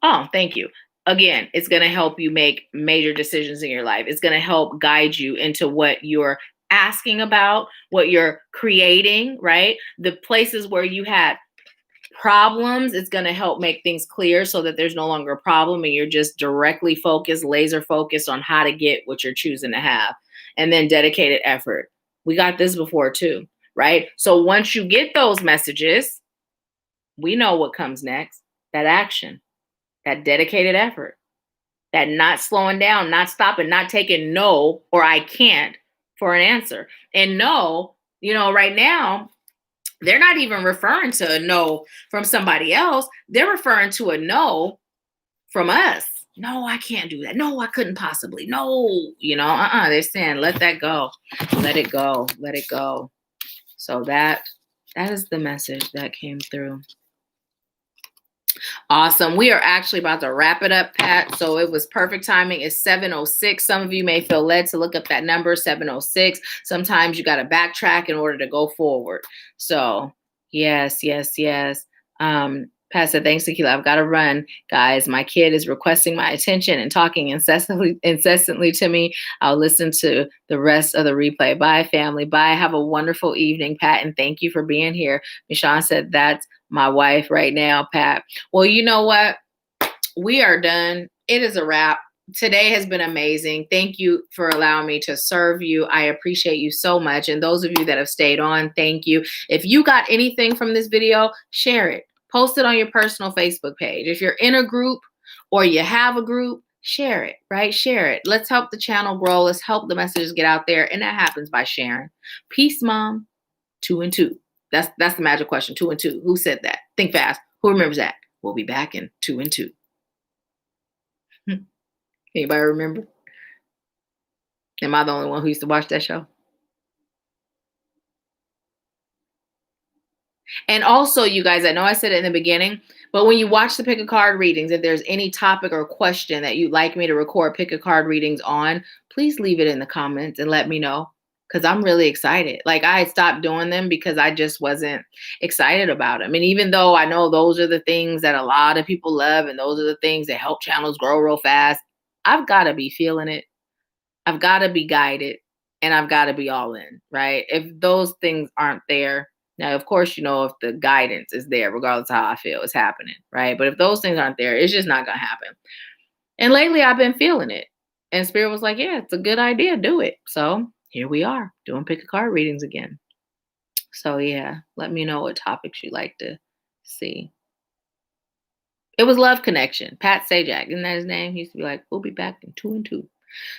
Oh, thank you. Again, it's going to help you make major decisions in your life. It's going to help guide you into what you're asking about, what you're creating, right? The places where you had problems, it's going to help make things clear so that there's no longer a problem and you're just directly focused, laser focused on how to get what you're choosing to have. And then dedicated effort. We got this before too, right? So once you get those messages, we know what comes next. That action. That dedicated effort, that not slowing down, not stopping, not taking no or I can't for an answer. And no, right now, they're not even referring to a no from somebody else. They're referring to a no from us. No, I can't do that. No, I couldn't possibly. No, they're saying, let that go. Let it go. Let it go. So that is the message that came through. Awesome. We are actually about to wrap it up, Pat. So it was perfect timing. It's 7:06. Some of you may feel led to look up that number, 7:06. Sometimes you got to backtrack in order to go forward. So yes. Pat said, thanks, Nahkila. I've got to run, guys. My kid is requesting my attention and talking incessantly to me. I'll listen to the rest of the replay. Bye, family. Bye. Have a wonderful evening, Pat. And thank you for being here. Michonne said, that's my wife right now, Pat. Well, you know what? We are done. It is a wrap. Today has been amazing. Thank you for allowing me to serve you. I appreciate you so much. And those of you that have stayed on, thank you. If you got anything from this video, share it. Post it on your personal Facebook page. If you're in a group or you have a group, share it, right? Share it. Let's help the channel grow. Let's help the messages get out there. And that happens by sharing. Peace, Mom. 2 and 2. That's the magic question. 2 and 2. Who said that? Think fast. Who remembers that? We'll be back in 2 and 2. Anybody remember? Am I the only one who used to watch that show? And also, you guys, I know I said it in the beginning, but when you watch the pick a card readings, if there's any topic or question that you'd like me to record pick a card readings on, please leave it in the comments and let me know. Because I'm really excited. Like, I stopped doing them because I just wasn't excited about them. And even though I know those are the things that a lot of people love and those are the things that help channels grow real fast, I've got to be feeling it. I've got to be guided. And I've got to be all in, right? If those things aren't there, now, of course, if the guidance is there, regardless of how I feel, it's happening, right? But if those things aren't there, it's just not going to happen. And lately, I've been feeling it. And Spirit was like, yeah, it's a good idea. Do it. So here we are doing pick a card readings again. So yeah, let me know what topics you'd like to see. It was Love Connection. Pat Sajak, isn't that his name? He used to be like, we'll be back in 2 and 2.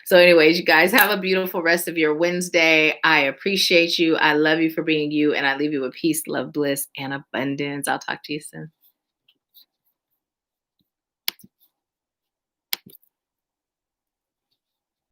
So anyways, you guys have a beautiful rest of your Wednesday. I appreciate you. I love you for being you. And I leave you with peace, love, bliss, and abundance. I'll talk to you soon.